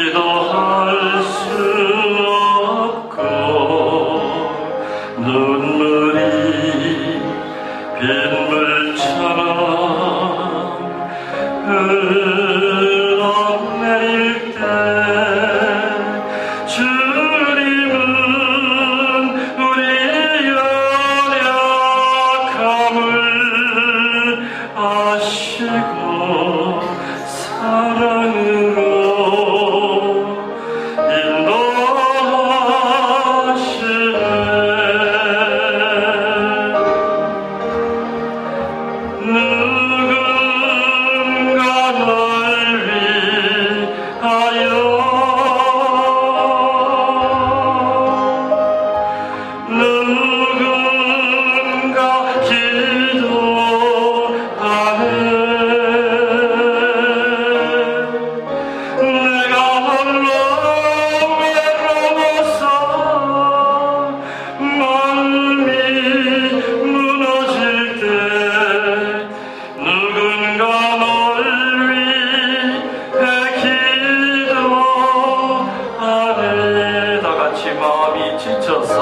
기도할 수 없고 눈물이 빗물처럼 흘러내릴 때 주님은 우리의 연약함을 아시고 사랑으로 인도하시네. 누군가 널 위하여 누군가 기도하네. 내가 홀로 외로워서 마음이 무너질 때 누군가 널 위해 기도하네. 다같이 마음이 지쳐서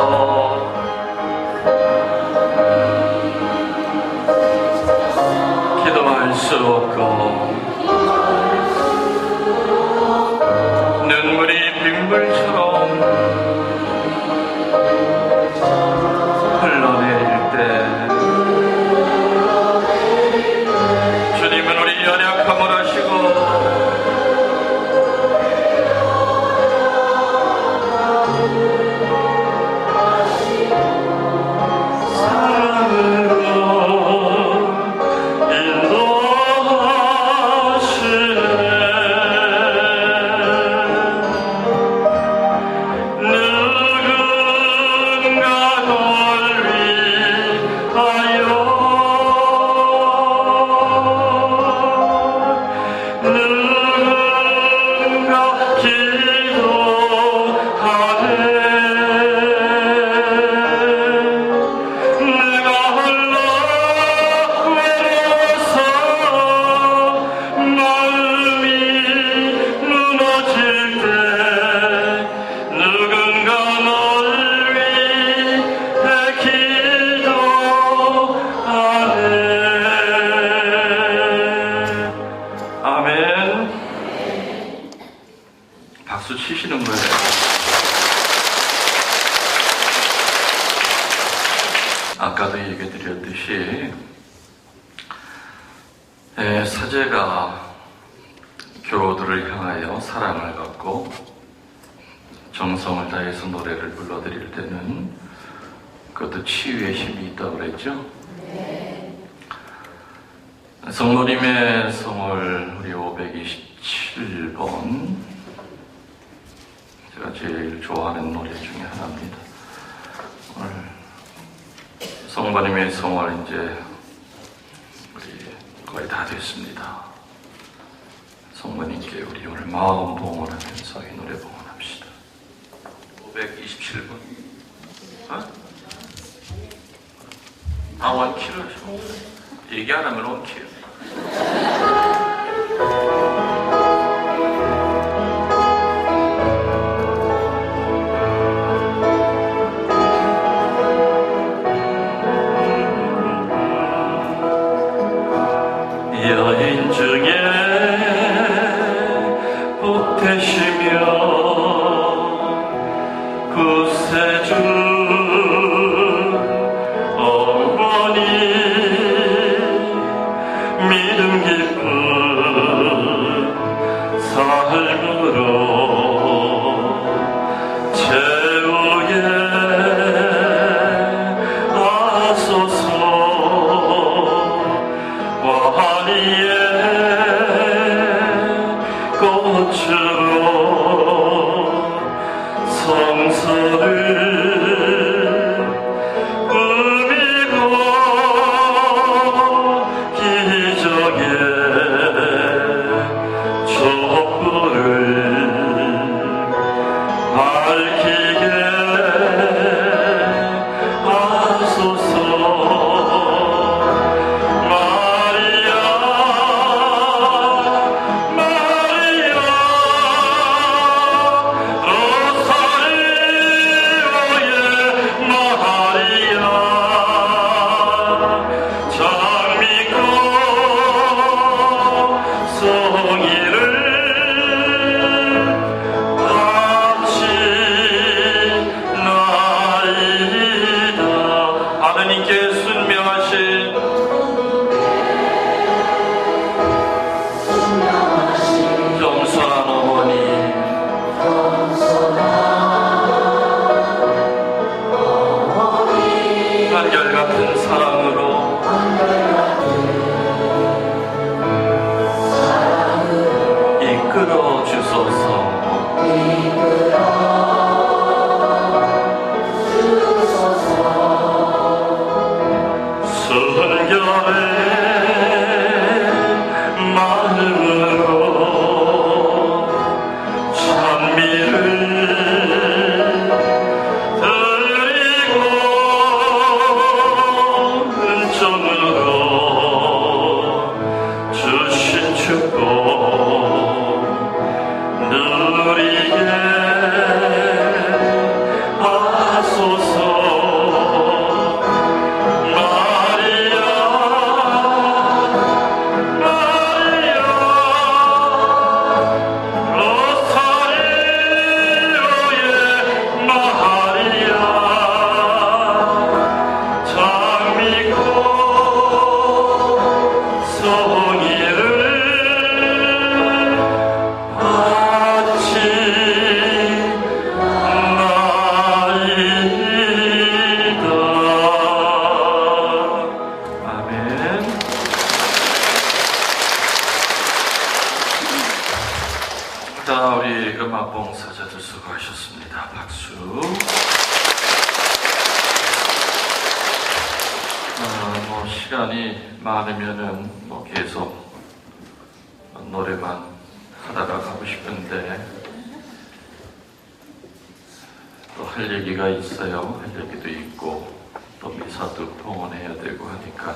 기도할 수 없고 눈물이 빗물처럼 흘러내릴 때 주님은 우리 연약함을 아시고 박수 치시는 거예요. 아까도 얘기 드렸듯이 사제가 교우들을 향하여 사랑을 갖고 정성을 다해서 노래를 불러드릴 때는 그것도 치유의 힘이 있다고 그랬죠? 성모님의 성을 우리 527번 제가 제일 좋아하는 노래 중에 하나입니다. 오늘 성모님의 성을 이제 우리 거의 다 됐습니다. 성모님께 우리 오늘 마음 봉헌하면서 이 노래 봉헌합시다. 527번. 원키로 얘기 안 하면 원키로. 여인 중에 복되시며 구세주 어머니 믿음 깊은 삶으로 최후에 하소서. 와하니의 꽃으로 성서를 우리 음악봉사자들 수고하셨습니다. 박수. 시간이 많으면은 계속 노래만 하다가 가고 싶은데 또 할 얘기가 있어요. 할 얘기도 있고 또 미사도 봉헌해야 되고 하니까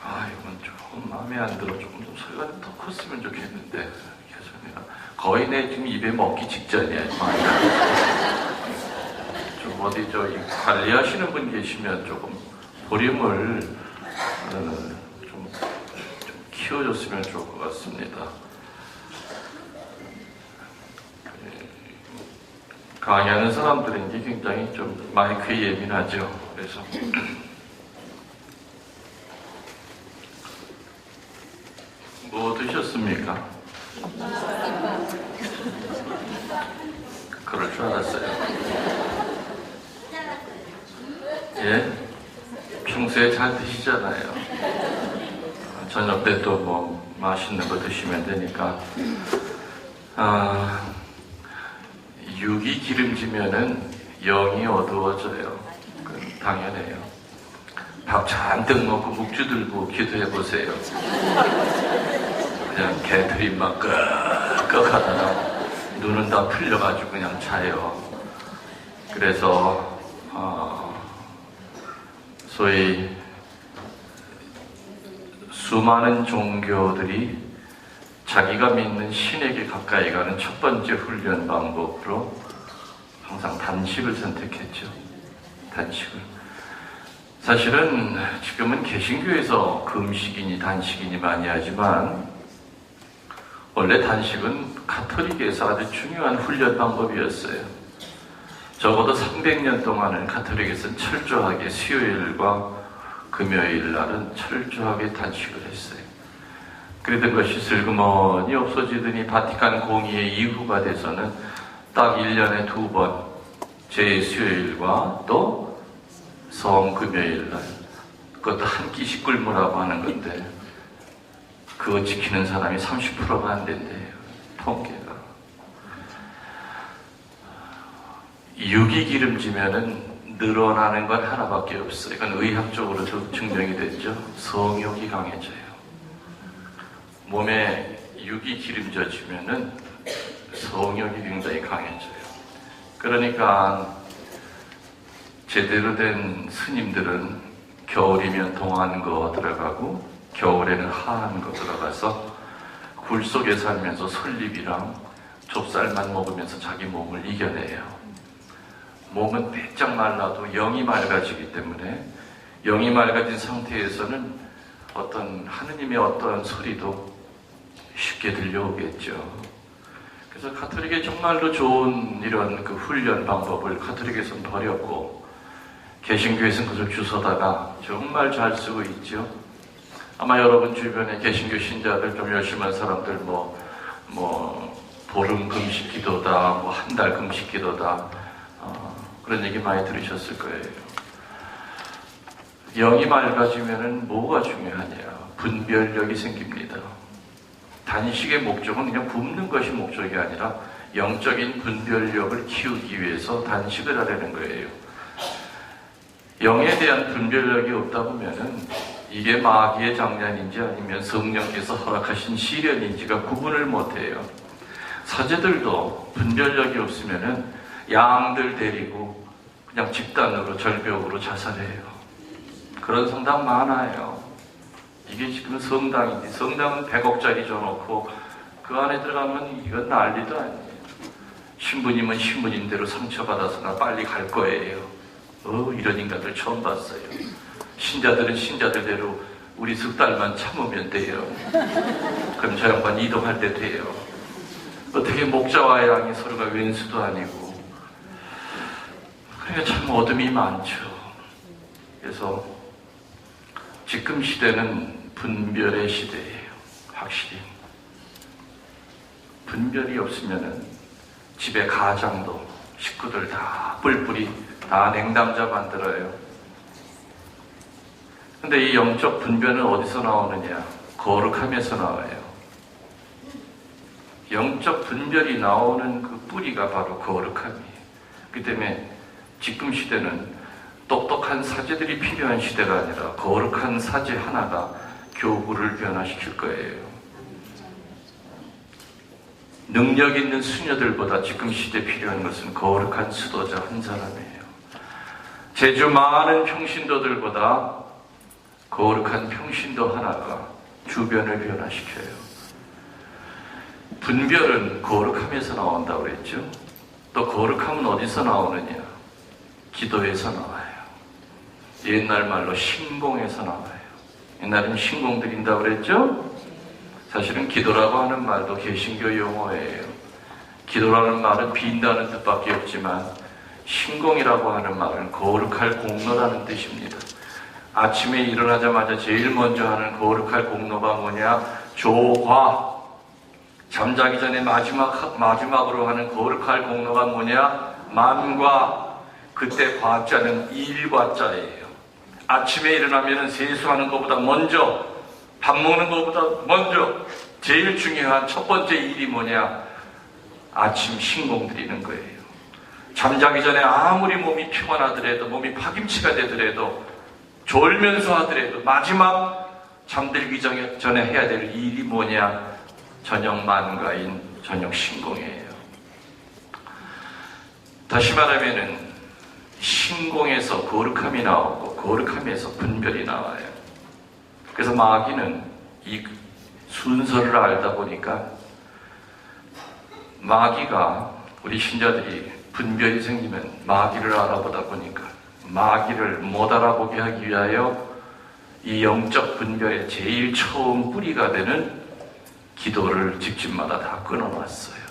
이건 조금 마음에 안 들어. 조금 소리가 더 컸으면 좋겠는데 계속 내가 거의 내 지금 입에 먹기 직전이야. 좀 어디 관리하시는 분 계시면 조금 볼륨을 좀 키워줬으면 좋을 것 같습니다. 강의하는 사람들은 이게 굉장히 좀 마이크에 예민하죠. 그래서 뭐 드셨습니까? 그럴 줄 알았어요. 예? 평소에 잘 드시잖아요. 저녁 때 또 뭐 맛있는 거 드시면 되니까. 육이 기름지면은 영이 어두워져요. 당연해요. 밥 잔뜩 먹고 묵주 들고 기도해 보세요. 그냥 개들이만 끄끄 하다가 눈은 다 풀려가지고 그냥 자요. 그래서 소위 수많은 종교들이 자기가 믿는 신에게 가까이 가는 첫 번째 훈련 방법으로 항상 단식을 선택했죠. 단식을. 사실은 지금은 개신교에서 금식이니 단식이니 많이 하지만 원래 단식은 가톨릭에서 아주 중요한 훈련 방법이었어요. 적어도 300년 동안은 가톨릭에서는 철저하게 수요일과 금요일 날은 철저하게 단식을 했어요. 그랬던 것이 슬그머니 없어지더니 바티칸 공의회 이후가 돼서는 딱 1년에 2번 제2수요일과 또 성금요일 날, 그것도 한 끼씩 굶으라고 하는 건데 그거 지키는 사람이 30%가 안 된대요. 통계가. 육이 기름지면은 늘어나는 건 하나밖에 없어요. 이건 의학적으로도 증명이 됐죠. 성욕이 강해져요. 몸에 육이 기름져지면은 성욕이 굉장히 강해져요. 그러니까 제대로 된 스님들은 겨울이면 동안 거 들어가고 겨울에는 하한 거 들어가서 굴 속에 살면서 솔잎이랑 좁쌀만 먹으면서 자기 몸을 이겨내요. 몸은 빼짝 말라도 영이 맑아지기 때문에 영이 맑아진 상태에서는 어떤 하느님의 어떠한 소리도 쉽게 들려오겠죠. 그래서 가톨릭에 정말로 좋은 이런 그 훈련 방법을 가톨릭에서는 버렸고 개신교에서는 그걸 주워다가 정말 잘 쓰고 있죠. 아마 여러분 주변에 개신교 신자들 좀 열심히 한 사람들 보름 금식 기도다, 한 달 금식 기도다, 그런 얘기 많이 들으셨을 거예요. 영이 맑아지면은 뭐가 중요하냐? 분별력이 생깁니다. 단식의 목적은 그냥 굶는 것이 목적이 아니라 영적인 분별력을 키우기 위해서 단식을 하려는 거예요. 영에 대한 분별력이 없다 보면은 이게 마귀의 장난인지 아니면 성령께서 허락하신 시련인지가 구분을 못해요. 사제들도 분별력이 없으면은 양들 데리고 그냥 집단으로 절벽으로 자살해요. 그런 성당 많아요. 이게 지금 성당인데 성당은 100억짜리 줘놓고 그 안에 들어가면 이건 난리도 아니에요. 신부님은 신부님대로 상처받아서 나 빨리 갈 거예요. 이런 인간들 처음 봤어요. 신자들은 신자들대로 우리 석 달만 참으면 돼요. 그럼 저 양반 이동할 때 돼요. 어떻게 목자와 양이 서로가 왼수도 아니고. 그러니까 참 어둠이 많죠. 그래서 지금 시대는 분별의 시대예요. 확실히. 분별이 없으면은 집에 가장도 식구들 다 뿔뿔이 다 냉담자 만들어요. 근데 이 영적 분별은 어디서 나오느냐? 거룩함에서 나와요. 영적 분별이 나오는 그 뿌리가 바로 거룩함이에요. 그렇기 때문에 지금 시대는 똑똑한 사제들이 필요한 시대가 아니라 거룩한 사제 하나가 교구를 변화시킬 거예요. 능력 있는 수녀들보다 지금 시대에 필요한 것은 거룩한 수도자 한 사람이에요. 제주 많은 평신도들보다 거룩한 평신도 하나가 주변을 변화시켜요. 분별은 거룩함에서 나온다고 그랬죠. 또 거룩함은 어디서 나오느냐? 기도에서 나와요. 옛날 말로 신공에서 나와요. 옛날에는 신공 드린다고 그랬죠. 사실은 기도라고 하는 말도 개신교 용어예요. 기도라는 말은 빈다는 뜻밖에 없지만 신공이라고 하는 말은 거룩할 공로라는 뜻입니다. 아침에 일어나자마자 제일 먼저 하는 거룩할 공로가 뭐냐? 조과. 잠자기 전에 마지막으로 하는 거룩할 공로가 뭐냐? 만과. 그때 과자는 일과자예요. 아침에 일어나면 세수하는 것보다 먼저, 밥 먹는 것보다 먼저 제일 중요한 첫 번째 일이 뭐냐? 아침 신공 드리는 거예요. 잠자기 전에 아무리 몸이 피곤하더라도, 몸이 파김치가 되더라도, 졸면서 하더라도 마지막 잠들기 전에 해야 될 일이 뭐냐? 저녁 만가인 저녁 신공이에요. 다시 말하면은 신공에서 거룩함이 나오고 거룩함에서 분별이 나와요. 그래서 마귀는 이 순서를 알다 보니까 마귀가 우리 신자들이 분별이 생기면 마귀를 알아보다 보니까 마귀를 못 알아보게 하기 위하여 이 영적 분별의 제일 처음 뿌리가 되는 기도를 집집마다 다 끊어놨어요.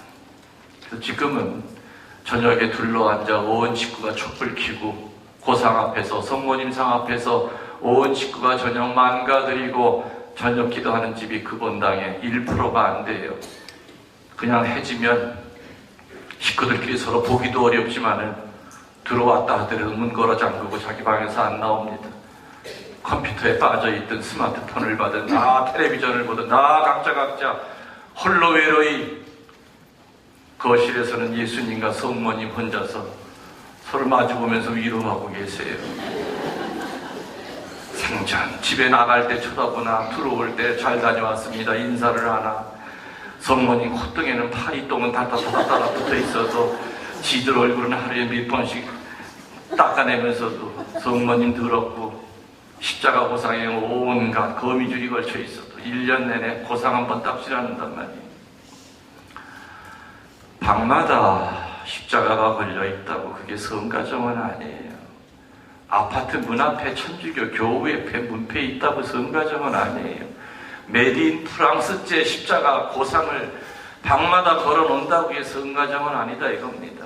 그래서 지금은 저녁에 둘러앉아 온 식구가 촛불 켜고 고상 앞에서 성모님 상 앞에서 온 식구가 저녁 만가 드리고 저녁 기도하는 집이 그 본당에 1%가 안 돼요. 그냥 해지면 식구들끼리 서로 보기도 어렵지만은 들어왔다 하더라도 문 걸어 잠그고 자기 방에서 안 나옵니다. 컴퓨터에 빠져있든 스마트폰을 받든 다 텔레비전을 보든 다 각자 홀로 외로이 거실에서는 예수님과 성모님 혼자서 서로 마주보면서 위로하고 계세요. 생전 집에 나갈 때 쳐다보나 들어올 때 잘 다녀왔습니다 인사를 하나. 성모님 콧등에는 파리똥은 다다다다다 붙어 있어도 지들 얼굴은 하루에 몇 번씩 닦아내면서도 성모님 더럽고 십자가 고상에 온갖 거미줄이 걸쳐 있어도 1년 내내 고상 한 번 닦지 않는단 말이에요. 방마다 십자가가 걸려 있다고 그게 성가정은 아니에요. 아파트 문 앞에 천주교 교회 옆에 문패 있다고 성가정은 아니에요. 메디인 프랑스제 십자가 고상을 방마다 걸어놓는다고 해서 성가정은 아니다 이겁니다.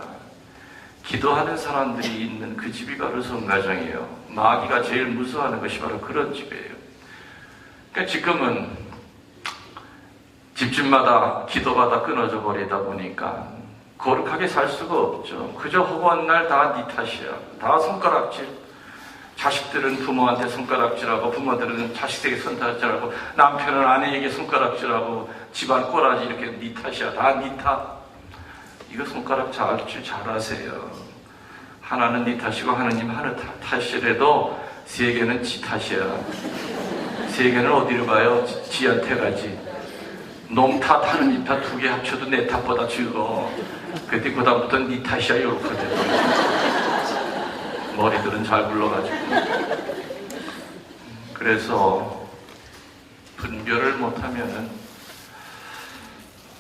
기도하는 사람들이 있는 그 집이 바로 성가정이에요. 마귀가 제일 무서워하는 것이 바로 그런 집이에요. 그러니까 지금은 집집마다 기도가 끊어져 버리다 보니까 거룩하게 살 수가 없죠. 그저 허구한 날 다 네 탓이야. 다 손가락질. 자식들은 부모한테 손가락질하고 부모들은 자식에게 손가락질하고 남편은 아내에게 손가락질하고 집안 꼬라지 이렇게 네 탓이야. 다 네 탓. 이거 손가락 잘 잘하세요. 하나는 네 탓이고 하나님 하나 탓이라도 세 개는 지 탓이야. 세 개는 어디로 가요? 지한테 가지. 놈 탓, 하느님 탓 두 개 합쳐도 내 탓보다 즐거워. 그때 그다음부터는 네 탓이야 이렇게 되더라고요. 머리들은 잘 굴러가지고. 그래서 분별을 못하면은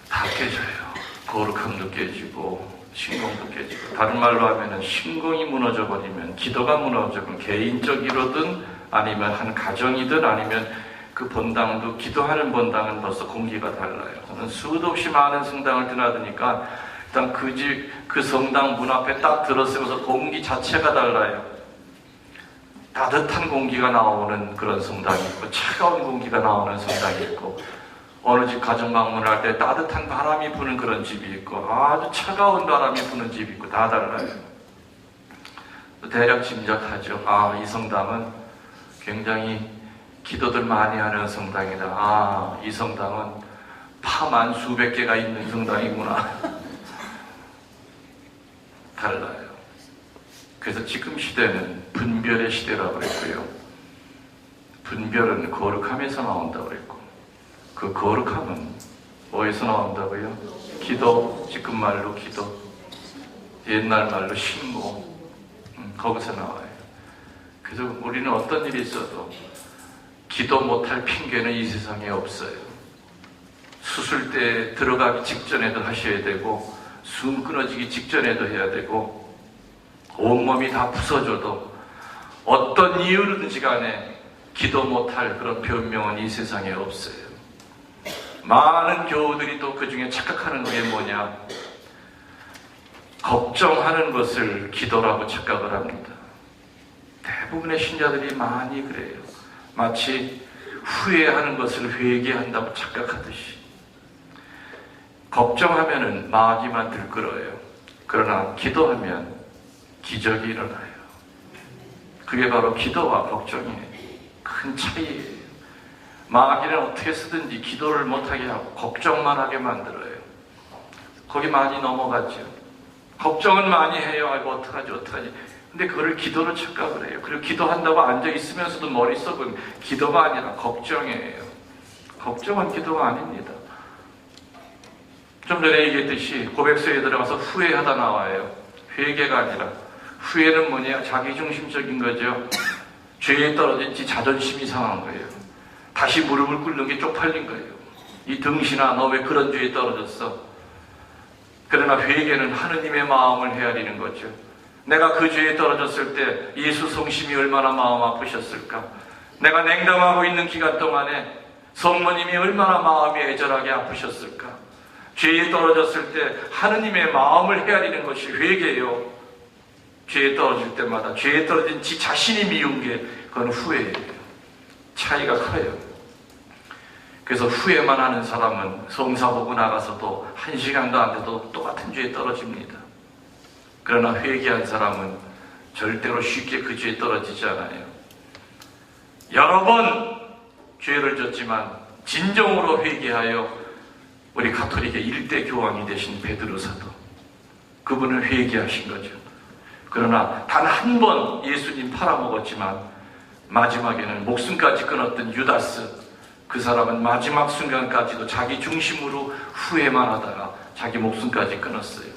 다 깨져요. 거룩함도 깨지고 신공도 깨지고. 다른 말로 하면은 신공이 무너져 버리면 기도가 무너져 버리면 개인적이로든 아니면 한 가정이든 아니면 그 본당도 기도하는 본당은 벌써 공기가 달라요. 저는 수도 없이 많은 성당을 드나드니까 일단 그 성당 문 앞에 딱 들어서면서 공기 자체가 달라요. 따뜻한 공기가 나오는 그런 성당이 있고 차가운 공기가 나오는 성당이 있고 어느 집 가정 방문할 때 따뜻한 바람이 부는 그런 집이 있고 아주 차가운 바람이 부는 집이 있고 다 달라요. 대략 짐작하죠. 아, 이 성당은 굉장히 기도들 많이 하는 성당이다. 아, 이 성당은 파만 수백 개가 있는 성당이구나. 달라요. 그래서 지금 시대는 분별의 시대라고 그랬고요. 분별은 거룩함에서 나온다고 그랬고, 그 거룩함은 어디서 나온다고요? 기도, 지금 말로 기도, 옛날 말로 신고, 거기서 나와요. 그래서 우리는 어떤 일이 있어도 기도 못할 핑계는 이 세상에 없어요. 수술대에 들어가기 직전에도 하셔야 되고, 숨 끊어지기 직전에도 해야 되고, 온몸이 다 부서져도 어떤 이유로든지 간에 기도 못할 그런 변명은 이 세상에 없어요. 많은 교우들이 또 그 중에 착각하는 게 뭐냐? 걱정하는 것을 기도라고 착각을 합니다. 대부분의 신자들이 많이 그래요. 마치 후회하는 것을 회개한다고 착각하듯이. 걱정하면은 마귀만 들끓어요. 그러나 기도하면 기적이 일어나요. 그게 바로 기도와 걱정이에요. 큰 차이예요. 마귀는 어떻게 쓰든지 기도를 못하게 하고 걱정만 하게 만들어요. 거기 많이 넘어갔죠. 걱정은 많이 해요. 아이고 어떡하지. 근데 그걸 기도로 착각을 해요. 그리고 기도한다고 앉아있으면서도 머릿속은 기도가 아니라 걱정이에요. 걱정은 기도가 아닙니다. 좀 전에 얘기했듯이 고백서에 들어가서 후회하다 나와요. 회개가 아니라. 후회는 뭐냐? 자기중심적인 거죠. 죄에 떨어진 지 자존심이 상한 거예요. 다시 무릎을 꿇는 게 쪽팔린 거예요. 이 등신아, 너 왜 그런 죄에 떨어졌어? 그러나 회개는 하느님의 마음을 헤아리는 거죠. 내가 그 죄에 떨어졌을 때 예수 성심이 얼마나 마음 아프셨을까? 내가 냉담하고 있는 기간 동안에 성모님이 얼마나 마음이 애절하게 아프셨을까? 죄에 떨어졌을 때 하느님의 마음을 헤아리는 것이 회개예요. 죄에 떨어질 때마다 죄에 떨어진 지 자신이 미운 게 그건 후회예요. 차이가 커요. 그래서 후회만 하는 사람은 성사 보고 나가서도 1시간도 안 돼도 똑같은 죄에 떨어집니다. 그러나 회개한 사람은 절대로 쉽게 그 죄에 떨어지지 않아요. 여러 번 죄를 졌지만 진정으로 회개하여 우리 가톨릭의 1대 교황이 되신 베드로 사도, 그분은 회개하신 거죠. 그러나 단 한 번 예수님 팔아먹었지만 마지막에는 목숨까지 끊었던 유다스, 그 사람은 마지막 순간까지도 자기 중심으로 후회만 하다가 자기 목숨까지 끊었어요.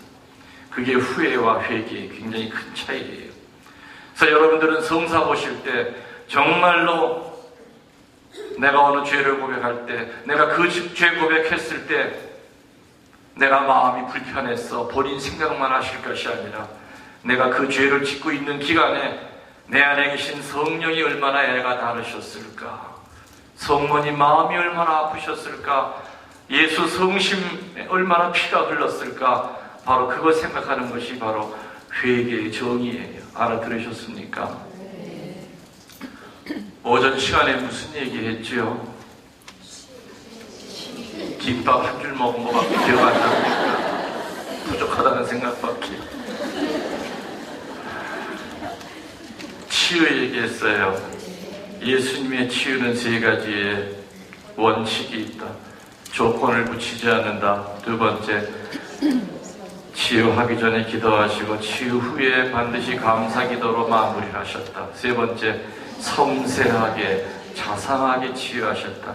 그게 후회와 회개의 굉장히 큰 차이예요. 그래서 여러분들은 성사 보실 때 정말로 내가 어느 죄를 고백할 때, 내가 그 죄 고백했을 때 내가 마음이 불편했어 본인 생각만 하실 것이 아니라 내가 그 죄를 짓고 있는 기간에 내 안에 계신 성령이 얼마나 애가 다르셨을까, 성모님 마음이 얼마나 아프셨을까, 예수 성심에 얼마나 피가 흘렀을까, 바로 그거 생각하는 것이 바로 회개의 정의예요. 알아들으셨습니까? 오전 시간에 무슨 얘기했죠? 김밥 한 줄 먹은 거밖에 기억 안 납니까? 부족하다는 생각밖에. 치유 얘기했어요. 예수님의 치유는 3가지의 원칙이 있다. 조건을 붙이지 않는다. 2번째, 치유하기 전에 기도하시고 치유 후에 반드시 감사 기도로 마무리를 하셨다. 3번째, 섬세하게 자상하게 치유하셨다.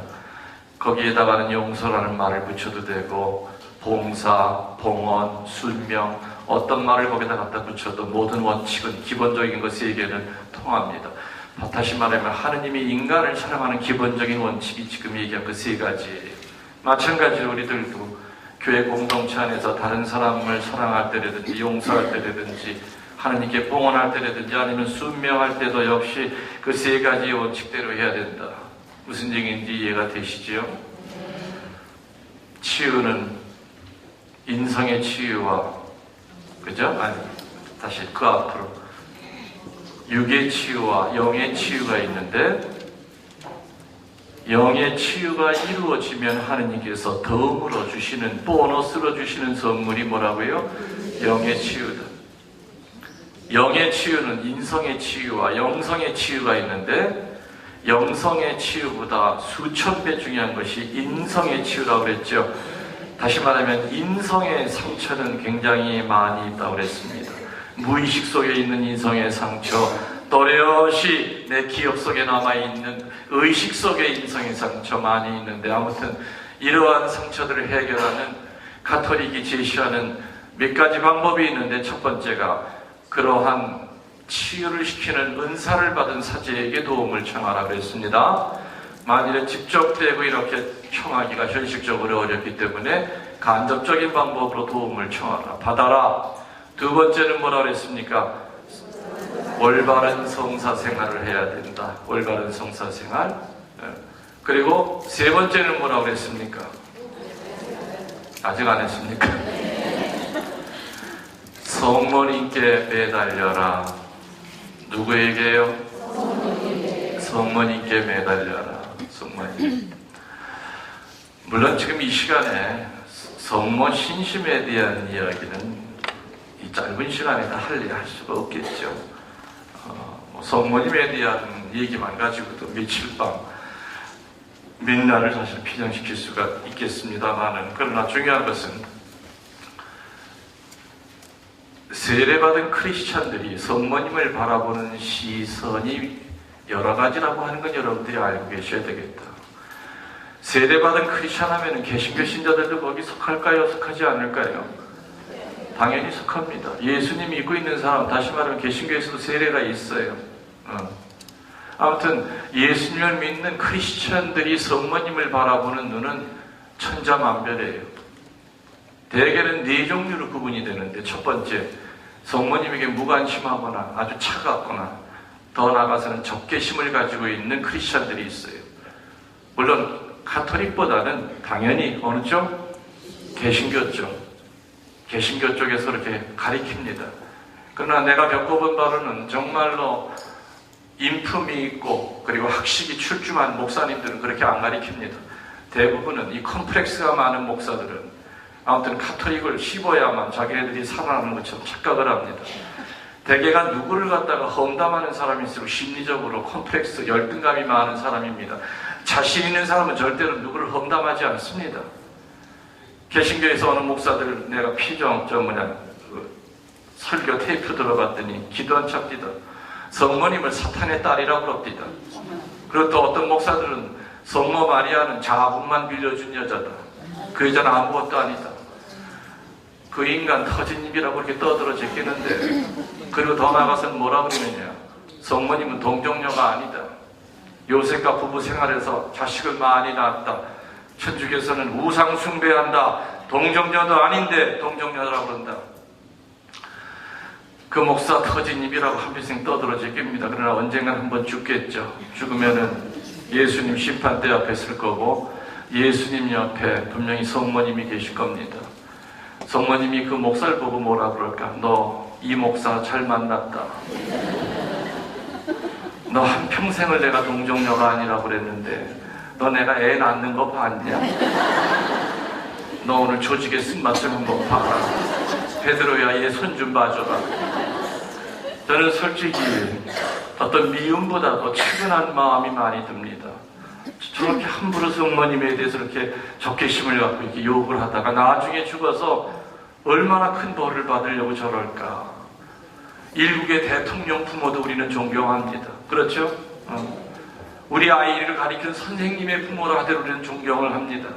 거기에다가는 용서라는 말을 붙여도 되고 봉사, 봉헌, 순명, 어떤 말을 거기다 갖다 붙여도 모든 원칙은 기본적인 것 3개는 통합니다. 다시 말하면 하느님이 인간을 사랑하는 기본적인 원칙이 지금 얘기한 그 3가지예요. 마찬가지로 우리들도 교회 공동체 안에서 다른 사람을 사랑할 때라든지 용서할 때라든지 하느님께 봉헌할 때라든지 아니면 순명할 때도 역시 그 3가지의 원칙대로 해야 된다. 무슨 얘기인지 이해가 되시지요? 치유는 인성의 치유와, 그죠? 아니, 다시 그 앞으로 육의 치유와 영의 치유가 있는데, 영의 치유가 이루어지면 하느님께서 덤으로 주시는, 보너스로 주시는 선물이 뭐라고요? 영의 치유다. 영의 치유는 인성의 치유와 영성의 치유가 있는데, 영성의 치유보다 수천 배 중요한 것이 인성의 치유라고 그랬죠. 다시 말하면 인성의 상처는 굉장히 많이 있다고 그랬습니다. 무의식 속에 있는 인성의 상처, 또렷이 내 기억 속에 남아있는 의식 속의 인성의 상처 많이 있는데, 아무튼 이러한 상처들을 해결하는 가톨릭이 제시하는 몇 가지 방법이 있는데, 첫 번째가 그러한 치유를 시키는 은사를 받은 사제에게 도움을 청하라 그랬습니다. 만일에 직접 대고 이렇게 청하기가 현실적으로 어렵기 때문에 간접적인 방법으로 도움을 청하라, 받아라. 두 번째는 뭐라 그랬습니까? 올바른 성사생활을 해야 된다. 올바른 성사생활. 그리고 세 번째는 뭐라 그랬습니까? 아직 안 했습니까? 성모님께 매달려라. 누구에게요? 성모님께 매달려라. 성모님. 물론 지금 이 시간에 성모 신심에 대한 이야기는 이 짧은 시간에 다 할 수가 없겠죠. 성모님에 대한 얘기만 가지고도 며칠 밤, 몇 날을 사실 피정시킬 수가 있겠습니다만은, 그러나 중요한 것은 세례받은 크리스찬들이 성모님을 바라보는 시선이 여러 가지라고 하는 건 여러분들이 알고 계셔야 되겠다. 세례받은 크리스찬 하면 개신교 신자들도 거기 속할까요? 속하지 않을까요? 당연히 속합니다. 예수님 믿고 있는 사람, 다시 말하면 개신교에서도 세례가 있어요. 아무튼 예수님을 믿는 크리스찬들이 성모님을 바라보는 눈은 천차만별이에요. 대개는 네 종류로 구분이 되는데, 첫 번째, 성모님에게 무관심하거나 아주 차갑거나, 더 나아가서는 적개심을 가지고 있는 크리스찬들이 있어요. 물론 가톨릭보다는 당연히 어느 쪽? 개신교 쪽. 개신교 쪽에서 이렇게 가리킵니다. 그러나 내가 겪어본 바로는 정말로 인품이 있고 그리고 학식이 출중한 목사님들은 그렇게 안 가리킵니다. 대부분은 이 컴플렉스가 많은 목사들은 아무튼 가톨릭을 씹어야만 자기네들이 살아나는 것처럼 착각을 합니다. 대개가 누구를 갖다가 험담하는 사람일수록 심리적으로 컴플렉스, 열등감이 많은 사람입니다. 자신 있는 사람은 절대로 누구를 험담하지 않습니다. 개신교에서 어느 목사들 내가 설교 테이프 들어봤더니 기도한 척합니다. 성모님을 사탄의 딸이라고 그럽니다. 그리고 또 어떤 목사들은 성모 마리아는 자궁만 빌려준 여자다. 그 여자는 아무것도 아니다. 그 인간 터진 입이라고 이렇게 떠들어 제끼는데, 그리고 더 나아가서는 뭐라 그러느냐? 성모님은 동정녀가 아니다. 요셉과 부부 생활에서 자식을 많이 낳았다. 천주교에서는 우상 숭배한다. 동정녀도 아닌데 동정녀라고 그런다. 그 목사 터진 입이라고 한평생 떠들어 제낍니다. 그러나 언젠간 한번 죽겠죠. 죽으면은 예수님 심판대 앞에 설 거고, 예수님 옆에 분명히 성모님이 계실 겁니다. 성모님이 그 목사를 보고 뭐라 그럴까? 너 이 목사 잘 만났다. 너 한평생을 내가 동정녀가 아니라고 그랬는데 너 내가 애 낳는 거 봤냐? 너 오늘 조직에 쓴맛 좀 한번 봐라. 베드로야, 얘 손 좀 봐줘라. 저는 솔직히 어떤 미움보다도 측은한 마음이 많이 듭니다. 저렇게 함부로 성모님에 대해서 이렇게 적개심을 갖고 이렇게 욕을 하다가 나중에 죽어서 얼마나 큰 벌을 받으려고 저럴까. 일국의 대통령 부모도 우리는 존경합니다. 그렇죠? 우리 아이를 가리킨 선생님의 부모라 하더라도 우리는 존경을 합니다.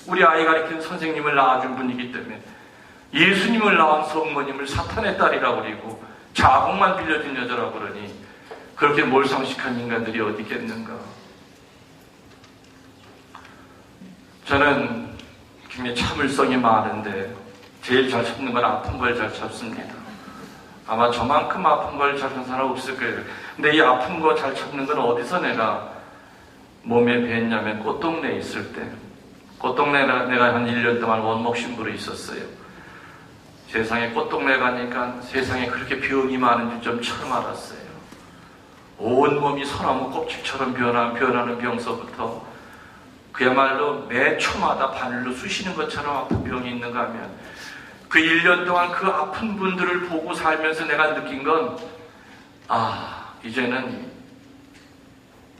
우리 아이 가리킨 선생님을 낳아준 분이기 때문에. 예수님을 낳은 성모님을 사탄의 딸이라고 그러고 자궁만 빌려준 여자라고 그러니 그렇게 몰상식한 인간들이 어디 있겠는가. 저는 굉장히 참을성이 많은데 제일 잘 참는 건 아픈 걸 잘 참습니다. 아마 저만큼 아픈 걸 잘 참는 사람 없을 거예요. 근데 이 아픈 거 잘 참는 건 어디서 내가 몸에 뱄냐면 꽃동네에 있을 때. 꽃동네에 내가 한 1년 동안 원목 신부로 있었어요. 세상에 꽃동네 가니까 세상에 그렇게 병이 많은지 좀 처음 알았어요. 온몸이 소나무 껍질처럼 변하는 병서부터 그야말로 매 초마다 바늘로 쑤시는 것처럼 아픈 병이 있는가 하면, 그 1년 동안 그 아픈 분들을 보고 살면서 내가 느낀 건, 이제는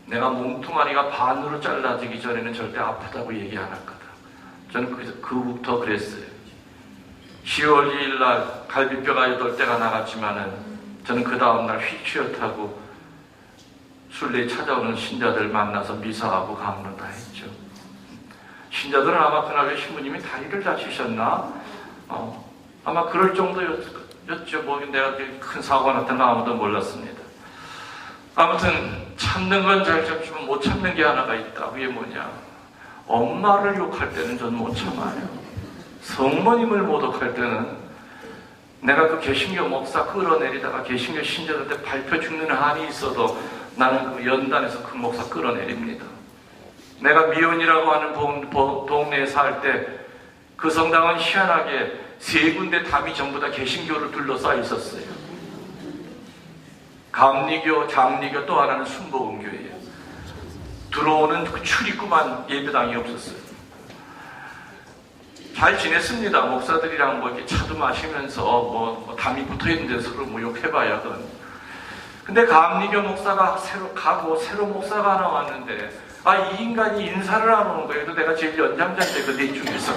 내가 몸뚱아리가 반으로 잘라지기 전에는 절대 아프다고 얘기 안 했거든. 저는 그부터 그랬어요. 10월 2일 날 갈비뼈가 8대가 나갔지만은 저는 그 다음날 휠체어 타고 순례에 찾아오는 신자들 만나서 미사하고 강론 다 했죠. 신자들은 아마 그날 신부님이 다리를 다치셨나? 아마 그럴 정도였죠. 뭐 내가 큰 사고가 났다는 건 아무도 몰랐습니다. 아무튼 참는 건 잘 참지만 못 참는 게 하나가 있다. 그게 뭐냐? 엄마를 욕할 때는 저는 못 참아요. 성모님을 모독할 때는 내가 그 개신교 목사 끌어내리다가 개신교 신자들한테 밟혀 죽는 한이 있어도 나는 그 연단에서 그 목사 끌어내립니다. 내가 미혼이라고 하는 동네에 살 때 그 성당은 희한하게 3군데 담이 전부 다 개신교를 둘러싸여 있었어요. 감리교, 장리교, 또 하나는 순복음교예요. 들어오는 그 출입구만 예배당이 없었어요. 잘 지냈습니다. 목사들이랑 뭐 이렇게 차도 마시면서 뭐 담이 붙어 있는 데서 뭐 욕해봐야 건. 근데 감리교 목사가 새로 가고 새로 목사가 하나 왔는데 이 인간이 인사를 안 오는 거예요. 내가 제일 연장자인데 그 네 중에서.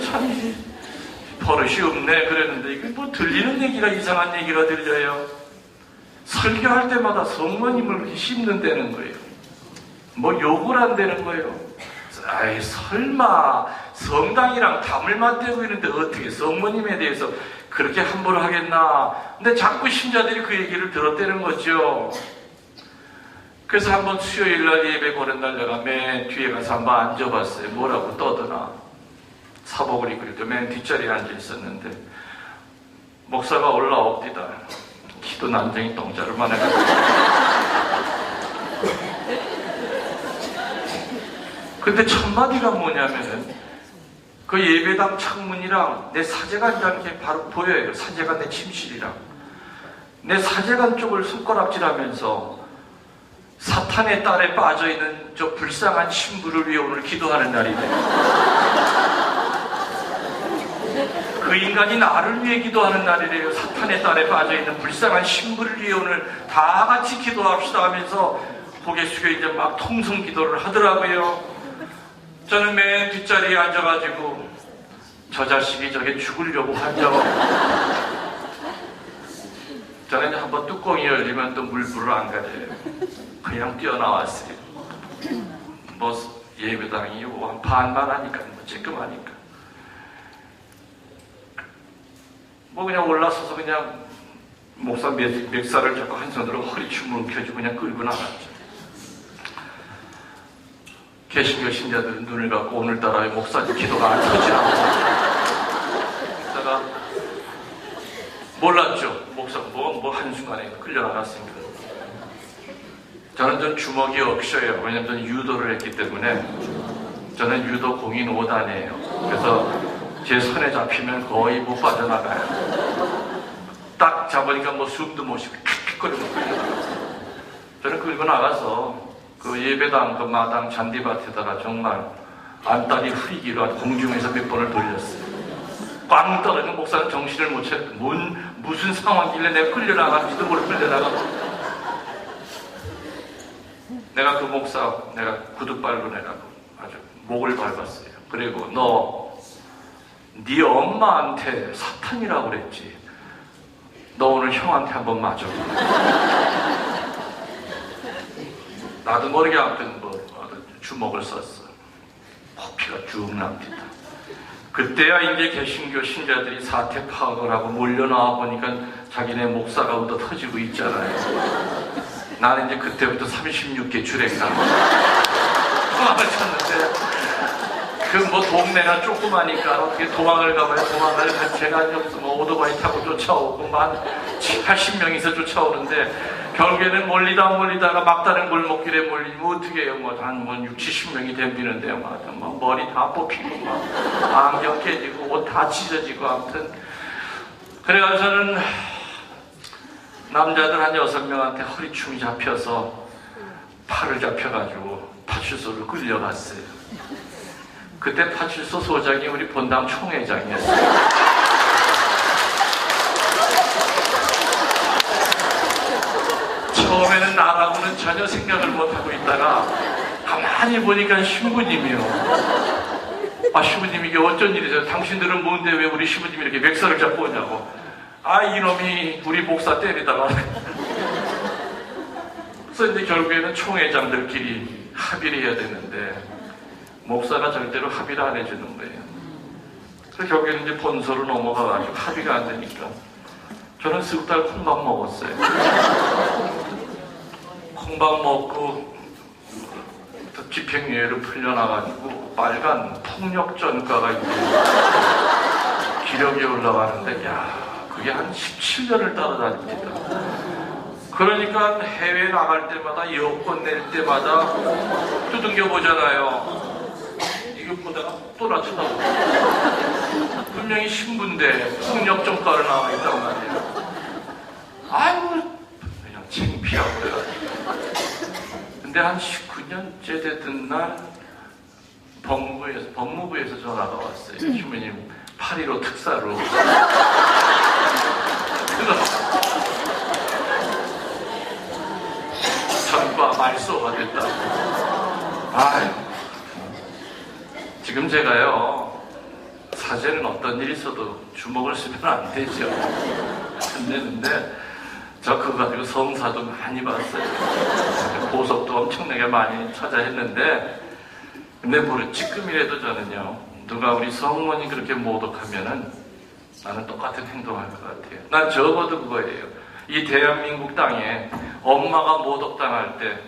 참 버릇이 없네 그랬는데 이게 뭐 들리는 얘기가 이상한 얘기가 들려요. 설교할 때마다 성모님을 그렇게 씹는다는 거예요. 뭐 욕을 한다는 거예요. 아이 설마 성당이랑 담을 맞대고 있는데 어떻게 성모님에 대해서 그렇게 함부로 하겠나. 근데 자꾸 신자들이 그 얘기를 들었다는 거죠. 그래서 한번 수요일날 예배 보는 날 내가 맨 뒤에 가서 한번 앉아봤어요. 뭐라고 떠드나. 사복을 입고 있을 때 맨 뒷자리에 앉아 있었는데 목사가 올라옵디다. 기도 난장이 똥자루만 해가지고 근데 첫마디가 뭐냐면은 그 예배당 창문이랑 내 사제관 이렇게 바로 보여요. 사제관 내 침실이랑 내 사제관 쪽을 손가락질하면서 사탄의 딸에 빠져있는 저 불쌍한 신부를 위해 오늘 기도하는 날이네. 그 인간이 나를 위해 기도하는 날이래요. 사탄의 딸에 빠져있는 불쌍한 신부를 위해 오늘 다 같이 기도합시다 하면서 고개 숙여 이제 막 통성 기도를 하더라고요. 저는 맨 뒷자리에 앉아가지고 저 자식이 저게 죽으려고 하죠. 저는 이제 한번 뚜껑이 열리면 또 물불을 안 가져요. 그냥 뛰어나왔어요. 뭐 예배당이 한 반만 하니까 뭐 쬐끔하니까 뭐 그냥 올라서서 그냥 목사 멱살을 잡고 한 손으로 허리춤을 움켜쥐고 그냥 끌고 나갔죠. 개신교 신자들은 눈을 감고 오늘따라 목사님 기도가 안 터지라고 그러다가 몰랐죠. 목사 뭐 한순간에 끌려나갔습니다. 저는 주먹이 억셔요. 왜냐면 저는 유도를 했기 때문에 저는 유도 공인 5단이에요. 그래서 제 손에 잡히면 거의 못 빠져나가요. 딱 잡으니까 뭐 숨도 못 쉬고 킥킥거리고 끌려나갔어요. 저는 끌고 나가서 그 예배당 그 마당 잔디밭에다가 정말 안달이 흐리기로 공중에서 몇 번을 돌렸어요. 꽝 떨어지는 목사는 정신을 못 차려. 무슨 상황이길래 내가 끌려나가는지도 모르고 끌려나가고. 내가 그 목사, 내가 구두발로 내라고 아주 목을 밟았어요. 그리고 네 엄마한테 사탄이라고 그랬지. 너 오늘 형한테 한번 맞아. 나도 모르게 아무튼 주먹을 썼어. 코피가 쭉 납니다. 그때야 이제 개신교 신자들이 사태 파악을 하고 몰려나와 보니까 자기네 목사가 얻어 터지고 있잖아요. 나는 이제 그때부터 36개 주랭가 도망을 쳤는데 그 뭐 동네가 조그마니까 어떻게 도망을 가봐야 도망을 제가 여기서 뭐 오토바이 타고 쫓아오고 한 80명이서 쫓아오는데 결국에는 몰리다가 막다른 골목길에 몰리면 어떻게 해요? 한 60, 70명이 덤비는데요. 뭐 머리 다 뽑히고 막 안경 깨지고 옷 다 찢어지고 아무튼 그래가지고 저는 남자들 한 6명한테 허리춤이 잡혀서 팔을 잡혀가지고 파출소로 끌려갔어요. 그때 파출소 소장이 우리 본당 총회장이었어요. 처음에는 나라고는 전혀 생각을 못하고 있다가 가만히 보니까 신부님이요. 아, 신부님 이게 어쩐 일이세요? 당신들은 뭔데 왜 우리 신부님이 이렇게 맥살을 잡고 오냐고. 아, 이놈이 우리 목사 때리다가. 그래서 이제 결국에는 총회장들끼리 합의를 해야 되는데 목사가 절대로 합의를 안 해주는 거예요. 그래서 결국에는 이제 본소로 넘어가가지고 합의가 안 되니까 저는 쓱달 콩밥 먹었어요. 콩밥 먹고 집행유예로 풀려나가지고 빨간 폭력전가가 이제 기력이 올라가는데, 야, 그게 한 17년을 따라다닙니다. 그러니까 해외 나갈 때마다 여권 낼 때마다 두둥겨 보잖아요. 이거 보다가 또 나 쳐다보고. 분명히 신부인데 폭력전가로 나와 있단 말이에요. 아이고, 그냥 창피하고요. 근데 한 19년째 됐던 날 법무부에서 전화가 왔어요. 신부님 8.15 특사로. 전과 말소가 됐다고. 아유, 지금 제가요, 사제는 어떤 일이 있어도 주먹을 쓰면 안 되죠. 안 되는데, 저 그거 가지고 성사도 많이 봤어요. 보석도 엄청나게 많이 찾아 했는데, 근데 모르 지금이라도 저는요, 누가 우리 성모님 그렇게 모독하면은 나는 똑같은 행동할 것 같아요. 난 적어도 그거예요. 이 대한민국 땅에 엄마가 모독당할 때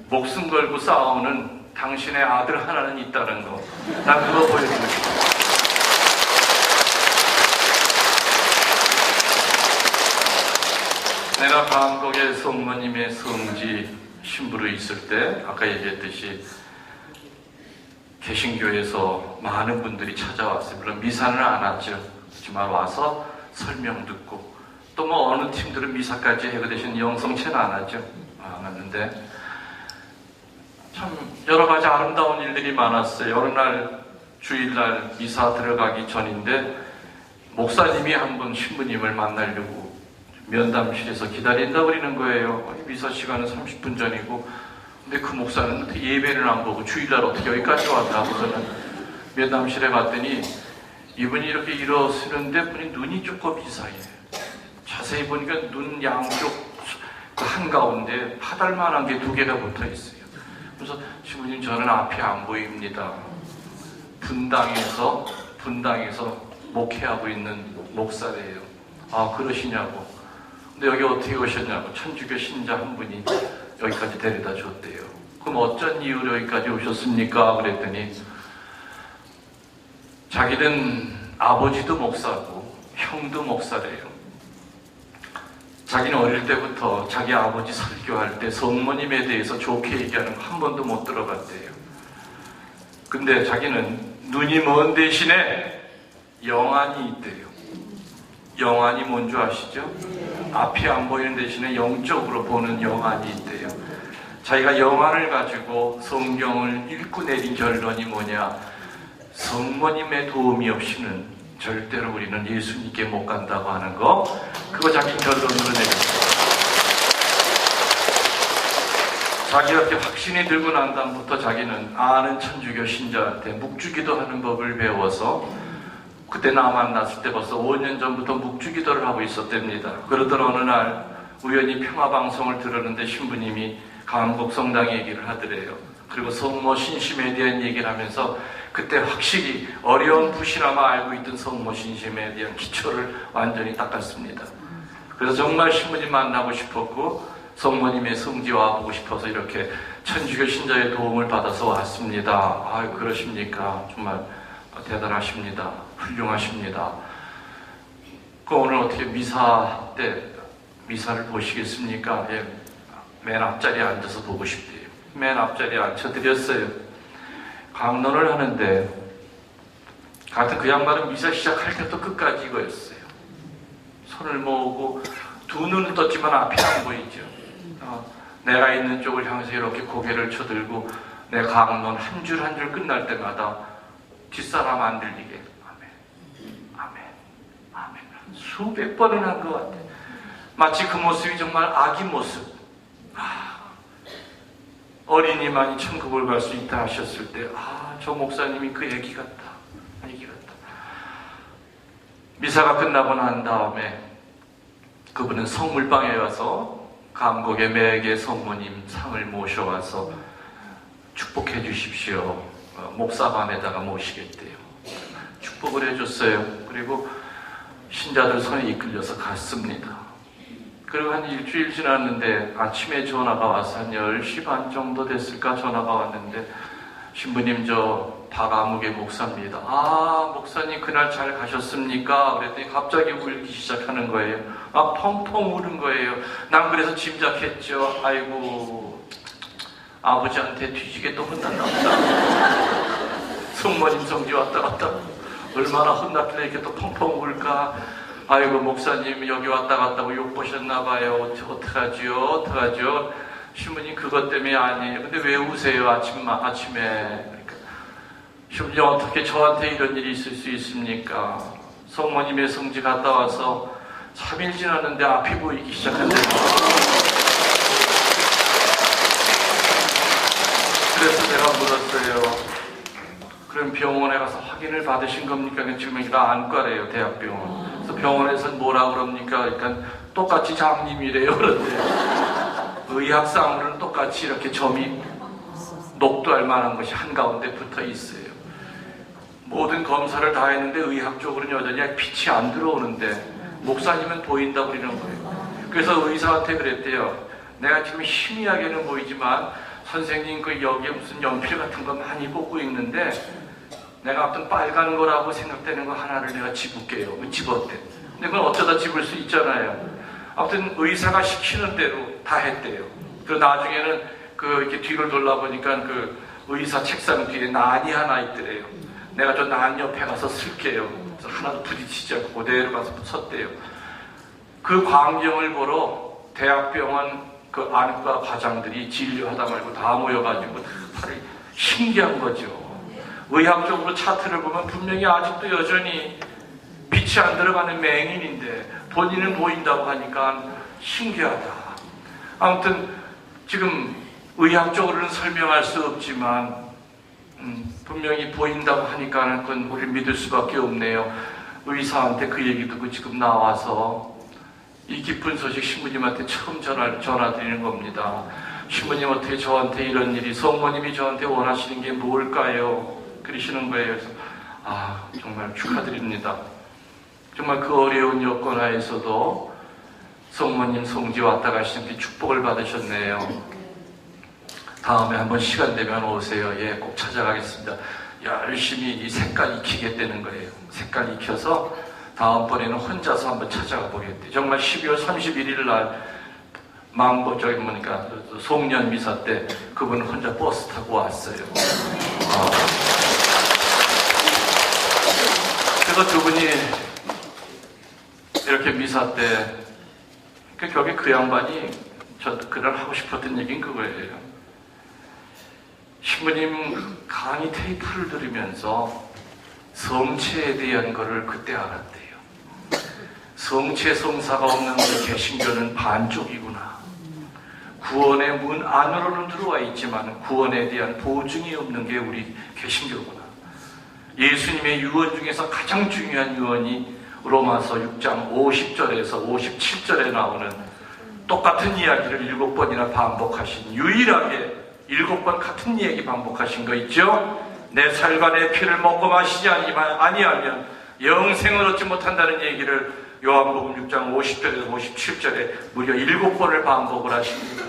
목숨 걸고 싸우는 당신의 아들 하나는 있다는 거. 난 그거 보여주고 싶어요. 내가 한국의 성모님의 성지 신부로 있을 때 아까 얘기했듯이 개신교에서 많은 분들이 찾아왔어요. 물론 미사는 안 왔죠. 하지만 와서 설명 듣고 또 뭐 어느 팀들은 미사까지 해그 대신 영성체는 안 하죠. 안 왔는데 참 여러 가지 아름다운 일들이 많았어요. 어느 날 주일날 미사 들어가기 전인데 목사님이 한번 신부님을 만나려고 면담실에서 기다린다 그러는 거예요. 미사 시간은 30분 전이고 근데 그 목사는 예배를 안 보고 주일날 어떻게 여기까지 왔나 하고서는 면담실에 갔더니 이분이 이렇게 일어서는데 분이 눈이 조금 이상해요. 자세히 보니까 눈 양쪽 한가운데 파달만한 게 2개가 붙어 있어요. 그래서 신부님 저는 앞이 안 보입니다. 분당에서 목회하고 있는 목사래요. 아, 그러시냐고. 근데 여기 어떻게 오셨냐고. 천주교 신자 한 분이 여기까지 데려다 줬대요. 그럼 어쩐 이유로 여기까지 오셨습니까? 그랬더니 자기는 아버지도 목사고 형도 목사래요. 자기는 어릴 때부터 자기 아버지 설교할 때 성모님에 대해서 좋게 얘기하는 거 한 번도 못 들어봤대요. 근데 자기는 눈이 먼 대신에 영안이 있대요. 영안이 뭔지 아시죠? 앞이 안 보이는 대신에 영적으로 보는 영안이 있대요. 자기가 영안을 가지고 성경을 읽고 내린 결론이 뭐냐? 성모님의 도움이 없이는 절대로 우리는 예수님께 못 간다고 하는 거, 그거 자기 결론으로 내렸어요. 자기가 이렇게 확신이 들고 난 다음부터 자기는 아는 천주교 신자한테 묵주기도 하는 법을 배워서 그때 나 만났을 때 벌써 5년 전부터 묵주기도를 하고 있었답니다. 그러던 어느 날 우연히 평화방송을 들었는데 신부님이 강북 성당 얘기를 하더래요. 그리고 성모 신심에 대한 얘기를 하면서 그때 확실히 어려운 붓이나마 알고 있던 성모 신심에 대한 기초를 완전히 닦았습니다. 그래서 정말 신부님 만나고 싶었고 성모님의 성지 와보고 싶어서 이렇게 천주교 신자의 도움을 받아서 왔습니다. 아, 그러십니까? 정말 대단하십니다. 훌륭하십니다. 그 오늘 어떻게 미사 때 미사를 보시겠습니까? 예, 맨 앞자리에 앉아서 보고 싶대요. 맨 앞자리에 앉혀드렸어요. 강론을 하는데 같은 그 양반은 미사 시작할 때부터 끝까지 이거였어요. 손을 모으고 두 눈을 떴지만 앞이 안 보이죠. 내가 있는 쪽을 향해서 이렇게 고개를 쳐들고 내 강론 한 줄 한 줄 끝날 때마다 뒷사람 안 들리게 아멘, 아멘, 아멘 수백 번을 한 것 같아요. 마치 그 모습이 정말 아기 모습. 어린이만이 천국을 갈 수 있다 하셨을 때, 저 목사님이 그 애기 같다. 애기 같다. 미사가 끝나고 난 다음에 그분은 성물방에 가서 감곡의 매개 성모님 상을 모셔와서 축복해 주십시오. 목사반에다가 모시겠대요. 축복을 해줬어요. 그리고 신자들 손에 이끌려서 갔습니다. 그리고 한 일주일 지났는데 아침에 전화가 와서 한 10시 반 정도 됐을까 전화가 왔는데, 신부님 저 박아무개 목사입니다. 목사님 그날 잘 가셨습니까? 그랬더니 갑자기 울기 시작하는 거예요. 펑펑 우는 거예요. 난 그래서 짐작했죠. 아이고, 아버지한테 뒤지게 또 혼났나 보다. 성모님 성지 왔다 갔다 얼마나 혼났길래 이렇게 또 펑펑 울까. 아이고, 목사님 여기 왔다 갔다고 욕 보셨나 봐요. 어떡하죠? 신부님 그것 때문에 아니에요. 근데 왜 우세요? 아침에. 그러니까, 신부님 어떻게 저한테 이런 일이 있을 수 있습니까? 성모님의 성지 갔다 와서 3일 지났는데 앞이 보이기 시작한대요. 그래서 내가 물었어요. 그럼 병원에 가서 확인을 받으신 겁니까? 지금 여기가 안과래요, 대학병원. 그래서 병원에서는 뭐라 그럽니까? 그러니까 똑같이 장님이래요. 그런데 의학상으로는 똑같이 이렇게 점이 녹두할 만한 것이 한가운데 붙어 있어요. 모든 검사를 다 했는데 의학적으로는 여전히 빛이 안 들어오는데 목사님은 보인다고 그러는 거예요. 그래서 의사한테 그랬대요. 내가 지금 희미하게는 보이지만 선생님 그 여기에 무슨 연필 같은 거 많이 꽂고 있는데 내가 어떤 빨간 거라고 생각되는 거 하나를 내가 집을게요. 집었대. 근데 그건 어쩌다 집을 수 있잖아요. 아무튼 의사가 시키는 대로 다 했대요. 그리고 나중에는 이렇게 뒤를 돌아보니까 그 의사 책상 뒤에 난이 하나 있더래요. 내가 저 난 옆에 가서 쓸게요. 그래서 하나도 부딪히지 않고 그대로 가서 섰대요. 그 광경을 보러 대학병원 그 안과 과장들이 진료하다 말고 다 모여가지고 팔이 신기한 거죠. 의학적으로 차트를 보면 분명히 아직도 여전히 빛이 안 들어가는 맹인인데 본인은 보인다고 하니까 신기하다. 아무튼 지금 의학적으로는 설명할 수 없지만 분명히 보인다고 하니까 그건 우리 믿을 수밖에 없네요. 의사한테 그 얘기 듣고 지금 나와서 이 기쁜 소식 신부님한테 처음 전화드리는 겁니다. 신부님 어떻게 저한테 이런 일이, 성모님이 저한테 원하시는 게 뭘까요? 그러시는 거예요. 그래서 정말 축하드립니다. 정말 그 어려운 여건 하에서도 성모님 성지 왔다 가시는 게 축복을 받으셨네요. 다음에 한번 시간 되면 오세요. 꼭 찾아가겠습니다. 열심히 이 색깔 익히게 되는 거예요. 색깔 익혀서 다음번에는 혼자서 한번 찾아가 보겠대. 정말 12월 31일 날 송년 미사 때 그분 혼자 버스 타고 왔어요. 그래서 두 분이 이렇게 미사 때 결국에 그 양반이 저 그날 하고 싶었던 얘기는 그거예요. 신부님 강의 테이프를 들으면서 성체에 대한 거를 그때 알았대요. 성체 성사가 없는 우리 개신교는 반쪽이구나. 구원의 문 안으로는 들어와 있지만 구원에 대한 보증이 없는 게 우리 개신교구나. 예수님의 유언 중에서 가장 중요한 유언이 로마서 6장 50절에서 57절에 나오는 똑같은 이야기를 7번이나 반복하신, 유일하게 7번 같은 얘기 반복하신 거 있죠? 내 살과 내 피를 먹고 마시지 아니하면 영생을 얻지 못한다는 얘기를 요한복음 6장 50절에서 57절에 무려 7번을 반복을 하십니다.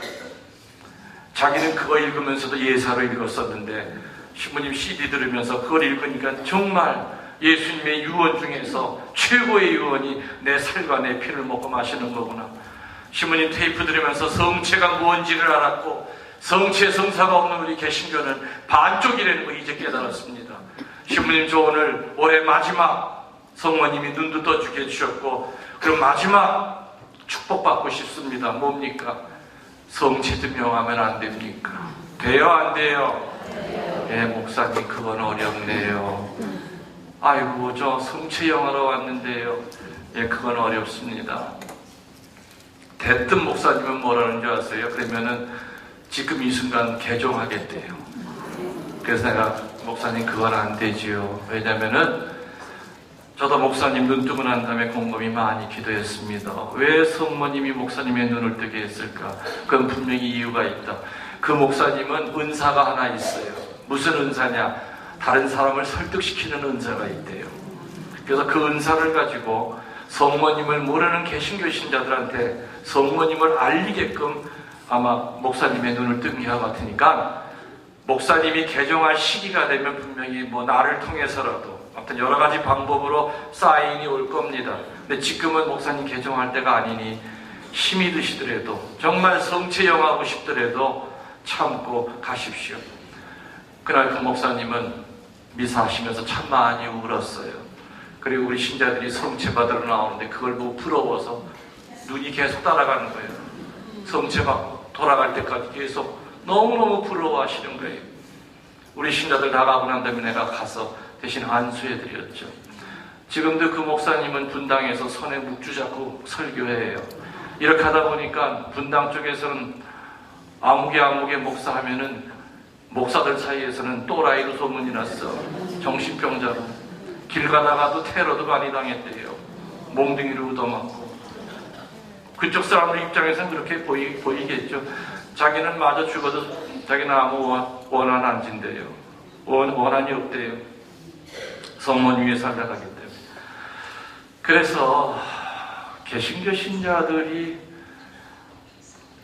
자기는 그거 읽으면서도 예사로 읽었었는데 신부님 CD 들으면서 그걸 읽으니까 정말 예수님의 유언 중에서 최고의 유언이 내 살과 내 피를 먹고 마시는 거구나. 신부님 테이프 들으면서 성체가 뭔지를 알았고 성체 성사가 없는 우리 개신교는 반쪽이라는 거 이제 깨달았습니다. 신부님 저 오늘 올해 마지막 성모님이 눈도 떠주게 해주셨고 그럼 마지막 축복받고 싶습니다. 뭡니까? 성체도 명하면 안 됩니까? 돼요 안 돼요? 목사님 그건 어렵네요. 아이고 저 성체 영하러 왔는데요. 그건 어렵습니다. 대뜸 목사님은 뭐라는 줄 아세요? 그러면은 지금 이 순간 개종하겠대요. 그래서 내가 목사님 그건 안 되지요. 왜냐면은 저도 목사님 눈 뜨고 난 다음에 곰곰이 많이 기도했습니다. 왜 성모님이 목사님의 눈을 뜨게 했을까? 그건 분명히 이유가 있다. 그 목사님은 은사가 하나 있어요. 무슨 은사냐? 다른 사람을 설득시키는 은사가 있대요. 그래서 그 은사를 가지고 성모님을 모르는 개신교 신자들한테 성모님을 알리게끔 아마 목사님의 눈을 뜬 것 같으니까 목사님이 개종할 시기가 되면 분명히 뭐 나를 통해서라도 아무튼 여러 가지 방법으로 사인이 올 겁니다. 근데 지금은 목사님 개종할 때가 아니니 힘이 드시더라도 정말 성체영하고 싶더라도 참고 가십시오. 그날 그 목사님은 미사하시면서 참 많이 울었어요. 그리고 우리 신자들이 성체 받으러 나오는데 그걸 보고 부러워서 눈이 계속 따라가는 거예요. 성체 받고 돌아갈 때까지 계속 너무너무 부러워하시는 거예요. 우리 신자들 다 가고 난 다음에 내가 가서 대신 안수해드렸죠. 지금도 그 목사님은 분당에서 선에 묵주 잡고 설교해요. 이렇게 하다 보니까 분당 쪽에서는 아무개 목사하면은 목사들 사이에서는 또라이로 소문이 났어. 정신병자로. 길 가다가도 테러도 많이 당했대요. 몽둥이로 얻어맞고. 그쪽 사람들 입장에서는 그렇게 보이겠죠. 자기는 마저 죽어도 자기는 아무 원한 안 진대요. 원한이 없대요. 성문 위에 살아가기 때문에. 그래서 개신교 신자들이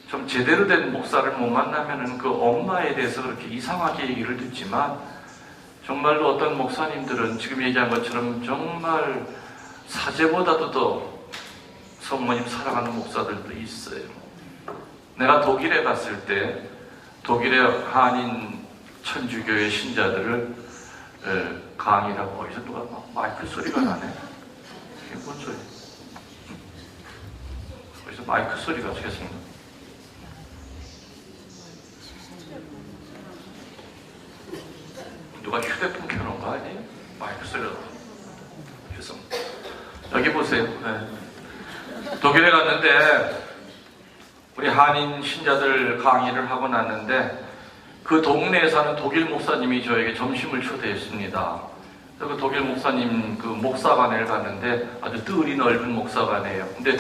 좀 제대로 된 목사를 못 만나면은 그 엄마에 대해서 그렇게 이상하게 얘기를 듣지만 정말로 어떤 목사님들은 지금 얘기한 것처럼 정말 사제보다도 더 성모님 사랑하는 목사들도 있어요. 내가 독일에 갔을 때 독일의 한인 천주교의 신자들을 강의라고 어디서 누가 마이크 소리가 나네. 이게 뭔 소리? 어디서 마이크 소리가 계속 나. 누가 휴대폰 켜놓은 거 아니에요? 마이크 소리가 계속. 여기 보세요. 네. 독일에 갔는데 우리 한인 신자들 강의를 하고 났는데 그 동네에 사는 독일 목사님이 저에게 점심을 초대했습니다. 그 독일 목사님 그 목사관에 갔는데 아주 뜰이 넓은 목사관이에요. 근데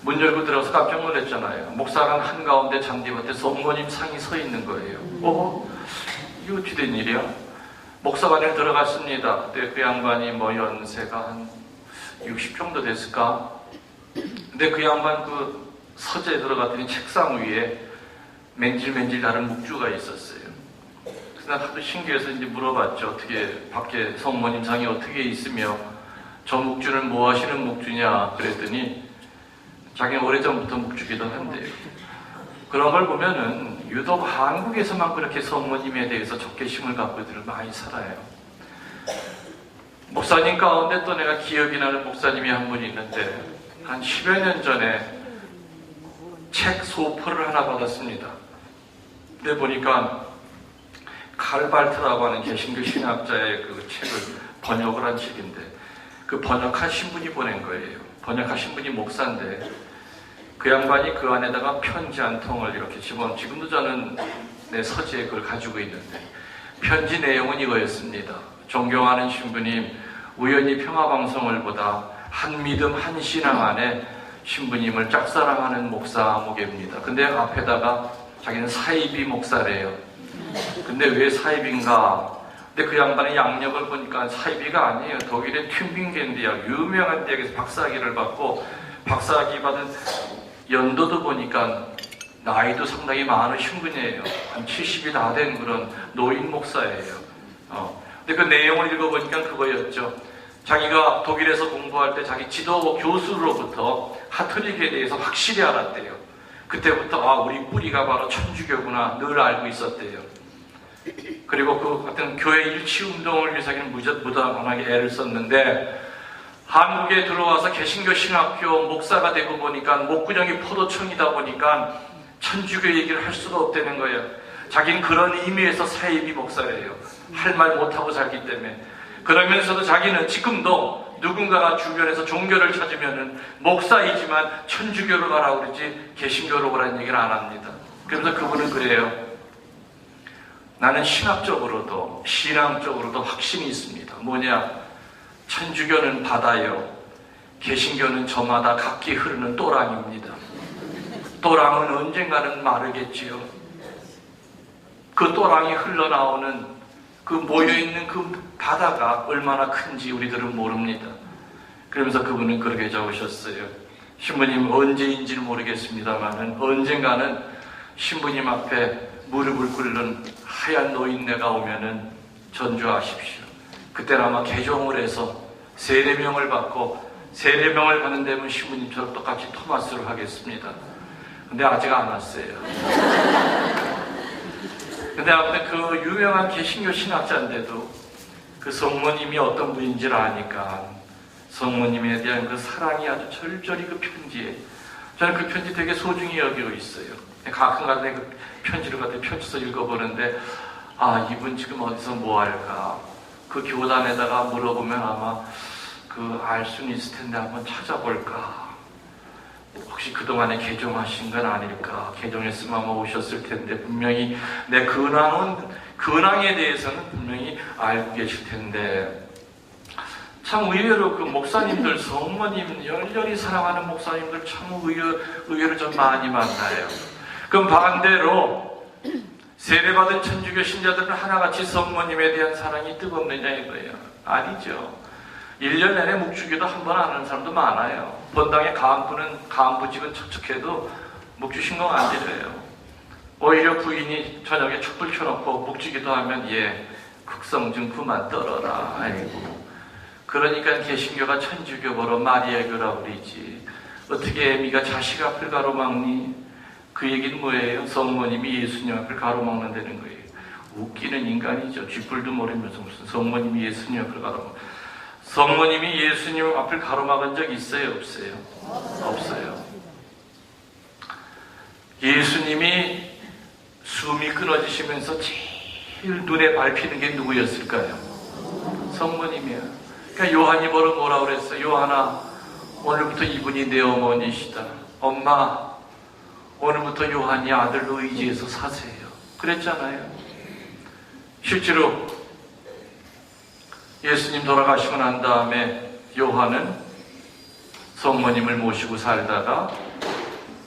문 열고 들어가서 깜짝 놀랐잖아요. 목사관 한가운데 잔디밭에 성모님 상이 서 있는 거예요. 이거 어찌 된 일이야? 목사관에 들어갔습니다. 그때 그 양반이 뭐 연세가 한 60 정도 됐을까? 근데 그 양반 그 서재에 들어갔더니 책상 위에 맨질맨질 다른 묵주가 있었어요. 그래서 난 하도 신기해서 이제 물어봤죠. 어떻게 밖에 성모님 상이 어떻게 있으며 저 묵주는 뭐 하시는 묵주냐 그랬더니 자기는 오래전부터 묵주기도 한대요. 그런 걸 보면은 유독 한국에서만 그렇게 성모님에 대해서 적개심을 갖고들 많이 살아요. 목사님 가운데 또 내가 기억이 나는 목사님이 한 분이 있는데 한 10여 년 전에 책 소포를 하나 받았습니다. 근데 보니까 칼발트라고 하는 개신교 신학자의 그 책을 번역을 한 책인데 그 번역하신 분이 보낸 거예요. 번역하신 분이 목사인데 그 양반이 그 안에다가 편지 한 통을 이렇게 지금도 저는 내 서재에 그걸 가지고 있는데 편지 내용은 이거였습니다. 존경하는 신부님, 우연히 평화방송을 보다 한 믿음 한 신앙 안에 신부님을 짝사랑하는 목사 목입니다. 근데 앞에다가 자기는 사이비 목사래요. 근데 왜 사이비인가? 근데 그 양반의 양력을 보니까 사이비가 아니에요. 독일의 튠빙겐 대학, 유명한 대학에서 박사학위를 받고 박사학위 받은 연도도 보니까 나이도 상당히 많으신 분이에요. 한 70이 다 된 그런 노인 목사예요. 근데 그 내용을 읽어보니까 그거였죠. 자기가 독일에서 공부할 때 자기 지도 교수로부터 가톨릭에 대해서 확실히 알았대요. 그때부터 우리 뿌리가 바로 천주교구나 늘 알고 있었대요. 그리고 그 같은 교회 일치 운동을 위해서 자기는 무단하게 애를 썼는데 한국에 들어와서 개신교 신학교 목사가 되고 보니까 목구녕이 포도청이다 보니까 천주교 얘기를 할 수가 없다는 거예요. 자기는 그런 의미에서 사이비 목사래요. 할 말 못하고 살기 때문에. 그러면서도 자기는 지금도 누군가가 주변에서 종교를 찾으면은 목사이지만 천주교로 가라고 그러지 개신교로 가라는 얘기를 안 합니다. 그러면서 그분은 그래요. 나는 신학적으로도 신앙적으로도 확신이 있습니다. 뭐냐? 천주교는 바다요, 개신교는 저마다 각기 흐르는 또랑입니다. 또랑은 언젠가는 마르겠지요. 그 또랑이 흘러나오는 그 모여있는 그 바다가 얼마나 큰지 우리들은 모릅니다. 그러면서 그분은 그렇게 적으셨어요. 신부님 언제인지는 모르겠습니다만은 언젠가는 신부님 앞에 무릎을 꿇는 하얀 노인네가 오면은 전주하십시오. 그때는 아마 개종을 해서 세례명을 받고 세례명을 받는 데면 신부님처럼 똑같이 토마스를 하겠습니다. 근데 아직 안 왔어요. 근데 아무튼 그 유명한 개신교 신학자인데도 그 성모님이 어떤 분인지를 아니까 성모님에 대한 그 사랑이 아주 절절히 그 편지에, 저는 그 편지 되게 소중히 여기고 있어요. 가끔가다 그 편지를 갖다 펼쳐서 읽어보는데, 아, 이분 지금 어디서 뭐 할까? 그 교단에다가 물어보면 아마 그 알 수는 있을 텐데 한번 찾아볼까? 혹시 그동안에 개종하신 건 아닐까? 개종했으면 아마 오셨을 텐데 분명히 내 근황에 대해서는 분명히 알고 계실 텐데, 참 의외로 그 목사님들, 성모님 열렬히 사랑하는 목사님들 참 의외로 좀 많이 만나요. 그럼 반대로 세례받은 천주교 신자들은 하나같이 성모님에 대한 사랑이 뜨겁느냐 이거예요. 아니죠. 1년 내내 묵주기도 한 번 안 하는 사람도 많아요. 본당의 간부직은 척척해도 묵주 신경 안 드려요. 오히려 부인이 저녁에 촛불 켜놓고 묵주기도 하면 예, 극성 좀 그만 떨어라. 아이고. 그러니까 개신교가 천주교보러 마리아교라고 그러지. 어떻게 애미가 자식 앞을 가로막니? 그 얘기는 뭐예요? 성모님이 예수님 앞을 가로막는다는 거예요. 웃기는 인간이죠. 쥐뿔도 모르면서 무슨 성모님이 예수님 앞을 가로막. 성모님이 예수님 앞을 가로막은 적 있어요? 없어요? 없어요. 예수님이 숨이 끊어지시면서 제일 눈에 밟히는 게 누구였을까요? 성모님이야. 그러니까 요한이 뭐라 그랬어? 요한아, 오늘부터 이분이 내 어머니시다. 엄마, 오늘부터 요한이 아들로 의지해서 사세요. 그랬잖아요. 실제로 예수님 돌아가시고 난 다음에 요한은 성모님을 모시고 살다가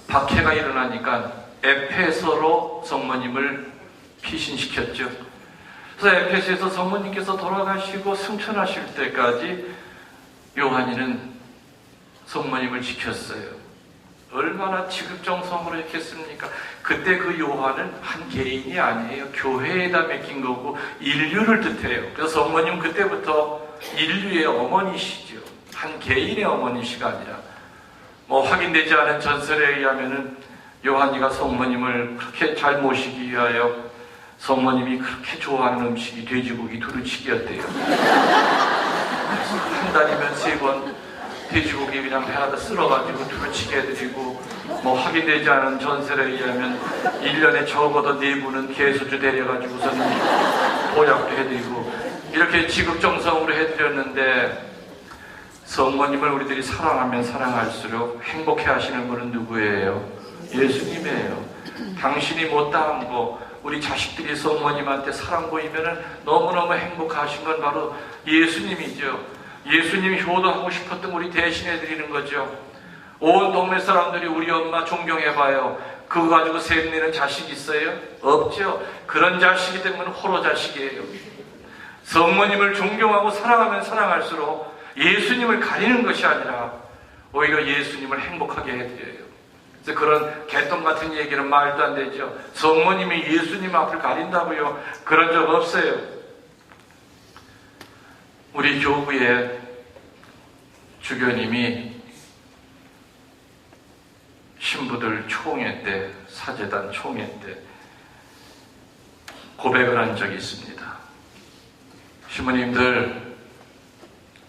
박해가 일어나니까 에페소로 성모님을 피신시켰죠. 그래서 에페소에서 성모님께서 돌아가시고 승천하실 때까지 요한이는 성모님을 지켰어요. 얼마나 지극정성으로 했겠습니까? 그때 그 요한은 한 개인이 아니에요. 교회에다 맡긴 거고 인류를 뜻해요. 그래서 성모님 그때부터 인류의 어머니시죠. 한 개인의 어머니시가 아니라 뭐 확인되지 않은 전설에 의하면은 요한이가 성모님을 그렇게 잘 모시기 위하여 성모님이 그렇게 좋아하는 음식이 돼지고기 두루치기였대요. 한 달이면 3번 돼지고기 그냥 배에다 쓸어가지고 두루치게 해드리고, 뭐 확인되지 않은 전설에 의하면 1년에 적어도 4분은 개소주 데려가지고서는 보약도 해드리고, 이렇게 지극정성으로 해드렸는데, 성모님을 우리들이 사랑하면 사랑할수록 행복해 하시는 분은 누구예요? 예수님이에요. 당신이 못다한 거, 우리 자식들이 성모님한테 사랑 보이면 너무너무 행복하신 건 바로 예수님이죠. 예수님이 효도하고 싶었던 우리 대신해 드리는 거죠. 온 동네 사람들이 우리 엄마 존경해봐요. 그거 가지고 샘내는 자식 있어요? 없죠. 그런 자식이 되면 호로 자식이에요. 성모님을 존경하고 사랑하면 사랑할수록 예수님을 가리는 것이 아니라 오히려 예수님을 행복하게 해드려요. 그래서 그런 개똥 같은 얘기는 말도 안 되죠. 성모님이 예수님 앞을 가린다고요? 그런 적 없어요. 우리 교구의 주교님이 신부들 총회 때, 사제단 총회 때 고백을 한 적이 있습니다. 신부님들,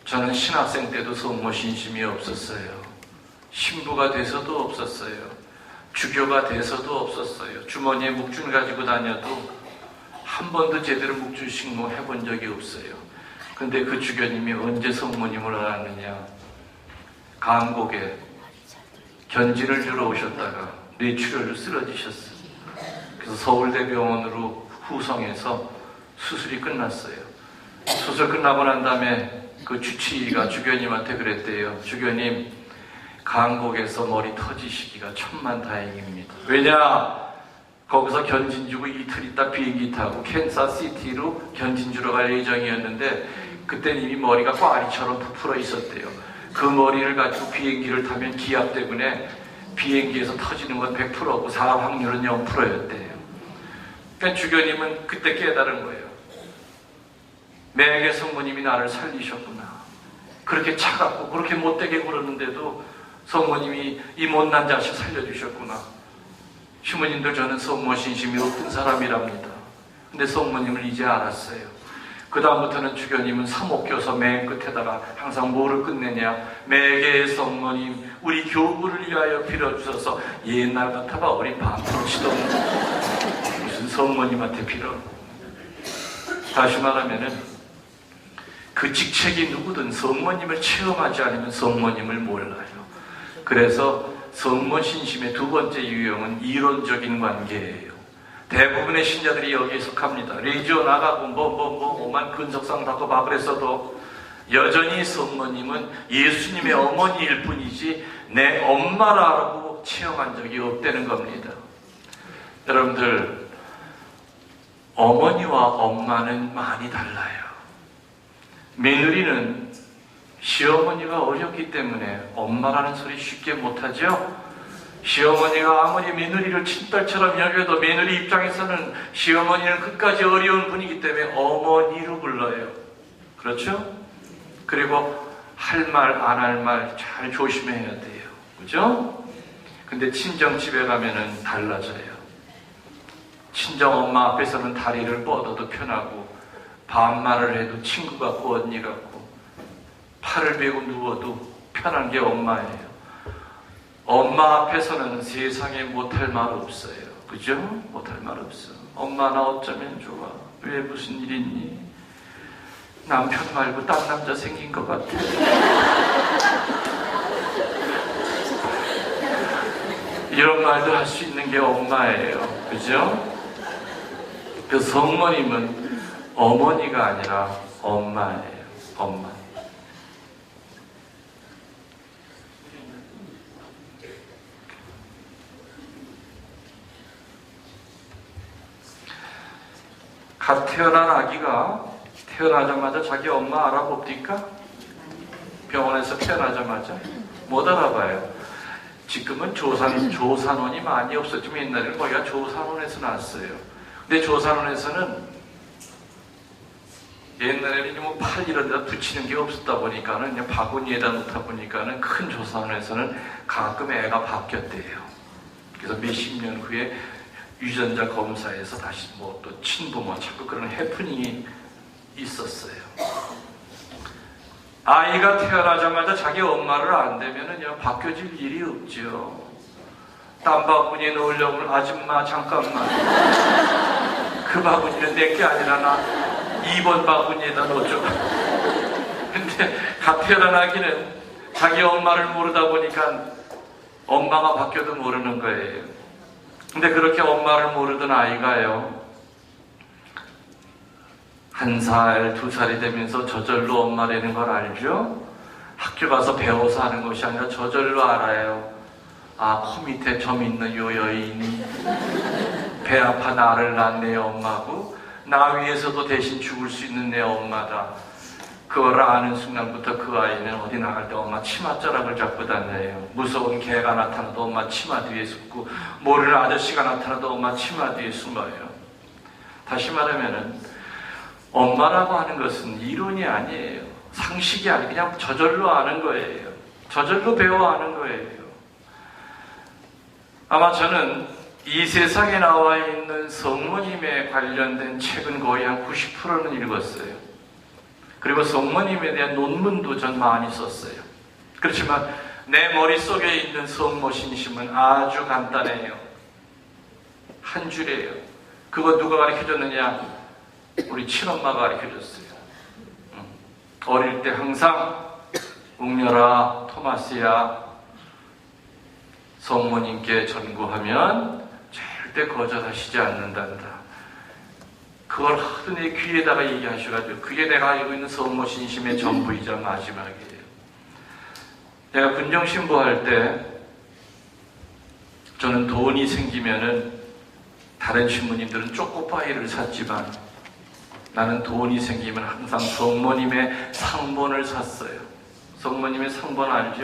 저는 신학생 때도 성모 신심이 없었어요. 신부가 돼서도 없었어요. 주교가 돼서도 없었어요. 주머니에 묵줄 가지고 다녀도 한 번도 제대로 묵줄 신고 해본 적이 없어요. 근데 그 주교님이 언제 성모님을 알았느냐? 강곡에 견진을 주러 오셨다가 뇌출혈로 쓰러지셨어요. 그래서 서울대병원으로 후성에서 수술이 끝났어요. 수술 끝나고 난 다음에 그 주치의가 주교님한테 그랬대요. 주교님, 강곡에서 머리 터지시기가 천만다행입니다. 왜냐? 거기서 견진 주고 이틀 있다 비행기 타고 캔사시티로 견진 주러 갈 예정이었는데 그때는 이미 머리가 꽈리처럼 부풀어 있었대요. 그 머리를 가지고 비행기를 타면 기압 때문에 비행기에서 터지는 건 100%고 사람 확률은 0%였대요. 그러니까 주교님은 그때 깨달은 거예요. 매개 성모님이 나를 살리셨구나. 그렇게 차갑고 그렇게 못되게 굴었는데도 성모님이 이 못난 자식 살려주셨구나. 시모님들, 저는 성모 신심이 없던 사람이랍니다. 근데 성모님을 이제 알았어요. 그 다음부터는 주교님은 사목교서 맨 끝에다가 항상 뭐를 끝내냐? 매개의 성모님, 우리 교부를 위하여 빌어주셔서. 옛날 같아봐 어린 밤토치도 무슨 성모님한테 빌어. 다시 말하면은 그 직책이 누구든 성모님을 체험하지 않으면 성모님을 몰라요. 그래서 성모 신심의 두 번째 유형은 이론적인 관계예요. 대부분의 신자들이 여기에 속합니다. 레지오 나가고 오만 근석상 닫고 막 그랬어도 여전히 성모님은 예수님의 어머니일 뿐이지 내 엄마라고 체험한 적이 없다는 겁니다. 여러분들, 어머니와 엄마는 많이 달라요. 며느리는 시어머니가 어렵기 때문에 엄마라는 소리 쉽게 못하죠. 시어머니가 아무리 며느리를 친딸처럼 여겨도 며느리 입장에서는 시어머니는 끝까지 어려운 분이기 때문에 어머니로 불러요. 그렇죠? 그리고 할 말 안 할 말 잘 조심해야 돼요. 그죠? 근데 친정집에 가면은 달라져요. 친정엄마 앞에서는 다리를 뻗어도 편하고 반말을 해도 친구 같고 언니 같고 팔을 베고 누워도 편한 게 엄마예요. 엄마 앞에서는 세상에 못할 말 없어요. 그죠? 못할 말 없어. 엄마 나 어쩌면 좋아. 왜 무슨 일 있니? 남편 말고 딴 남자 생긴 것 같아. 이런 말도 할 수 있는 게 엄마예요. 그죠? 그 성모님은 어머니가 아니라 엄마예요. 엄마. 갓 태어난 아기가 태어나자마자 자기 엄마 알아봅니까? 병원에서 태어나자마자 못 알아봐요. 지금은 조산원이 많이 없었지만 옛날에는 거기가 조산원에서 났어요. 근데 조산원에서는 옛날에는 뭐 팔 이런 데다 붙이는 게 없었다 보니까는 그냥 바구니에다 놓다 보니까는 큰 조산원에서는 가끔 애가 바뀌었대요. 그래서 몇십 년 후에 유전자 검사에서 다시 뭐 또 친부모 자꾸 그런 해프닝이 있었어요. 아이가 태어나자마자 자기 엄마를 안 대면은 바뀌어질 일이 없죠. 딴 바구니에 넣으려면 아줌마 잠깐만. 그 바구니는 내 게 아니라 나 2번 바구니에다 넣어줘. 근데 갓 태어난 아기는 자기 엄마를 모르다 보니까 엄마가 바뀌어도 모르는 거예요. 근데 그렇게 엄마를 모르던 아이가요, 1살, 2살이 되면서 저절로 엄마 되는 걸 알죠? 학교 가서 배워서 하는 것이 아니라 저절로 알아요. 아, 코 밑에 점 있는 요 여인이 배 아파 나를 낳은 내 엄마고 나 위해서도 대신 죽을 수 있는 내 엄마다. 그걸 아는 순간부터 그 아이는 어디 나갈 때 엄마 치맛자락을 잡고 다녀요. 무서운 개가 나타나도 엄마 치마 뒤에 숨고 모르는 아저씨가 나타나도 엄마 치마 뒤에 숨어요. 다시 말하면은 엄마라고 하는 것은 이론이 아니에요. 상식이 아니에요. 그냥 저절로 아는 거예요. 저절로 배워 아는 거예요. 아마 저는 이 세상에 나와 있는 성모님에 관련된 책은 거의 한 90%는 읽었어요. 그리고 성모님에 대한 논문도 전 많이 썼어요. 그렇지만 내 머릿속에 있는 성모 신심은 아주 간단해요. 한 줄이에요. 그거 누가 가르쳐줬느냐? 우리 친엄마가 가르쳐줬어요. 어릴 때 항상 웅녀라 토마스야, 성모님께 전구하면 절대 거절하시지 않는단다. 그걸 하도 내 귀에다가 얘기하셔가지고 그게 내가 알고 있는 성모 신심의 전부이자 마지막이에요. 내가 군정 신부할 때 저는 돈이 생기면은 다른 신부님들은 쪼꼬파이를 샀지만 나는 돈이 생기면 항상 성모님의 상본을 샀어요. 성모님의 상본 알죠?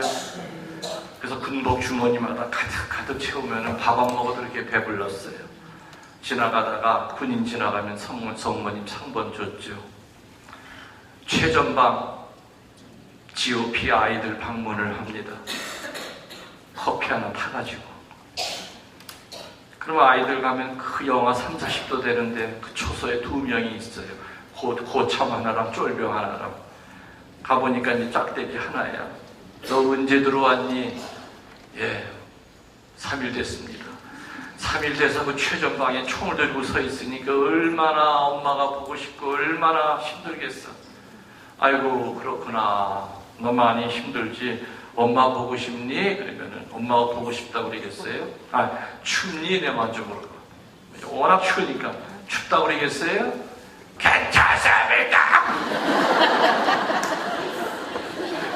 그래서 군복 주머니마다 가득 채우면 밥 안 먹어도 이렇게 배불렀어요. 지나가다가 군인 지나가면 성모님 상본 줬죠. 최전방 GOP 아이들 방문을 합니다. 커피 하나 타가지고. 그러면 아이들 가면 그 영하 30, 40도 되는데 그 초소에 2명이 있어요. 고참 하나랑 쫄병 하나랑. 가보니까 이제 짝대기 하나야. 너 언제 들어왔니? 예, 3일 됐습니다. 3일 돼서 그 최전방에 총을 들고 서 있으니까 얼마나 엄마가 보고 싶고 얼마나 힘들겠어. 아이고 그렇구나. 너 많이 힘들지. 엄마 보고 싶니? 그러면은 엄마가 보고 싶다고 그러겠어요? 아, 춥니? 내 먼저 물어봐. 워낙 추우니까 춥다고 그러겠어요? 괜찮습니다.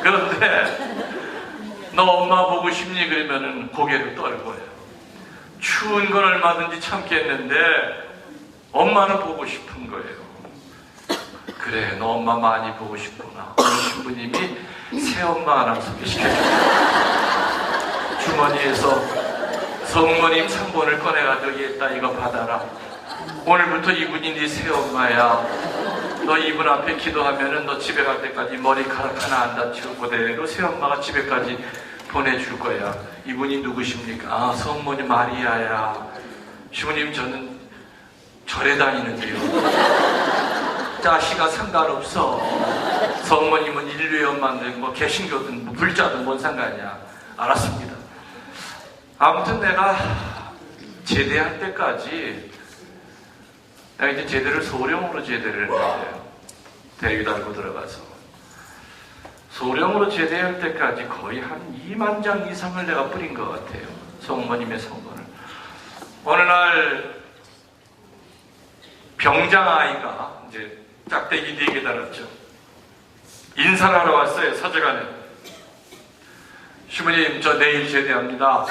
그런데 너 엄마 보고 싶니? 그러면은 고개를 떨고요. 추운 건 얼마든지 참겠는데 엄마는 보고 싶은 거예요. 그래, 너 엄마 많이 보고 싶구나. 오늘 신부님이 새엄마 하나 소개시켜줘요. 주머니에서 성모님 상본을 꺼내가지고 얘다 이거 받아라. 오늘부터 이분이 네 새엄마야. 너 이분 앞에 기도하면은 너 집에 갈 때까지 머리카락 하나 안 다치고 그대로 새엄마가 집에까지 보내줄 거야. 이분이 누구십니까? 아, 성모님 마리아야. 주님, 저는 절에 다니는데요. 자식아 상관없어. 성모님은 인류의 엄마인데 뭐 개신교든 뭐 불자든 뭔 상관이야. 알았습니다. 아무튼 내가 제대할 때까지 내가 이제 제대를 소령으로 제대를 했어요. 대위 달고 들어가서 소령으로 제대할 때까지 거의 한 2만 장 이상을 내가 뿌린 것 같아요. 성모님의 성본을. 어느 날 병장 아이가 이제 짝대기 4개 달았죠. 인사를 하러 왔어요. 서재관에. 신부님, 저 내일 제대합니다.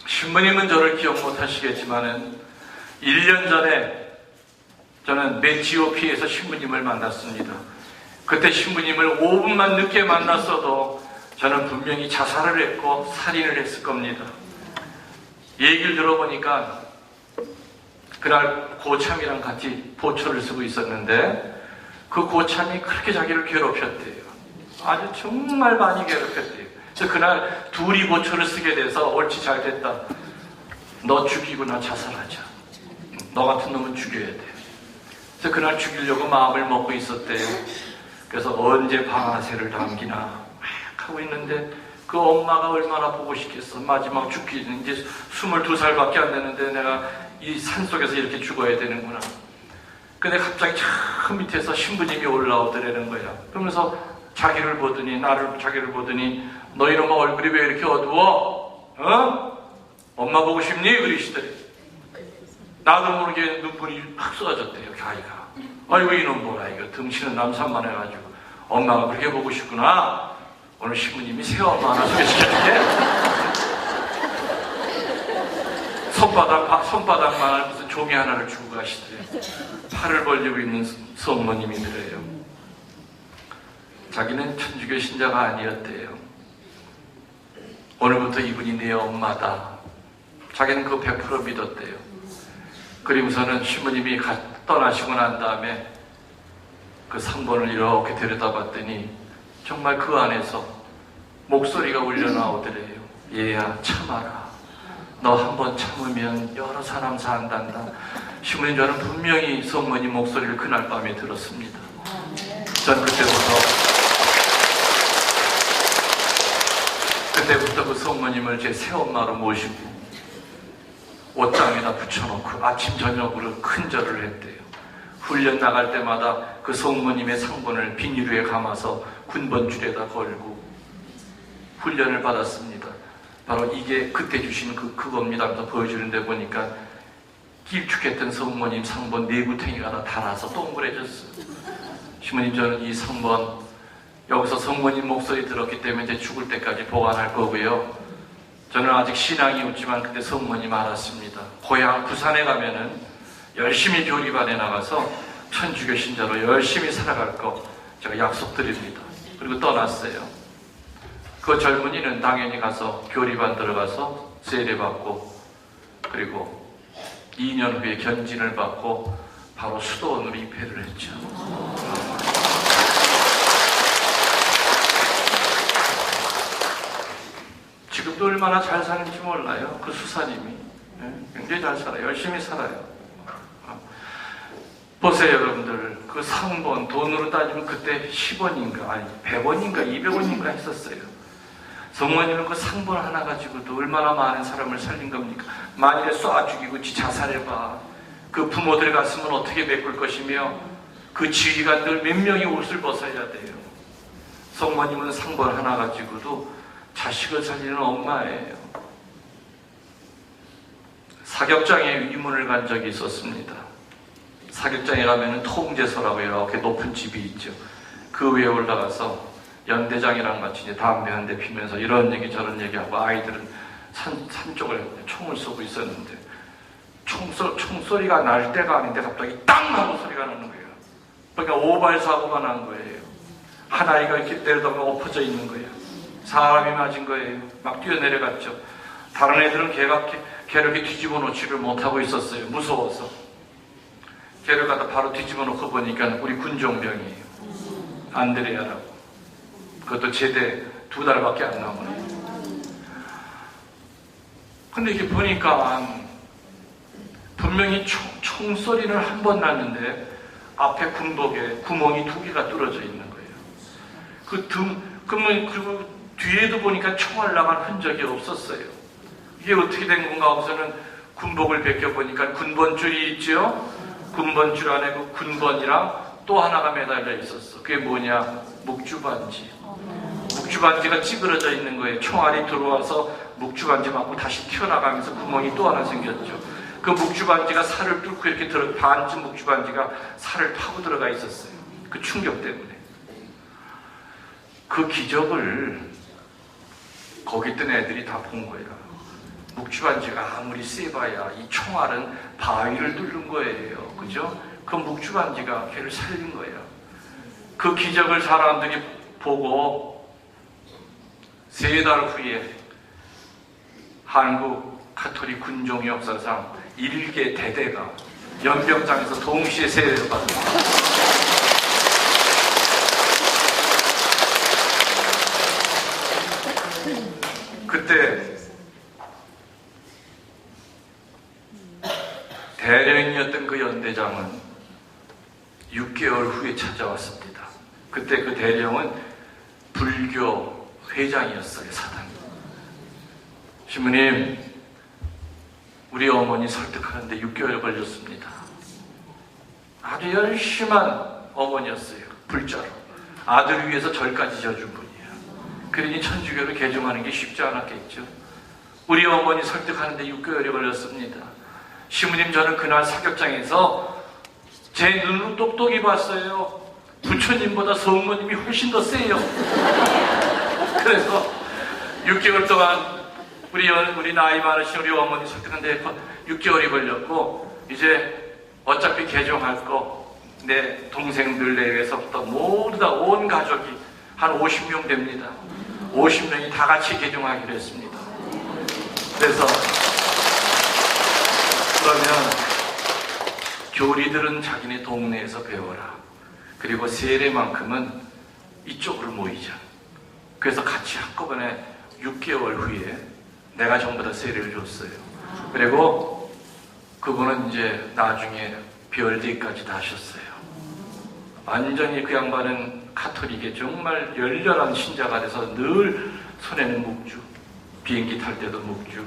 신부님은 저를 기억 못 하시겠지만은 1년 전에 저는 GOP에서 신부님을 만났습니다. 그때 신부님을 5분만 늦게 만났어도 저는 분명히 자살을 했고 살인을 했을 겁니다. 얘기를 들어보니까 그날 고참이랑 같이 보초를 쓰고 있었는데 그 고참이 그렇게 자기를 괴롭혔대요. 아주 정말 많이 괴롭혔대요. 그래서 그날 둘이 보초를 쓰게 돼서 옳지 잘 됐다. 너 죽이고 나 자살하자. 너 같은 놈은 죽여야 돼. 그래서 그날 죽이려고 마음을 먹고 있었대요. 그래서 언제 방아쇠를 당기나 막 하고 있는데 그 엄마가 얼마나 보고 싶겠어. 마지막 죽기는 이제 22살밖에 안 되는데 내가 이 산속에서 이렇게 죽어야 되는구나. 근데 갑자기 저 밑에서 신부님이 올라오더라는 거야. 그러면서 자기를 보더니 자기를 보더니 너 이놈아 얼굴이 왜 이렇게 어두워? 어? 엄마 보고 싶니? 그러시더래. 나도 모르게 눈물이 확 쏟아졌대요. 아이가. 아이고 이놈 뭐라 이거 덩치는 남산만해가지고 엄마가 그렇게 보고 싶구나. 오늘 신부님이 새엄마 하나 소개시켜줄게. 손바닥만한 무슨 종이 하나를 주고 가시더래요. 팔을 벌리고 있는 성모님이더래요. 자기는 천주교 신자가 아니었대요. 오늘부터 이분이 내 엄마다. 자기는 그거 100% 믿었대요. 그리고서는 신부님이 떠나시고 난 다음에 그 상본을 이렇게 들여다봤더니 정말 그 안에서 목소리가 울려 나오더래요. 얘야 참아라. 너 한 번 참으면 여러 사람 산단다. 신부님 저는 분명히 성모님 목소리를 그날 밤에 들었습니다. 전 그때부터 그 성모님을 제 새엄마로 모시고 옷장에다 붙여놓고 아침 저녁으로 큰 절을 했대요. 훈련 나갈 때마다 그 성모님의 상본을 비닐에 감아서 군번줄에다 걸고 훈련을 받았습니다. 바로 이게 그때 주신 그겁니다 하면서 보여주는데 보니까 길쭉했던 성모님 상번 내구탱이가 다 닳아서 동그래졌어. 시모님, 저는 이 상번 여기서 성모님 목소리 들었기 때문에 이제 죽을 때까지 보관할 거고요. 저는 아직 신앙이 없지만 그때 성모님 알았습니다. 고향 부산에 가면은 열심히 교리반에 나가서 천주교 신자로 열심히 살아갈 거 제가 약속드립니다. 그리고 떠났어요. 그 젊은이는 당연히 가서 교리반 들어가서 세례받고, 그리고 2년 후에 견진을 받고 바로 수도원으로 입회를 했죠. 지금도 얼마나 잘 사는지 몰라요. 그 수사님이 굉장히 잘 살아요. 열심히 살아요. 보세요, 여러분들. 그 상본 돈으로 따지면 그때 10원인가 아니 100원인가 200원인가 했었어요. 성모님은 그 상본 하나 가지고도 얼마나 많은 사람을 살린 겁니까? 만일에 쏴 죽이고 자살해봐. 그 부모들 가슴은 어떻게 메꿀 것이며 그 지휘관들 몇 명이 옷을 벗어야 돼요. 성모님은 상본 하나 가지고도 자식을 살리는 엄마예요. 사격장에 위문을 간 적이 있었습니다. 사격장에 가면은 통제소라고 이렇게 높은 집이 있죠. 그 위에 올라가서 연대장이랑 같이 이제 담배 한 대 피면서 이런 얘기 저런 얘기하고 아이들은 산 쪽을 총을 쏘고 있었는데 총소리가 날 때가 아닌데 갑자기 땅 하고 소리가 나는 거예요. 그러니까 오발 사고가 난 거예요. 한 아이가 이렇게 내려다가 엎어져 있는 거예요. 사람이 맞은 거예요. 막 뛰어내려갔죠. 다른 애들은 걔를 이렇게 뒤집어 놓지를 못하고 있었어요. 무서워서. 걔를 갖다 바로 뒤집어 놓고 보니까 우리 군종병이에요. 안드레아라고. 그것도 제대 2달밖에 안 남아요. 근데 이게 보니까 분명히 총소리는 한 번 났는데 앞에 군복에 구멍이 2개가 뚫어져 있는 거예요. 그리고 뒤에도 보니까 총알 나간 흔적이 없었어요. 이게 어떻게 된 건가 하고서는 군복을 벗겨보니까 군번줄이 있죠? 군번줄 안에 그 군번이랑 또 하나가 매달려 있었어. 그게 뭐냐? 묵주반지. 묵주반지가 찌그러져 있는 거예요. 총알이 들어와서 묵주반지 맞고 다시 튀어나가면서 구멍이 또 하나 생겼죠. 그 묵주반지가 살을 뚫고 이렇게 반쯤 묵주반지가 살을 파고 들어가 있었어요. 그 충격 때문에. 그 기적을 거기 있던 애들이 다 본 거예요. 묵주반지가 아무리 세봐야 이 총알은 바위를 뚫는 거예요. 그죠? 그 묵주반지가 걔를 살린 거예요. 그 기적을 사람들이 보고 3달 후에 한국 가톨릭 군종 역사상 1개 대대가 연병장에서 동시에 세례를 받았습니다. 그때 대령이었던 그 연대장은 6개월 후에 찾아왔습니다. 그때 그 대령은 불교 회장이었어요. 사단. 신부님, 우리 어머니 설득하는데 6개월 걸렸습니다. 아주 열심한 어머니였어요. 불자로. 아들을 위해서 절까지 져준 분이에요. 그러니 천주교를 개종하는 게 쉽지 않았겠죠. 우리 어머니 설득하는데 6개월이 걸렸습니다. 시부님, 저는 그날 사격장에서 제 눈으로 똑똑히 봤어요. 부처님보다 성모님이 훨씬 더 세요. 그래서 6개월 동안 우리 나이 많으신 우리 어머니 설득하는데 6개월이 걸렸고, 이제 어차피 개종할 거 내 동생들 내외에서부터 모두 다 온 가족이 한 50명 됩니다. 50명이 다 같이 개종하기로 했습니다. 그래서 그러면 교리들은 자기네 동네에서 배워라. 그리고 세례만큼은 이쪽으로 모이자. 그래서 같이 한꺼번에 6개월 후에 내가 전부 다 세례를 줬어요. 그리고 그분은 이제 나중에 별대까지 다 하셨어요. 완전히 그 양반은 가톨릭에 정말 열렬한 신자가 돼서 늘 손에는 묵주, 비행기 탈 때도 묵주.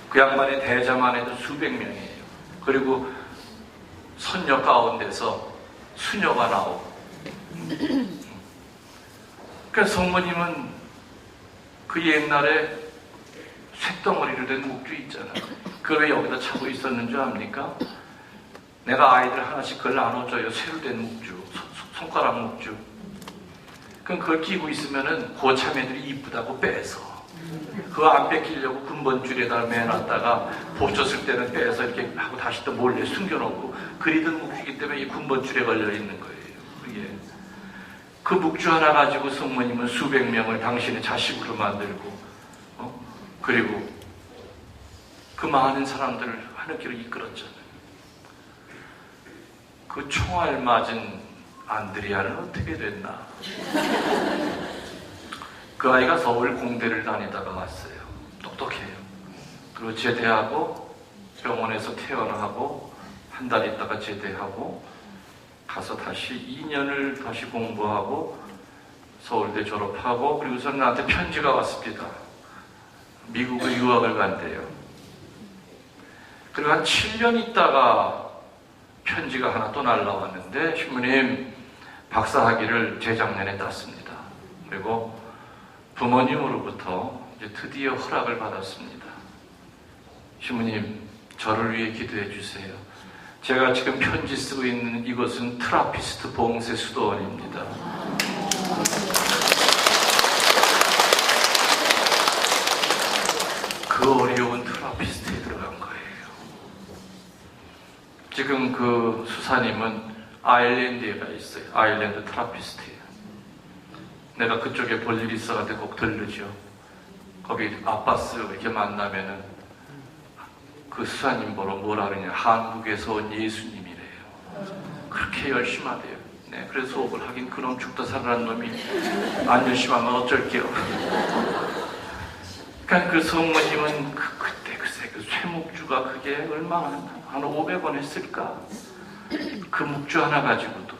그 양반의 대자만 해도 수백 명이에요. 그리고 선녀 가운데서 수녀가 나오고. 그러니까 성모님은 그 옛날에 쇳덩어리로 된 묵주 있잖아요. 그걸 왜 여기다 차고 있었는 줄 압니까? 내가 아이들 하나씩 그걸 나눠줘요. 새로 된 묵주, 손가락 묵주. 그럼 그걸 끼고 있으면은 고참애들이 이쁘다고 빼서 그거 안 뺏기려고 군번줄에다 매놨다가 보셨을 때는 빼서 이렇게 하고 다시 또 몰래 숨겨놓고 그리던 묵주이기 때문에 이 군번줄에 걸려 있는 거예요. 그게 그 묵주 하나 가지고 성모님은 수백 명을 당신의 자식으로 만들고 그리고 그 많은 사람들을 하늘길로 이끌었잖아요. 그 총알 맞은 안드리아는 어떻게 됐나? 그 아이가 서울 공대를 다니다가 왔어요. 똑똑해요. 그리고 제대하고 병원에서 퇴원하고 한 달 있다가 제대하고 가서 다시 2년을 다시 공부하고 서울대 졸업하고 그리고서 나한테 편지가 왔습니다. 미국에 유학을 간대요. 그리고 한 7년 있다가 편지가 하나 또 날라왔는데 신부님 박사학위를 재작년에 땄습니다. 그리고 부모님으로부터 이제 드디어 허락을 받았습니다. 신부님 저를 위해 기도해 주세요. 제가 지금 편지 쓰고 있는 이곳은 트라피스트 봉쇄 수도원입니다. 그 어려운 트라피스트에 들어간 거예요. 지금 그 수사님은 아일랜드에 가 있어요. 아일랜드 트라피스트예요. 내가 그쪽에 볼 일이 있어가지고 꼭 들르죠. 거기 아빠스 이렇게 만나면은 그 수사님 보러 뭐라 그러냐. 한국에서 온 예수님이래요. 그렇게 열심히 하대요. 네, 그래서 수업을 하긴 그놈 죽다 살아난 놈이 안 열심히 하면 어쩔게요. 그러니까 그 성모님은 그때 글쎄 그 쇠묵주가 그게 얼마나 한 500원 했을까? 그 묵주 하나 가지고도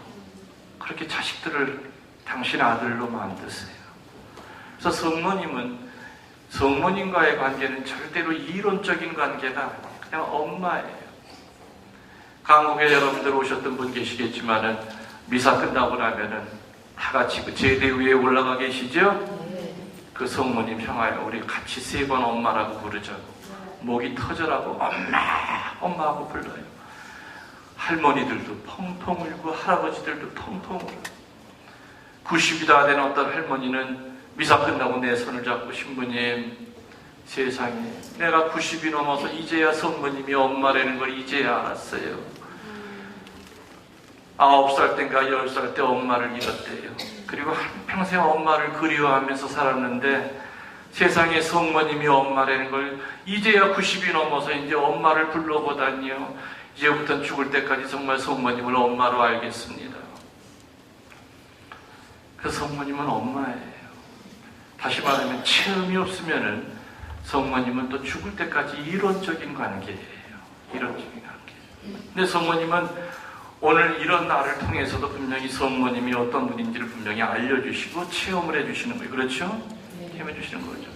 그렇게 자식들을 당신 아들로 만드세요. 그래서 성모님과의 관계는 절대로 이론적인 관계가 아니에요. 그냥 엄마예요. 한국에 여러분들 오셨던 분 계시겠지만은 미사 끝나고 나면은 다 같이 그 제대 위에 올라가 계시죠? 그 성모님 향하여 우리 같이 3번 엄마라고 부르자고 목이 터져라고 엄마하고 불러요. 할머니들도 펑펑 울고 할아버지들도 펑펑 울고 90이 다 된 어떤 할머니는 미사 끝나고 내 손을 잡고 신부님 세상에 내가 90이 넘어서 이제야 성모님이 엄마라는 걸 이제야 알았어요. 9살 땐가 10살 때 엄마를 잃었대요. 그리고 한평생 엄마를 그리워하면서 살았는데 세상에 성모님이 엄마라는 걸 이제야 90이 넘어서 이제 엄마를 불러보다니요. 이제부터는 죽을 때까지 정말 성모님을 엄마로 알겠습니다. 그 성모님은 엄마예요. 다시 말하면 체험이 없으면은 성모님은 또 죽을 때까지 이론적인 관계예요. 이론적인 관계. 근데 성모님은 오늘 이런 날을 통해서도 분명히 성모님이 어떤 분인지를 분명히 알려주시고 체험을 해주시는 거예요. 그렇죠? 체험해 주시는 거죠.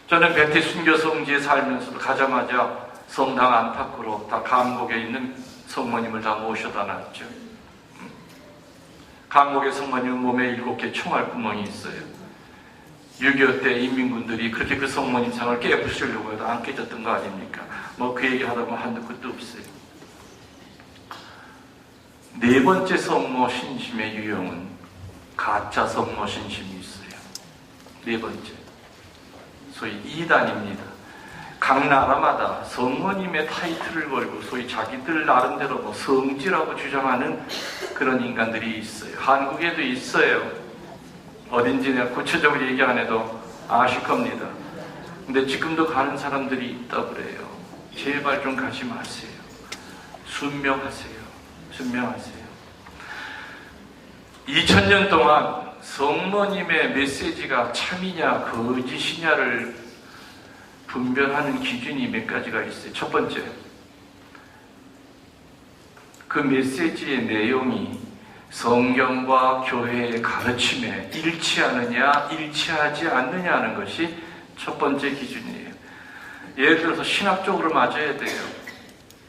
저는 베티 순교 성지에 살면서도 가자마자 성당 안팎으로 다 감곡에 있는 성모님을 다 모셔다 놨죠. 감곡의 성모님 몸에 7개 총알구멍이 있어요. 6.25 때 인민군들이 그렇게 그 성모님 상을 깨부수려고 해도 안 깨졌던 거 아닙니까? 뭐 그 얘기 하다 보면 한두 끝도 없어요. 4번째 성모 신심의 유형은 가짜 성모 신심이 있어요. 4번째. 소위 2단입니다. 각 나라마다 성모님의 타이틀을 걸고 소위 자기들 나름대로 뭐 성지라고 주장하는 그런 인간들이 있어요. 한국에도 있어요. 어딘지 내가 구체적으로 얘기 안 해도 아실 겁니다. 근데 지금도 가는 사람들이 있다고 그래요. 제발 좀 가지 마세요. 순명하세요. 순명하세요. 2000년 동안 성모님의 메시지가 참이냐 거짓이냐를 분별하는 기준이 몇 가지가 있어요. 첫 번째, 그 메시지의 내용이 성경과 교회의 가르침에 일치하느냐 일치하지 않느냐 하는 것이 첫 번째 기준이에요. 예를 들어서 신학적으로 맞아야 돼요.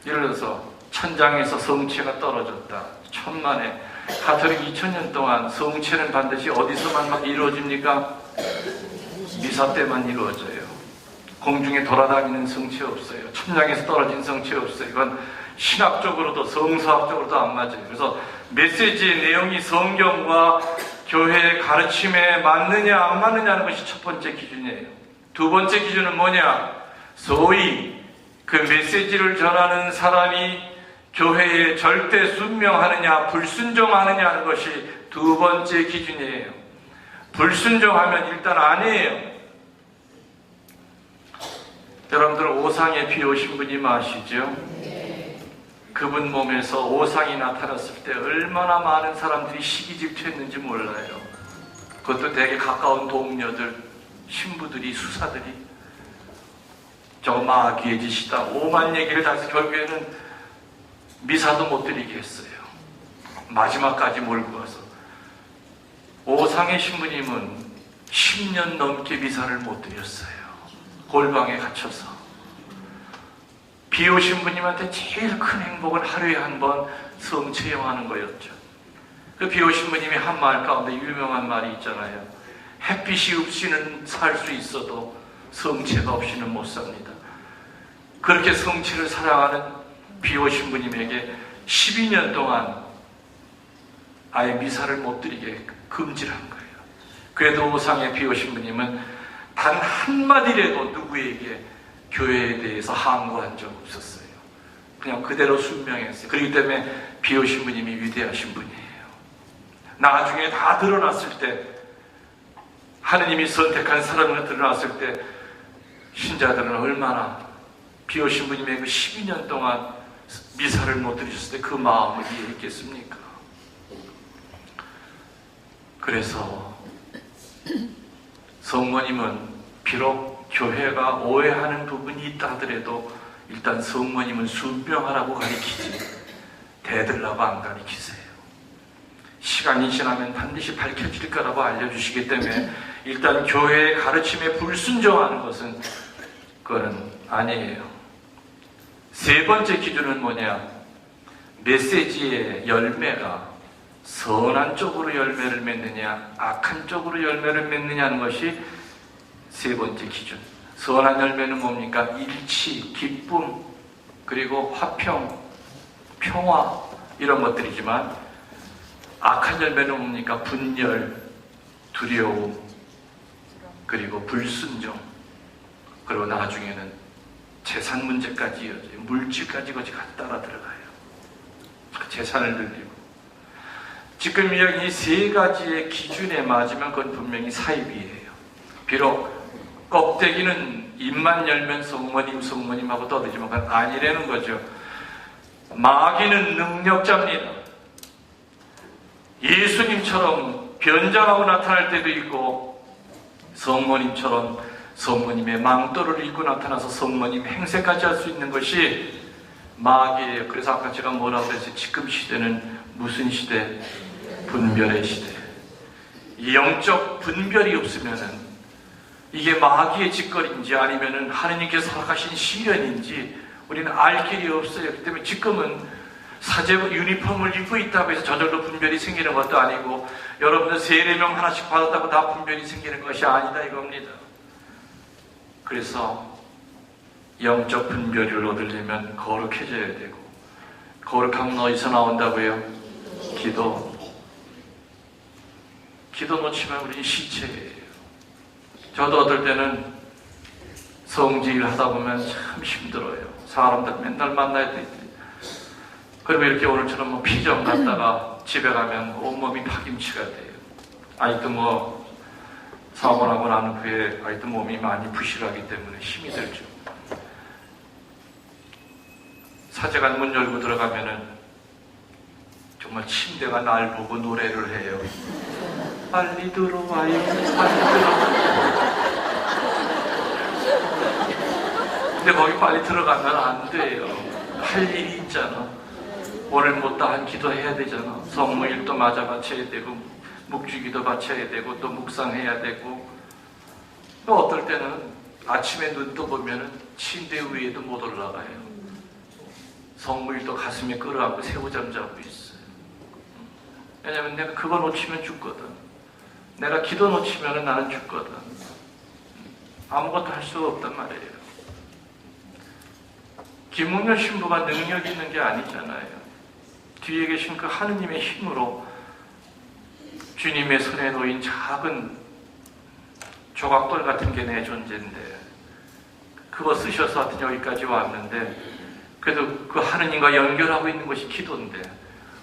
예를 들어서 천장에서 성체가 떨어졌다. 천만에 가톨릭 2000년 동안 성체는 반드시 어디서만 이루어집니까? 미사 때만 이루어져요. 공중에 돌아다니는 성체 없어요. 천장에서 떨어진 성체 없어요. 이건 신학적으로도 성서학적으로도 안 맞아요. 그래서 메시지의 내용이 성경과 교회의 가르침에 맞느냐 안 맞느냐는 것이 첫 번째 기준이에요. 두 번째 기준은 뭐냐? 소위 그 메시지를 전하는 사람이 교회에 절대 순명하느냐 불순종하느냐는 것이 두 번째 기준이에요. 불순종하면 일단 아니에요. 여러분들 오상에 비 오신 분이 아시죠? 그분 몸에서 오상이 나타났을 때 얼마나 많은 사람들이 시기질투했는지 몰라요. 그것도 되게 가까운 동료들, 신부들이, 수사들이 저 마귀의 짓이다 오만 얘기를 다 해서 결국에는 미사도 못 드리게 했어요. 마지막까지 몰고 가서 오상의 신부님은 10년 넘게 미사를 못 드렸어요. 골방에 갇혀서. 비오 신부님한테 제일 큰 행복은 하루에 한 번 성체영하는 거였죠. 그 비오 신부님이 한 말 가운데 유명한 말이 있잖아요. 햇빛이 없이는 살 수 있어도 성체가 없이는 못 삽니다. 그렇게 성체를 사랑하는 비오 신부님에게 12년 동안 아예 미사를 못 드리게 금지를 한 거예요. 그래도 오상의 비오 신부님은 단 한마디라도 누구에게 교회에 대해서 항거한 적 없었어요. 그냥 그대로 순명했어요. 그렇기 때문에 비오 신부님이 위대하신 분이에요. 나중에 다 드러났을 때, 하느님이 선택한 사람을 드러났을 때 신자들은 얼마나 비오 신부님의 그 12년 동안 미사를 못 드리셨을 때 그 마음을 이해했겠습니까? 그래서 성모님은 비록 교회가 오해하는 부분이 있다 하더라도 일단 성모님은 순명하라고 가르치지 대들라고 안 가르치세요. 시간이 지나면 반드시 밝혀질 거라고 알려주시기 때문에 일단 교회의 가르침에 불순종하는 것은 그거는 아니에요. 세 번째 기준은 뭐냐? 메시지의 열매가 선한 쪽으로 열매를 맺느냐 악한 쪽으로 열매를 맺느냐는 것이 세 번째 기준. 선한 열매는 뭡니까? 일치, 기쁨, 그리고 화평, 평화 이런 것들이지만 악한 열매는 뭡니까? 분열, 두려움, 그리고 불순종, 그리고 나중에는 재산 문제까지 이어져요. 물질까지 같이 따라 들어가요. 재산을 늘리고. 지금 이 세 가지의 기준에 맞으면 그건 분명히 사입이에요. 비록 껍데기는 입만 열면 성모님하고 떠들지만 그건 아니라는 거죠. 마귀는 능력자입니다. 예수님처럼 변장하고 나타날 때도 있고 성모님처럼 성모님의 망토를 입고 나타나서 성모님 행세까지 할 수 있는 것이 마귀예요. 그래서 아까 제가 뭐라고 그랬어요? 지금 시대는 무슨 시대? 분별의 시대. 영적 분별이 없으면은 이게 마귀의 짓거리인지 아니면은 하느님께서 허락하신 시련인지 우리는 알 길이 없어요. 그렇기 때문에 지금은 사제복 유니폼을 입고 있다고 해서 저절로 분별이 생기는 것도 아니고 여러분들 세례명 하나씩 받았다고 다 분별이 생기는 것이 아니다 이겁니다. 그래서 영적 분별을 얻으려면 거룩해져야 되고 거룩함은 어디서 나온다고요? 기도 놓치면 우리는 시체예요. 저도 어떨 때는 성지일 하다 보면 참 힘들어요. 사람들 맨날 만나야 돼. 그리고 이렇게 오늘처럼 피정 갔다가 집에 가면 온몸이 파김치가 돼요. 아직도 사고 나고 난 후에 아직도 몸이 많이 부실하기 때문에 힘이 들죠. 사제관 문 열고 들어가면은 정말 침대가 날 보고 노래를 해요. 빨리 들어와요. 빨리 들어와요. 근데 거기 빨리 들어가면 안 돼요. 할 일이 있잖아. 오늘 못다한 기도해야 되잖아. 성모일도 맞아 바쳐야 되고 묵주기도 바쳐야 되고 또 묵상해야 되고 또 어떨 때는 아침에 눈 떠보면 침대 위에도 못 올라가요. 성모일도 가슴에 끌어안고 새우잠 자고 있어요. 왜냐면 내가 그거 놓치면 죽거든. 내가 기도 놓치면 나는 죽거든. 아무것도 할 수가 없단 말이에요. 김웅열 신부가 능력 있는 게 아니잖아요. 뒤에 계신 그 하느님의 힘으로 주님의 손에 놓인 작은 조각돌 같은 게 내 존재인데 그거 쓰셔서 하여튼 여기까지 왔는데 그래도 그 하느님과 연결하고 있는 것이 기도인데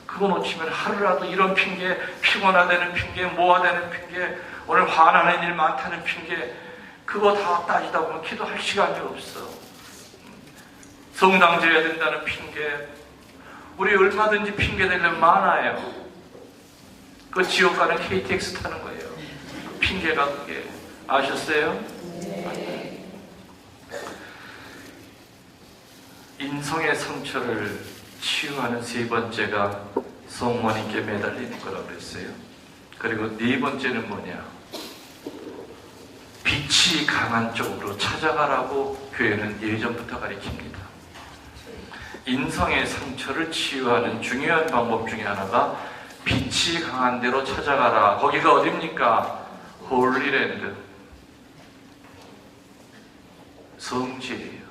그거 놓치면 하루라도 이런 핑계, 피곤하다는 핑계, 모아다는 핑계, 오늘 화나는 일 많다는 핑계, 그거 다 따지다 보면 기도할 시간이 없어. 성당 지어야 된다는 핑계, 우리 얼마든지 핑계 대려면 많아요. 그 지옥 가는 KTX 타는 거예요. 핑계가 그게. 아셨어요? 네. 인성의 상처를 치유하는 세 번째가 성모님께 매달리는 거라고 그랬어요. 그리고 네 번째는 뭐냐? 빛이 강한 쪽으로 찾아가라고 교회는 예전부터 가르칩니다. 인성의 상처를 치유하는 중요한 방법 중에 하나가 빛이 강한 데로 찾아가라. 거기가 어딥니까? 홀리랜드. 성지예요.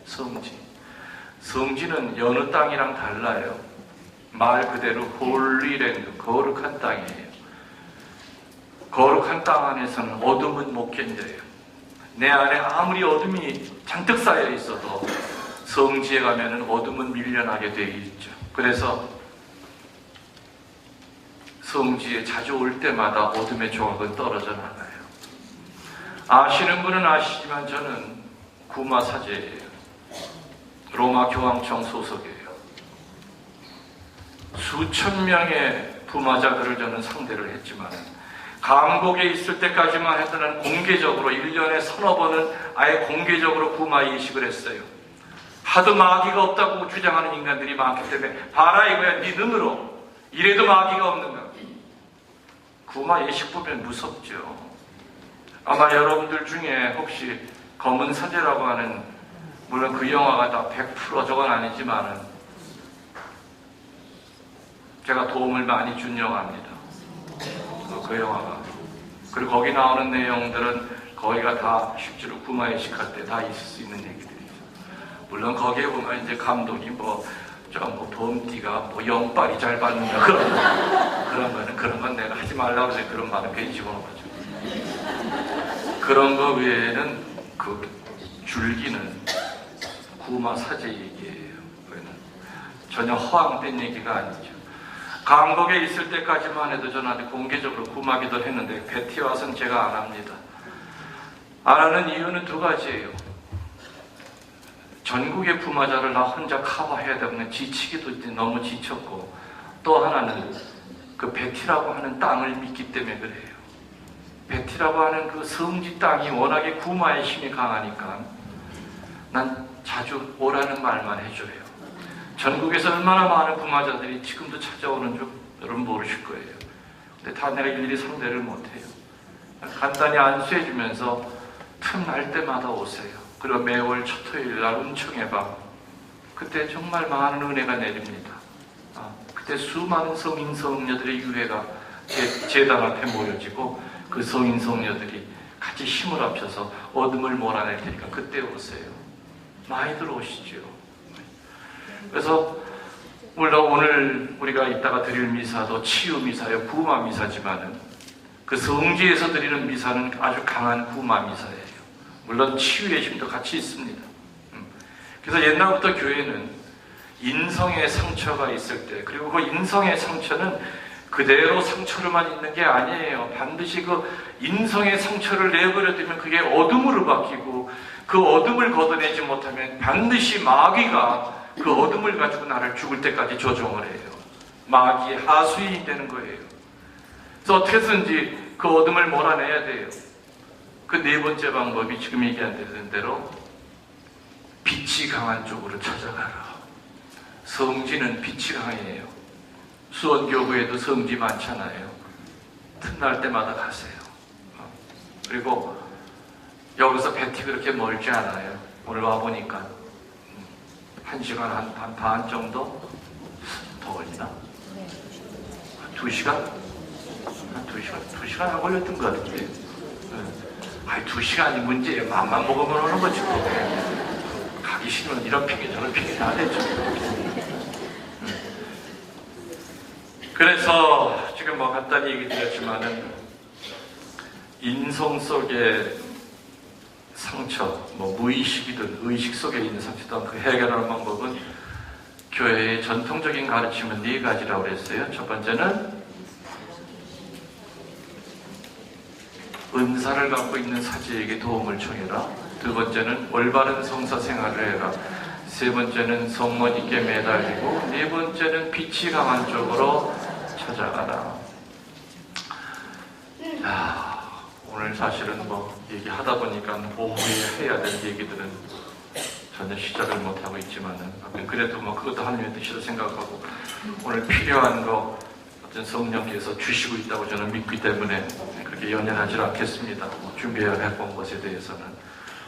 성지. 성지는 여느 땅이랑 달라요. 말 그대로 홀리랜드, 거룩한 땅이에요. 거룩한 땅 안에서는 어둠은 못 견뎌요. 내 안에 아무리 어둠이 잔뜩 쌓여 있어도 성지에 가면은 어둠은 밀려나게 되어 있죠. 그래서 성지에 자주 올 때마다 어둠의 조각은 떨어져 나가요. 아시는 분은 아시지만 저는 구마사제예요. 로마 교황청 소속이에요. 수천 명의 부마자들을 저는 상대를 했지만 감곡에 있을 때까지만 해서는 공개적으로 1년에 서너 번은 아예 공개적으로 구마 예식을 했어요. 하도 마귀가 없다고 주장하는 인간들이 많기 때문에 봐라 이거야 네 눈으로 이래도 마귀가 없는가. 구마 예식 보면 무섭죠. 아마 여러분들 중에 혹시 검은 사제라고 하는, 물론 그 영화가 다 100% 저건 아니지만은 제가 도움을 많이 준 영화입니다. 그 영화가. 그리고 거기 나오는 내용들은 거기가 다 실제로 구마 예식할 때 다 있을 수 있는 얘기들이죠. 물론 거기에 보면 이제 감독이 좀 범띠가 영빨이 잘 받는다 그런 건 내가 하지 말라고 해서 그런 말은 괜히 집어넣어가지고. 그런 거 외에는 그 줄기는 구마 사제 얘기예요. 전혀 허황된 얘기가 아니죠. 감독에 있을 때까지만 해도 저한테 공개적으로 구마 기도를 했는데 베티 와서는 제가 안 합니다. 안 하는 이유는 두 가지예요. 전국의 부마자를 나 혼자 커버해야 되면 지치기도 너무 지쳤고, 또 하나는 그 베티라고 하는 땅을 믿기 때문에 그래요. 베티라고 하는 그 성지 땅이 워낙에 구마의 힘이 강하니까 난 자주 오라는 말만 해줘요. 전국에서 얼마나 많은 부마자들이 지금도 찾아오는 줄 여러분 모르실 거예요. 근데 다 내가 일일이 상대를 못해요. 간단히 안수해주면서 틈날 때마다 오세요. 그리고 매월 첫 토요일 날 은총의 밤, 그때 정말 많은 은혜가 내립니다. 그때 수많은 성인 성녀들의 유해가 제단 앞에 모여지고 그 성인 성녀들이 같이 힘을 합쳐서 어둠을 몰아낼 테니까 그때 오세요. 많이들 오시죠. 그래서 물론 오늘 우리가 이따가 드릴 미사도 치유 미사요, 구마 미사지만은 그 성지에서 드리는 미사는 아주 강한 구마 미사예요. 물론 치유의 힘도 같이 있습니다. 그래서 옛날부터 교회는 인성의 상처가 있을 때, 그리고 그 인성의 상처는 그대로 상처로만 있는 게 아니에요. 반드시 그 인성의 상처를 내버려두면 그게 어둠으로 바뀌고, 그 어둠을 걷어내지 못하면 반드시 마귀가 그 어둠을 가지고 나를 죽을 때까지 조종을 해요. 마귀의 하수인이 되는 거예요. 그래서 어떻게 해서든지 그 어둠을 몰아내야 돼요. 그 네 번째 방법이 지금 얘기한 대로 빛이 강한 쪽으로 찾아가라. 성지는 빛이 강해요. 수원교구에도 성지 많잖아요. 틈날 때마다 가세요. 그리고 여기서 베티 그렇게 멀지 않아요. 오늘 와보니까 1시간 반 정도 더 걸리나? 2시간? 한 2시간 안 걸렸던 것 같은데. 아이 2시간이 문제예요. 맘만 먹으면 오는 거지. 가기 싫으면 이런 핑계 저런 핑계 다 되죠. 그래서 지금 뭐 간단히 얘기 드렸지만은 인성 속의 상처, 뭐 무의식이든 의식 속에 있는 상처든 그 해결하는 방법은 교회의 전통적인 가르침은 4가지라고 그랬어요. 첫 번째는 은사를 갖고 있는 사제에게 도움을 청해라. 두 번째는 올바른 성사 생활을 해라. 세 번째는 성모님께 매달리고, 네 번째는 빛이 강한 쪽으로 찾아가라. 오늘 사실은 뭐 얘기하다 보니까 오후에 해야 될 얘기들은 전혀 시작을 못하고 있지만은 그래도 뭐 그것도 하나님의 뜻이라 생각하고 오늘 필요한 거 어떤 성령께서 주시고 있다고 저는 믿기 때문에 그렇게 연연하지 않겠습니다. 준비해야 할 것에 대해서는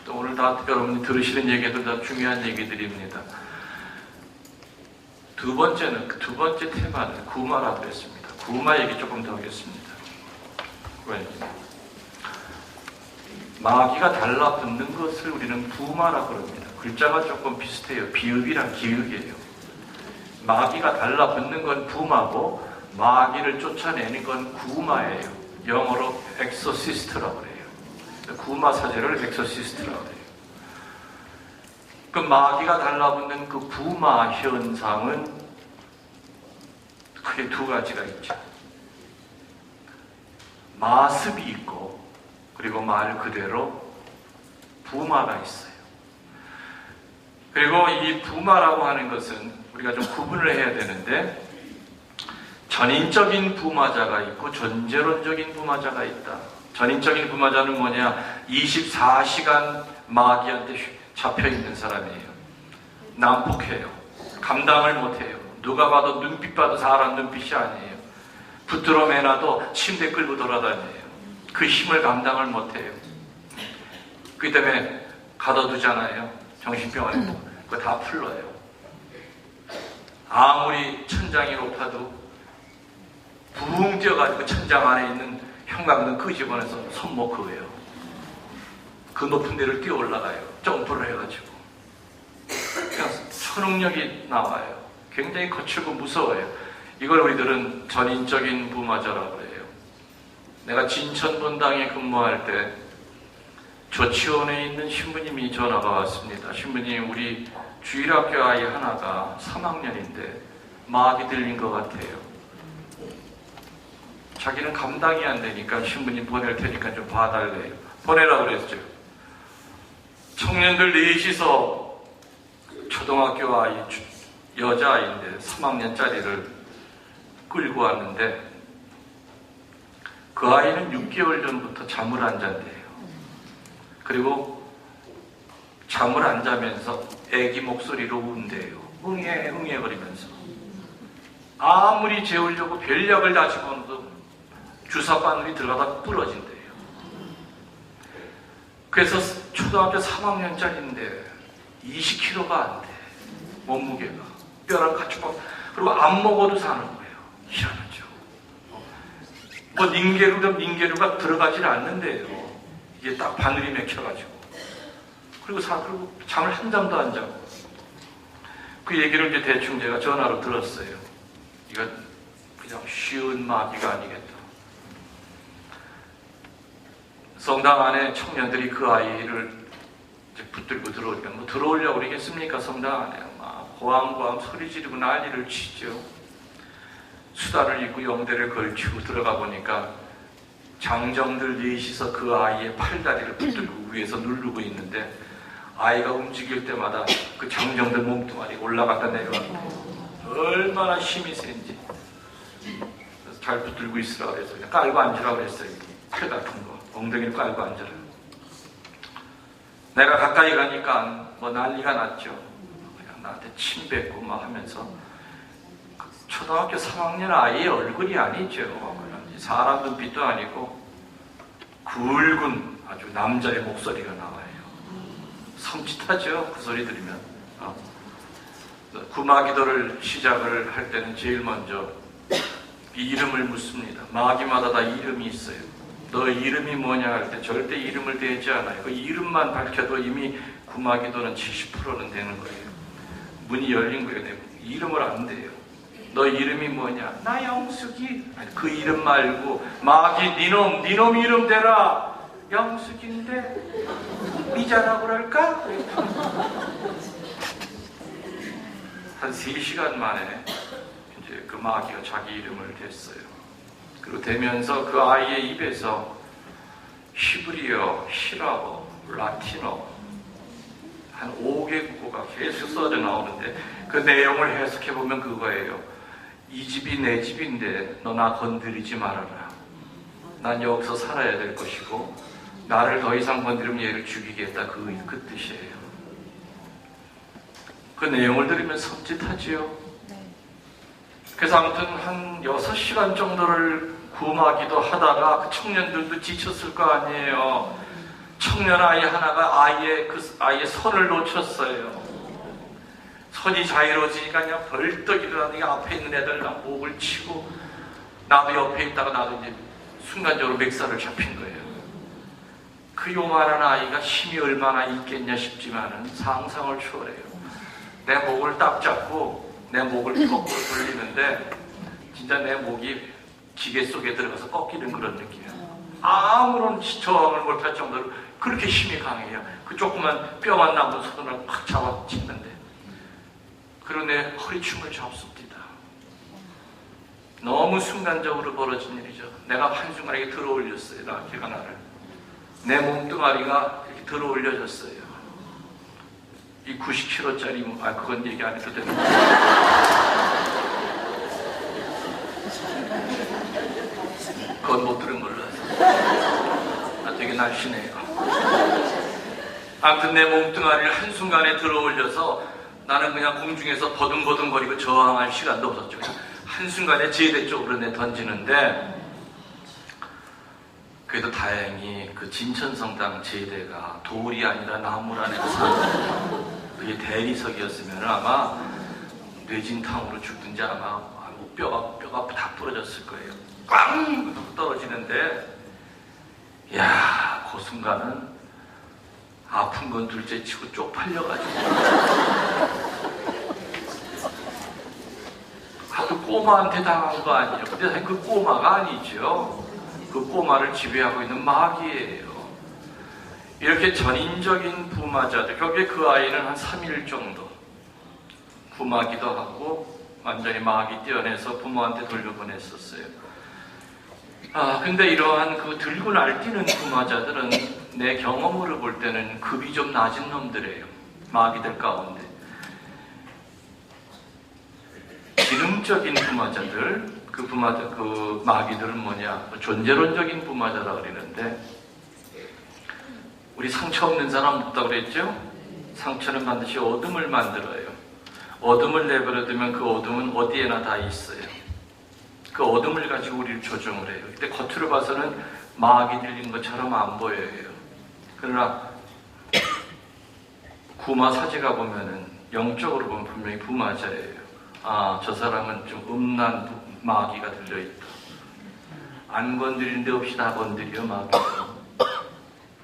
또 오늘 다 여러분이 들으시는 얘기들 다 중요한 얘기들입니다. 두 번째 테마는 구마라고 했습니다. 구마 얘기 조금 더 하겠습니다. 마귀가 달라붙는 것을 우리는 부마라고 합니다. 글자가 조금 비슷해요. 비읍이랑 기읍이에요. 마귀가 달라붙는 건 부마고 마귀를 쫓아내는 건 구마예요. 영어로 엑소시스트라고 해요. 구마 사제를 엑소시스트라고 해요. 그 마귀가 달라붙는 그 부마 현상은 크게 2가지가 있죠. 마습이 있고 그리고 말 그대로 부마가 있어요. 그리고 이 부마라고 하는 것은 우리가 좀 구분을 해야 되는데 전인적인 부마자가 있고 전제론적인 부마자가 있다. 전인적인 부마자는 뭐냐? 24시간 마귀한테 잡혀있는 사람이에요. 난폭해요. 감당을 못해요. 누가 봐도 눈빛 봐도 사람 눈빛이 아니에요. 붙들어 매놔도 침대 끌고 돌아다녀요. 그 힘을 감당을 못해요. 그렇기 때문에 가둬두잖아요. 정신병원에. 그거 다 풀러요. 아무리 천장이 높아도 붕 뛰어가지고 천장 안에 있는 형광등 그 집안에서 손목 그어요. 그 높은 데를 뛰어 올라가요. 점프를 해가지고. 그냥 초능력이 나와요. 굉장히 거칠고 무서워요. 이걸 우리들은 전인적인 부마자라고 해요. 내가 진천본당에 근무할 때 조치원에 있는 신부님이 전화가 왔습니다. 신부님, 우리 주일학교 아이 하나가 3학년인데 마귀 들린 것 같아요. 자기는 감당이 안 되니까 신부님 보낼 테니까 좀 봐달래요. 보내라고 그랬죠. 청년들 4시서 초등학교 아이, 여자아이인데 3학년짜리를 끌고 왔는데 그 아이는 6개월 전부터 잠을 안 잔대요. 그리고 잠을 안 자면서 애기 목소리로 운대요. 응애 거리면서. 아무리 재우려고 별약을 다 집어넣어도 주사바늘이 들어가다 부러진대요. 그래서 초등학교 3학년짜리인데 20kg가 안 돼. 몸무게가. 뼈랑 같이 막. 그리고 안 먹어도 사는 거예요. 희한하죠. 뭐 닌게루가 들어가질 않는데요. 이게 딱 바늘이 맥혀가지고. 그리고 잠을 한 잠도 안 자고. 그 얘기를 이제 대충 제가 전화로 들었어요. 이건 그냥 쉬운 마귀가 아니겠다. 성당 안에 청년들이 그 아이를 이제 붙들고 들어오니까 뭐 들어오려고 그러겠습니까? 성당 안에 막 고함고함 소리 지르고 난리를 치죠. 수다를 입고 영대를 걸치고 들어가 보니까 장정들 4시서 그 아이의 팔다리를 붙들고 위에서 누르고 있는데 아이가 움직일 때마다 그 장정들 몸뚱아리 올라갔다 내려가고 얼마나 힘이 센지 그래서 잘 붙들고 있으라고 그래서 그냥 깔고 앉으라고 그랬어요. 팔 같은 거 엉덩이를 깔고 앉으라. 내가 가까이 가니까 뭐 난리가 났죠. 그냥 나한테 침 뱉고 막 하면서 초등학교 3학년 아이의 얼굴이 아니죠. 사람 눈빛도 아니고 굵은 아주 남자의 목소리가 나와요. 섬찟하죠. 그 소리 들으면. 구마기도를 시작을 할 때는 제일 먼저 이름을 묻습니다. 마귀마다 다 이름이 있어요. 너 이름이 뭐냐 할 때 절대 이름을 대지 않아요. 그 이름만 밝혀도 이미 구마기도는 70%는 되는 거예요. 문이 열린 거예요. 이름을 안 대요. 너 이름이 뭐냐? 나 영숙이. 아니, 그 이름 말고 마귀 니놈 이름 대라. 영숙인데 미자라고 그럴까? 한 3시간 만에 이제 그 마귀가 자기 이름을 댔어요. 그리고 대면서 그 아이의 입에서 히브리어, 히라어, 라틴어 한 5개 국어가 계속 써져 나오는데 그 내용을 해석해보면 그거예요. 이 집이 내 집인데 너 나 건드리지 말아라. 난 여기서 살아야 될 것이고 나를 더 이상 건드리면 얘를 죽이겠다. 그 뜻이에요. 그 내용을 들으면 섬찟하지요. 그래서 아무튼 한 6시간 정도를 구마기도 하다가 그 청년들도 지쳤을 거 아니에요. 청년 아이 하나가 아이의 손을 놓쳤어요. 손이 자유로워지니까 그냥 벌떡 일어나니까 앞에 있는 애들랑 목을 치고 나도 옆에 있다가 나도 이제 순간적으로 멱살을 잡힌 거예요. 그 요만한 아이가 힘이 얼마나 있겠냐 싶지만은 상상을 초월해요. 내 목을 딱 잡고 내 목을 거꾸로 돌리는데 진짜 내 목이 기계 속에 들어가서 꺾이는 그런 느낌이에요. 아무런 저항을 못할 정도로 그렇게 힘이 강해요. 그 조그만 뼈만 남은 손을 팍 잡아치는데 그러네 허리춤을 잡습니다. 너무 순간적으로 벌어진 일이죠. 내가 한순간에 들어올렸어요. 걔가 나를. 내 몸뚱아리가 이렇게 들어올려졌어요. 이 90kg짜리 그건 얘기 안 해도 되는 거예요. 그건 못 들은 걸로 해서 되게 날씬해요. 아무튼 내 몸뚱아리를 한순간에 들어올려서 나는 그냥 공중에서 버둥버둥거리고 저항할 시간도 없었죠. 한순간에 제대 쪽으로 던지는데 그래도 다행히 그 진천성당 제대가 돌이 아니라 나무라는 그게 대리석이었으면 아마 뇌진탕으로 죽든지 아마 뼈가 다 부러졌을 거예요. 꽝! 떨어지는데 야, 그 순간은 아픈 건 둘째 치고 쪽팔려가지고 그 꼬마한테 당한 거 아니에요. 근데 그 꼬마가 아니죠. 그 꼬마를 지배하고 있는 마귀예요. 이렇게 전인적인 부마자들, 결국에 그 아이는 한 3일 정도 부마기도 하고 완전히 마귀 떼어내서 부모한테 돌려보냈었어요. 근데 이러한 그 들고 날뛰는 부마자들은 내 경험으로 볼 때는 급이 좀 낮은 놈들이에요. 마귀들 가운데. 기능적인 부마자들, 그 마귀들은 뭐냐? 존재론적인 부마자라 그러는데, 우리 상처 없는 사람 없다고 그랬죠? 상처는 반드시 어둠을 만들어요. 어둠을 내버려두면 그 어둠은 어디에나 다 있어요. 그 어둠을 가지고 우리를 조종을 해요. 그때 겉으로 봐서는 마귀 들린 것처럼 안 보여요. 그러나 구마 사제가 보면은 영적으로 보면 분명히 부마자예요. 저 사람은 좀 음란 마귀가 들려있다. 안 건드리는 데 없이 다 건드려 마귀가.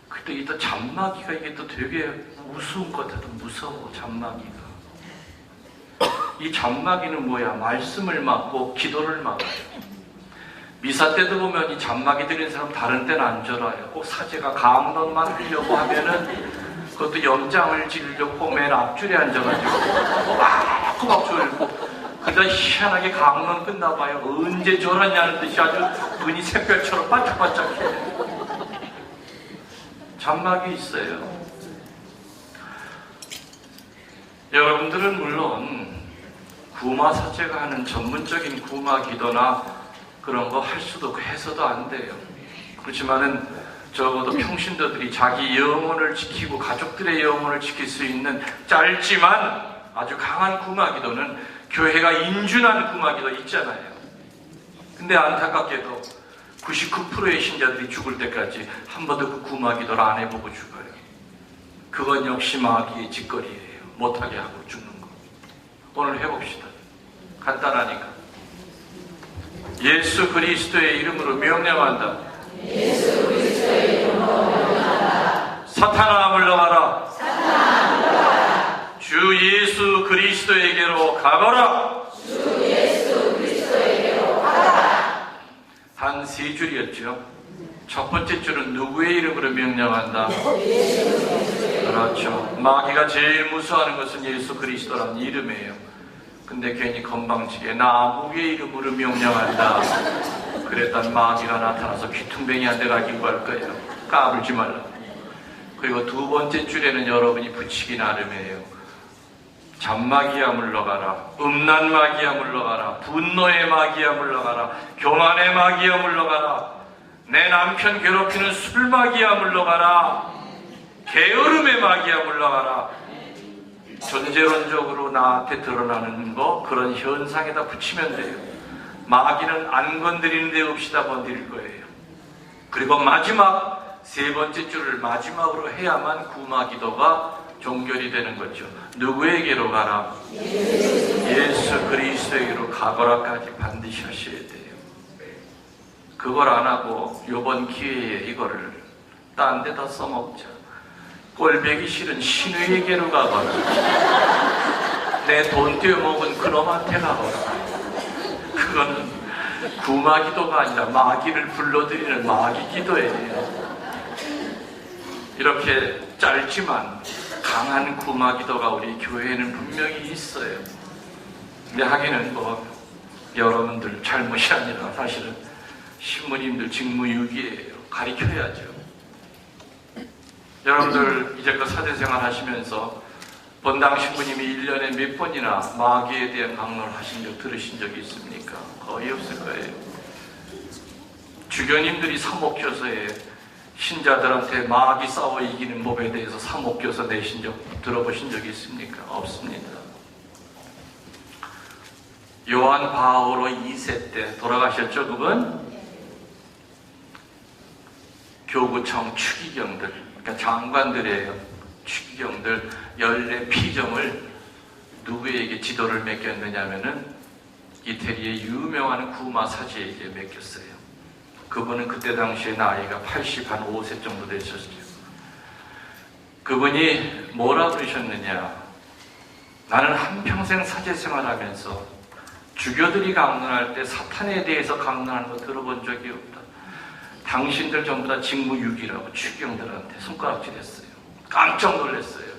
그때 이 또 잡마귀가 이게 또 되게 무서운 것 같아. 무서워 잡마귀가. 이 잡마귀는 뭐야? 말씀을 막고 기도를 막아요. 미사 때도 보면 이 잡마귀 들인 사람 다른 때는 안 절어요. 꼭 사제가 강론만 하려고 하면은 그것도 염장을 지르려고 맨 앞줄에 앉아가지고 막 졸고 그러다 희한하게 강론 끝나봐요. 언제 졸았냐는 듯이 아주 눈이 샛별처럼 반짝반짝해. 잡마귀 있어요. 여러분들은 물론 구마 사제가 하는 전문적인 구마 기도나 그런 거 할 수도 없고 해서도 안 돼요. 그렇지만은 적어도 평신도들이 자기 영혼을 지키고 가족들의 영혼을 지킬 수 있는 짧지만 아주 강한 구마 기도는 교회가 인준하는 구마 기도 있잖아요. 근데 안타깝게도 99%의 신자들이 죽을 때까지 한 번도 그 구마 기도를 안 해보고 죽어요. 그건 역시 마귀의 짓거리예요. 못하게 하고 죽는 거. 오늘 해봅시다. 간단하니까. 예수 그리스도의 이름으로 명령한다. 사탄아 물러가라. 주 예수 그리스도에게로 가거라. 단 세 줄이었죠. 첫 번째 줄은 누구의 이름으로 명령한다? 그렇죠. 마귀가 제일 무서워하는 것은 예수 그리스도라는 이름이에요. 근데 괜히 건방지게 나 아무의 이름으로 명령한다 그랬더니 마귀가 나타나서 귀퉁뱅이 한 대가 기구할 거예요. 까불지 말라. 그리고 두 번째 줄에는 여러분이 붙이기 나름이에요. 잔마귀야 물러가라. 음란 마귀야 물러가라. 분노의 마귀야 물러가라. 교만의 마귀야 물러가라. 내 남편 괴롭히는 술 마귀야 물러가라. 게으름의 마귀야 물러가라. 전제론적으로 나한테 드러나는 거 그런 현상에다 붙이면 돼요. 마귀는 안 건드리는 데 없이 다 건드릴 거예요. 그리고 마지막 세 번째 줄을 마지막으로 해야만 구마기도가 종결이 되는 거죠. 누구에게로 가라? 예수 그리스도에게로 가거라까지 반드시 하셔야 돼요. 그걸 안 하고 이번 기회에 이거를 딴 데다 써먹자. 꼴배기 싫은 신우에게로 가거라. 내 돈 떼어먹은 그놈한테 가거라. 그거는 구마기도가 아니라 마귀를 불러들이는 마귀기도예요. 이렇게 짧지만 강한 구마기도가 우리 교회에는 분명히 있어요. 근데 하기는 여러분들 잘못이 아니라 사실은 신부님들 직무유기예요. 가르쳐야죠. 여러분들 이제껏 사제생활 하시면서 본당 신부님이 1년에 몇 번이나 마귀에 대한 강론을 하신 적 들으신 적이 있습니까? 거의 없을 거예요. 주교님들이 사목교서에 신자들한테 마귀 싸워 이기는 법에 대해서 사목교서 내신 적 들어보신 적이 있습니까? 없습니다. 요한 바오로 2세 때 돌아가셨죠? 그분? 교구청 추기경들, 그러니까 장관들이에요. 추기경들 14피정을 누구에게 지도를 맡겼느냐 하면은 이태리의 유명한 구마사제에게 맡겼어요. 그분은 그때 당시에 나이가 85세 정도 되셨죠. 그분이 뭐라 그러셨느냐? 나는 한평생 사제 생활하면서 주교들이 강론할 때 사탄에 대해서 강론하는 거 들어본 적이 없다. 당신들 전부 다 직무유기라고 추기경들한테 손가락질했어요. 깜짝 놀랐어요.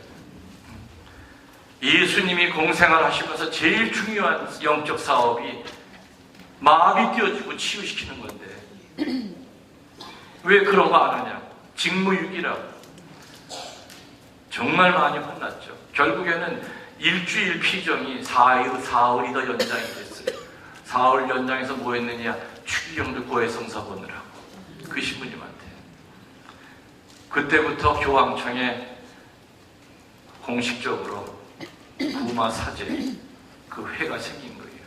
예수님이 공생활 하시면서 제일 중요한 영적 사업이 마귀 띄워주고 치유시키는 건데 왜 그런 거 안 하냐? 직무유기라고. 정말 많이 혼났죠. 결국에는 일주일 피정이 사흘이 더 연장이 됐어요. 사흘 연장해서 뭐 했느냐? 추기경들 고해성사 보느라고. 그 신부님한테. 그때부터 교황청에 공식적으로 구마사제 그 회가 생긴 거예요.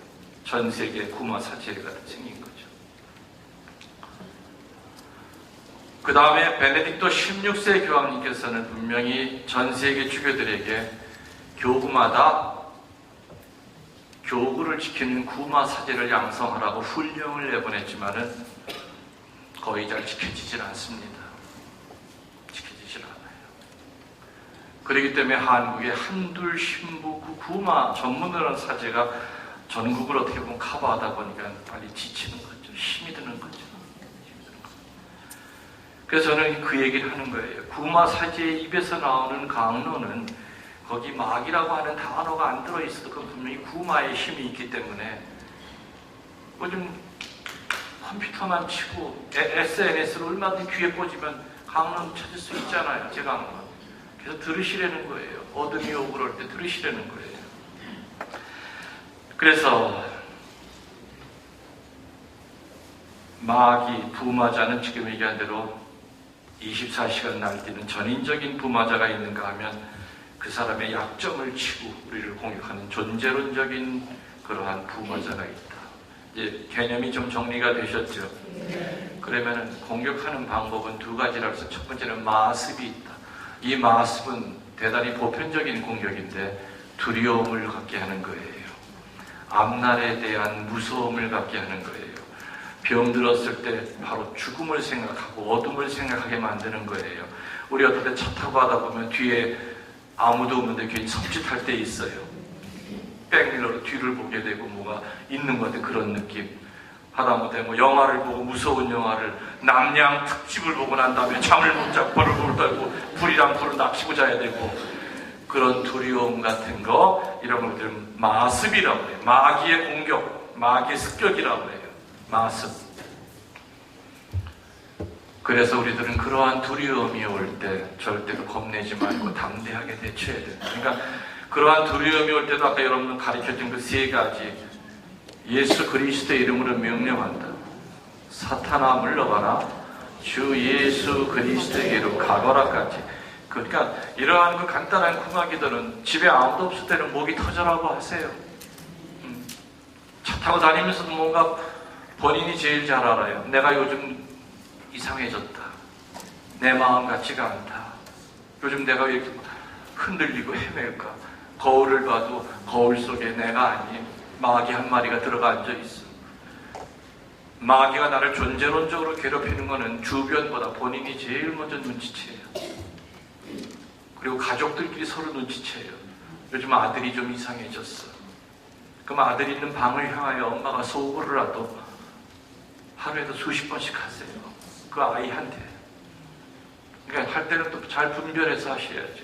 전 세계 구마사제가 생긴 거죠. 그 다음에 베네딕토 16세 교황님께서는 분명히 전 세계 주교들에게 교구마다 교구를 지키는 구마사제를 양성하라고 훈령을 내보냈지만은 거의 잘 지켜지질 않습니다. 지켜지질 않아요. 그렇기 때문에 한국에 한둘 신부 구마 전문으로 한 사제가 전국을 어떻게 보면 커버하다 보니까 빨리 지치는 거죠. 힘이 드는 거죠. 그래서 저는 그 얘기를 하는 거예요. 구마 사제의 입에서 나오는 강론은 거기 마귀라고 하는 단어가 안 들어있어도 그 분명히 구마의 힘이 있기 때문에 요즘 컴퓨터만 치고 SNS로 얼마든지 귀에 꽂으면 강론 찾을 수 있잖아요. 제 강론. 그래서 들으시라는 거예요. 어둠이 오고 그럴 때 들으시라는 거예요. 그래서 마귀, 부마자는 지금 얘기한 대로 24시간 날뛰는 전인적인 부마자가 있는가 하면 그 사람의 약점을 치고 우리를 공격하는 존재론적인 그러한 부마자가 있다. 이제 개념이 좀 정리가 되셨죠? 그러면 공격하는 방법은 두 가지라고 해서 첫 번째는 마습이 있다. 이 마습은 대단히 보편적인 공격인데 두려움을 갖게 하는 거예요. 앞날에 대한 무서움을 갖게 하는 거예요. 병들었을 때 바로 죽음을 생각하고 어둠을 생각하게 만드는 거예요. 우리 어떨 때 차 타고 가다 보면 뒤에 아무도 없는데 괜히 섬찟할 때 있어요. 백밀러로 뒤를 보게 되고 뭐가 있는 것 같은 그런 느낌. 하다못해 뭐 영화를 보고 무서운 영화를 남양 특집을 보고 난 다음에 잠을 못 자고 벌을 떨고 불이랑 불을 납치고 자야 되고 그런 두려움 같은 거 이런 것들은 마습이라고 해요. 마귀의 공격, 마귀의 습격이라고 해요. 마습. 그래서 우리들은 그러한 두려움이 올 때 절대로 겁내지 말고 담대하게 대처해야 됩니다. 그러니까 그러한 두려움이 올 때도 아까 여러분 가르쳐준 그 세 가지 예수 그리스도의 이름으로 명령한다. 사탄아 물러가라. 주 예수 그리스도에게로 가거라까지. 그러니까 이러한 그 간단한 궁하기들은 집에 아무도 없을 때는 목이 터져라고 하세요. 차 타고 다니면서도 뭔가 본인이 제일 잘 알아요. 내가 요즘 이상해졌다. 내 마음 같지가 않다. 요즘 내가 왜 이렇게 흔들리고 헤맬까? 거울을 봐도 거울 속에 내가 아닌 마귀 한 마리가 들어가 앉아 있어. 마귀가 나를 존재론적으로 괴롭히는 것은 주변보다 본인이 제일 먼저 눈치채요. 그리고 가족들끼리 서로 눈치채요. 요즘 아들이 좀 이상해졌어. 그럼 아들 있는 방을 향하여 엄마가 소구를라도 하루에도 수십 번씩 하세요. 그 아이한테. 그러니까 할 때는 또 잘 분별해서 하셔야죠.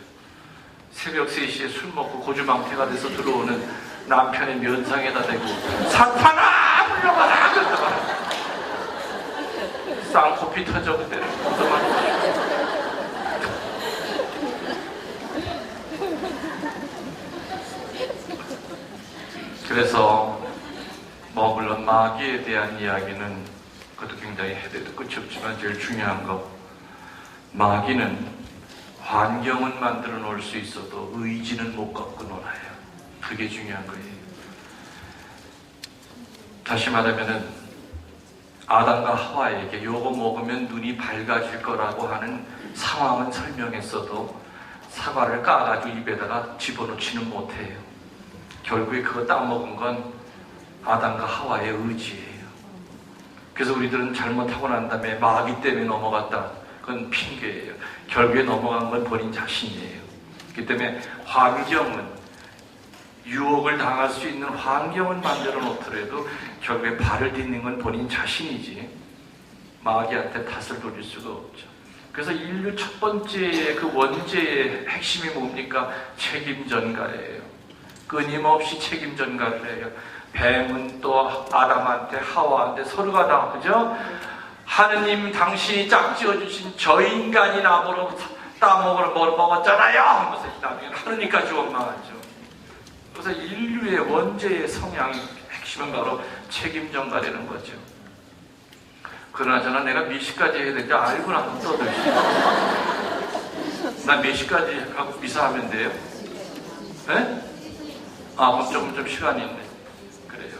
새벽 3시에 술 먹고 고주망태가 돼서 들어오는 남편의 면상에다 대고 사탄아 물러가라 그러다가 쌍코피 터져 그때는. 그래서 뭐 물론 마귀에 대한 이야기는 그것도 굉장히 해대도 끝이 없지만 제일 중요한 거 마귀는 환경은 만들어 놓을 수 있어도 의지는 못 갖고 놀아요. 그게 중요한 거예요. 다시 말하면은 아담과 하와에게 요거 먹으면 눈이 밝아질 거라고 하는 상황은 설명했어도 사과를 까가지고 입에다가 집어넣지는 못해요. 결국에 그거 따먹은 건 아담과 하와의 의지예요. 그래서 우리들은 잘못하고 난 다음에 마귀 때문에 넘어갔다. 그건 핑계예요. 결국에 넘어간 건 본인 자신이에요. 그렇기 때문에 환경은 유혹을 당할 수 있는 환경은 만들어 놓더라도 결국에 발을 딛는 건 본인 자신이지 마귀한테 탓을 돌릴 수가 없죠. 그래서 인류 첫 번째 그 원죄의 핵심이 뭡니까? 책임 전가예요. 끊임없이 책임 전가를 해요. 뱀은 또 아담한테 하와한테 서로가 다 그죠? 하느님 당신이 짝지어 주신 저 인간이 나무로 따먹으러 뭘 먹었잖아요 하면서 나중에 하느님까지 원망하죠. 그래서 인류의 원죄의 성향의 핵심은 바로 책임 전가라는 거죠. 그러나저나 내가 몇 시까지 해야 되는지 알고 나면 떠들지. 나 몇 시까지 하고 미사하면 돼요? 네? 아, 그럼 좀 시간이 있네. 그래요.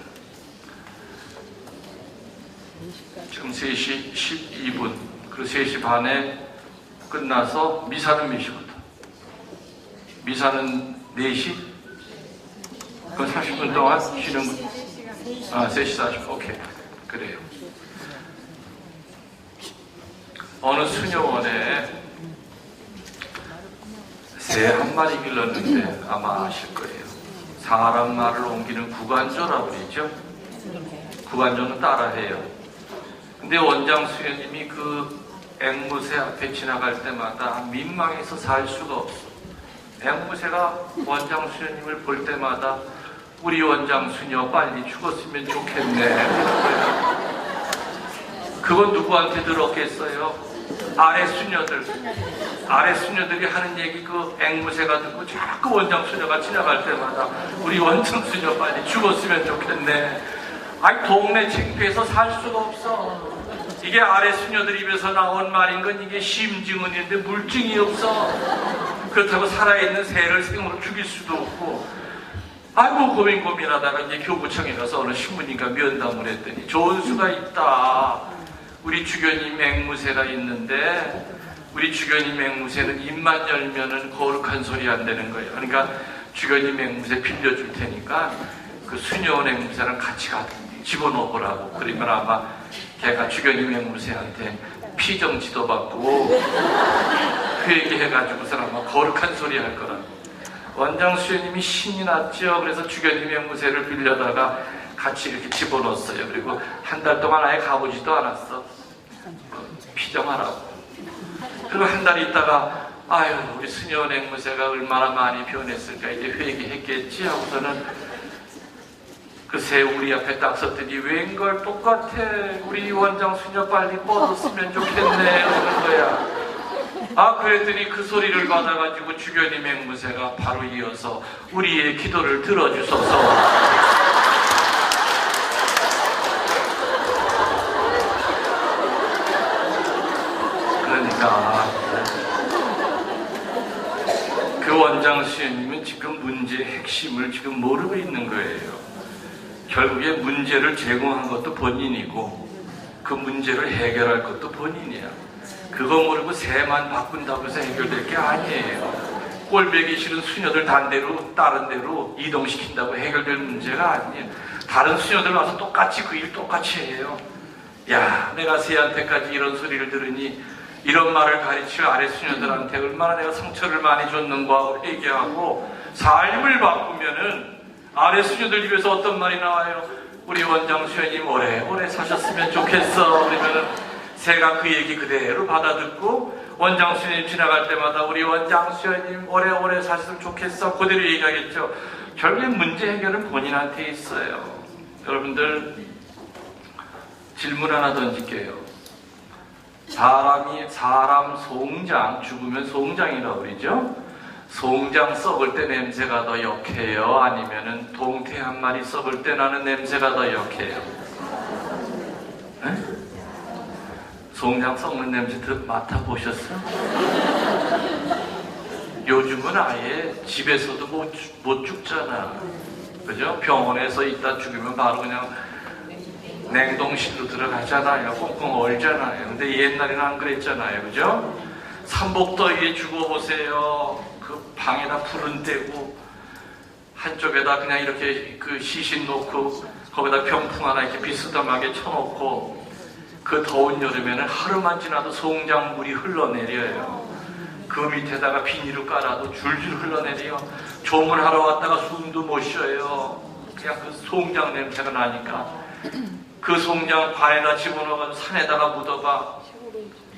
지금 3시 12분. 그리고 3시 반에 끝나서 미사는 몇 시부터? 미사는 4시? 그럼 30분 동안 쉬는 분? 아, 3시 40분. 오케이. 그래요. 어느 수녀원에 새 한 마리 길렀는데 아마 아실 거예요. 사람 말을 옮기는 구간조라고 그러죠. 구간조는 따라해요. 근데 원장 수녀님이 그 앵무새 앞에 지나갈 때마다 민망해서 살 수가 없어. 앵무새가 원장 수녀님을 볼 때마다 우리 원장 수녀 빨리 죽었으면 좋겠네. 그건 누구한테 들었겠어요? 아래 수녀들이 하는 얘기 그 앵무새가 듣고 자꾸 원장 수녀가 지나갈 때마다 우리 원장 수녀 빨리 죽었으면 좋겠네. 아니 동네 창피해서 살 수가 없어. 이게 아래 수녀들 입에서 나온 말인 건 이게 심증언인데 물증이 없어. 그렇다고 살아있는 새를 생으로 죽일 수도 없고. 아이고 고민하다가 이제 교구청에 가서 어느 신부님과 면담을 했더니 좋은 수가 있다. 우리 주교님 앵무새가 있는데 우리 주교님 앵무새는 입만 열면은 거룩한 소리 안 되는 거예요. 그러니까 주교님 앵무새 빌려줄 테니까 그 수녀원 앵무새랑 같이 집어넣어보라고. 그러면 아마 걔가 주교님 앵무새한테 피정 지도받고 회개해가지고서 아마 거룩한 소리 할 거라. 원장 수녀님이 신이 났죠. 그래서 주교님 앵무새를 빌려다가 같이 이렇게 집어넣었어요. 그리고 한 달 동안 아예 가보지도 않았어. 피정하라고. 그리고 한 달 있다가 아유 우리 수녀 앵무새가 얼마나 많이 변했을까 이제 회개했겠지 하고서는 그새 우리 앞에 딱 섰더니 웬걸 똑같아. 우리 원장 수녀 빨리 뻗었으면 좋겠네 하는 거야. 아 그랬더니 그 소리를 받아가지고 주교님 앵무새가 바로 이어서 우리의 기도를 들어주소서. 그러니까 그 원장 수녀님은 지금 문제의 핵심을 지금 모르고 있는 거예요. 결국에 문제를 제공한 것도 본인이고 그 문제를 해결할 것도 본인이야. 그거 모르고 새만 바꾼다고 해서 해결될 게 아니에요. 꼴배기 싫은 수녀들 다른 데로 이동시킨다고 해결될 문제가 아니에요. 다른 수녀들 와서 똑같이 그 일 똑같이 해요. 야 내가 새한테까지 이런 소리를 들으니 이런 말을 가르칠 아래 수녀들한테 얼마나 내가 상처를 많이 줬는가 하고 회개하고 삶을 바꾸면은 아래 수녀들 입에서 어떤 말이 나와요? 우리 원장 수녀님 오래오래 사셨으면 좋겠어. 그러면은 새가 그 얘기 그대로 받아듣고 원장 수녀님 지나갈 때마다 우리 원장 수녀님 오래오래 사셨으면 좋겠어. 그대로 얘기하겠죠. 결국에 문제 해결은 본인한테 있어요. 여러분들 질문 하나 던질게요. 사람 송장 죽으면 송장이라고 그러죠? 송장 썩을 때 냄새가 더 역해요? 아니면은 동태 한 마리 썩을 때 나는 냄새가 더 역해요? 에? 송장 썩는 냄새 맡아보셨어요? 요즘은 아예 집에서도 못 죽잖아. 그죠? 병원에서 있다 죽으면 바로 그냥 냉동실로 들어가잖아요. 꽁꽁 얼잖아요. 근데 옛날에는 안 그랬잖아요. 그죠? 삼복더위에 죽어보세요. 그 방에다 불은 떼고 한쪽에다 그냥 이렇게 그 시신 놓고 거기다 병풍 하나 이렇게 비스듬하게 쳐놓고 그 더운 여름에는 하루만 지나도 송장물이 흘러내려요. 그 밑에다가 비닐을 깔아도 줄줄 흘러내려요. 조문하러 왔다가 숨도 못 쉬어요. 그냥 그 송장 냄새가 나니까 그 송장 관에다 집어넣어가지고 산에다가 묻어봐.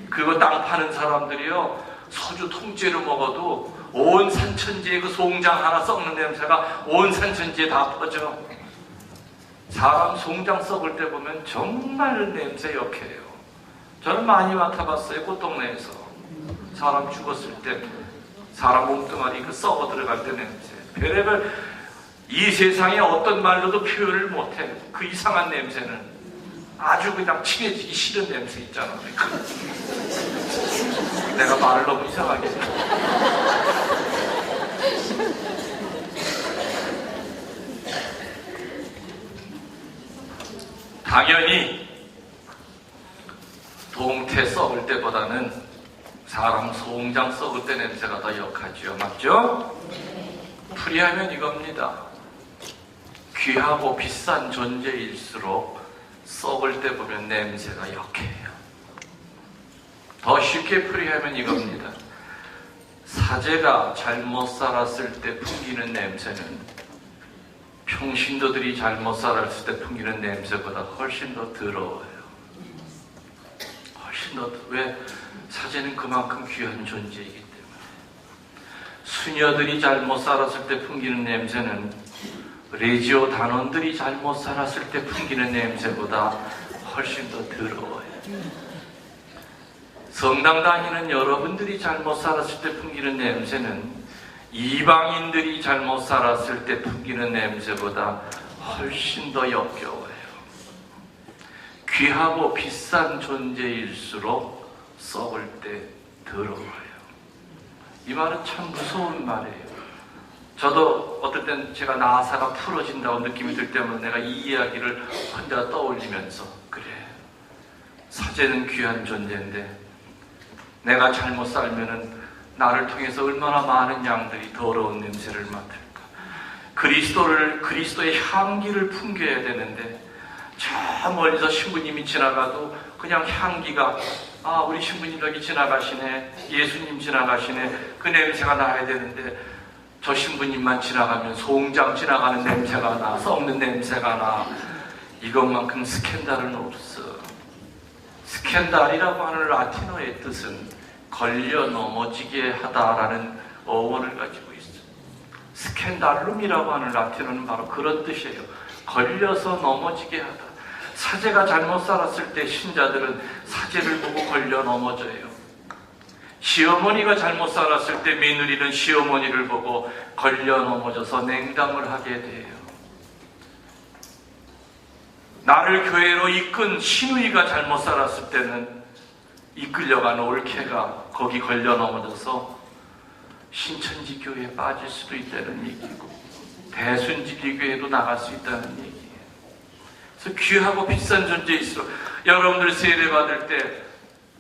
그거 땅 파는 사람들이요 소주 통째로 먹어도 온 산천지에 그 송장 하나 썩는 냄새가 온 산천지에 다 퍼져. 사람 송장 썩을 때 보면 정말 냄새 역해요. 저는 많이 맡아봤어요. 꽃동네에서 사람 죽었을 때 사람 몸뚱아리 그 썩어 들어갈 때 냄새 별의별 이 세상에 어떤 말로도 표현을 못해. 그 이상한 냄새는 아주 그냥 친해지기 싫은 냄새 있잖아. 내가 말을 너무 이상하게 했어. 당연히 동태 썩을 때보다는 사람 송장 썩을 때 냄새가 더 역하죠. 맞죠? 풀이하면 이겁니다. 귀하고 비싼 존재일수록 썩을 때 보면 냄새가 역해요. 더 쉽게 풀이하면 이겁니다. 사제가 잘못 살았을 때 풍기는 냄새는 평신도들이 잘못 살았을 때 풍기는 냄새보다 훨씬 더 더러워요. 훨씬 더. 왜? 사제는 그만큼 귀한 존재이기 때문에. 수녀들이 잘못 살았을 때 풍기는 냄새는 레지오 단원들이 잘못 살았을 때 풍기는 냄새보다 훨씬 더 더러워요. 성당 다니는 여러분들이 잘못 살았을 때 풍기는 냄새는 이방인들이 잘못 살았을 때 풍기는 냄새보다 훨씬 더 역겨워요. 귀하고 비싼 존재일수록 썩을 때 더러워요. 이 말은 참 무서운 말이에요. 저도 어떨 땐 제가 나사가 풀어진다고 느낌이 들 때면 내가 이 이야기를 혼자 떠올리면서 그래, 사제는 귀한 존재인데 내가 잘못 살면은 나를 통해서 얼마나 많은 양들이 더러운 냄새를 맡을까. 그리스도의 향기를 풍겨야 되는데 저 멀리서 신부님이 지나가도 그냥 향기가, 아, 우리 신부님 여기 지나가시네, 예수님 지나가시네, 그 냄새가 나야 되는데 저 신부님만 지나가면 송장 지나가는 냄새가 나, 썩는 냄새가 나. 이것만큼 스캔들은 없어. 스캔들이라고 하는 라틴어의 뜻은 걸려 넘어지게 하다라는 어원을 가지고 있어. 스캔달룸이라고 하는 라틴어는 바로 그런 뜻이에요. 걸려서 넘어지게 하다. 사제가 잘못 살았을 때 신자들은 사제를 보고 걸려 넘어져요. 시어머니가 잘못 살았을 때 며느리는 시어머니를 보고 걸려 넘어져서 냉담을 하게 돼요. 나를 교회로 이끈 시누이가 잘못 살았을 때는 이끌려간 올케가 거기 걸려 넘어져서 신천지 교회에 빠질 수도 있다는 얘기고 대순지기 교회도 나갈 수 있다는 얘기예요. 그래서 귀하고 비싼 존재일수록 여러분들 세례 받을 때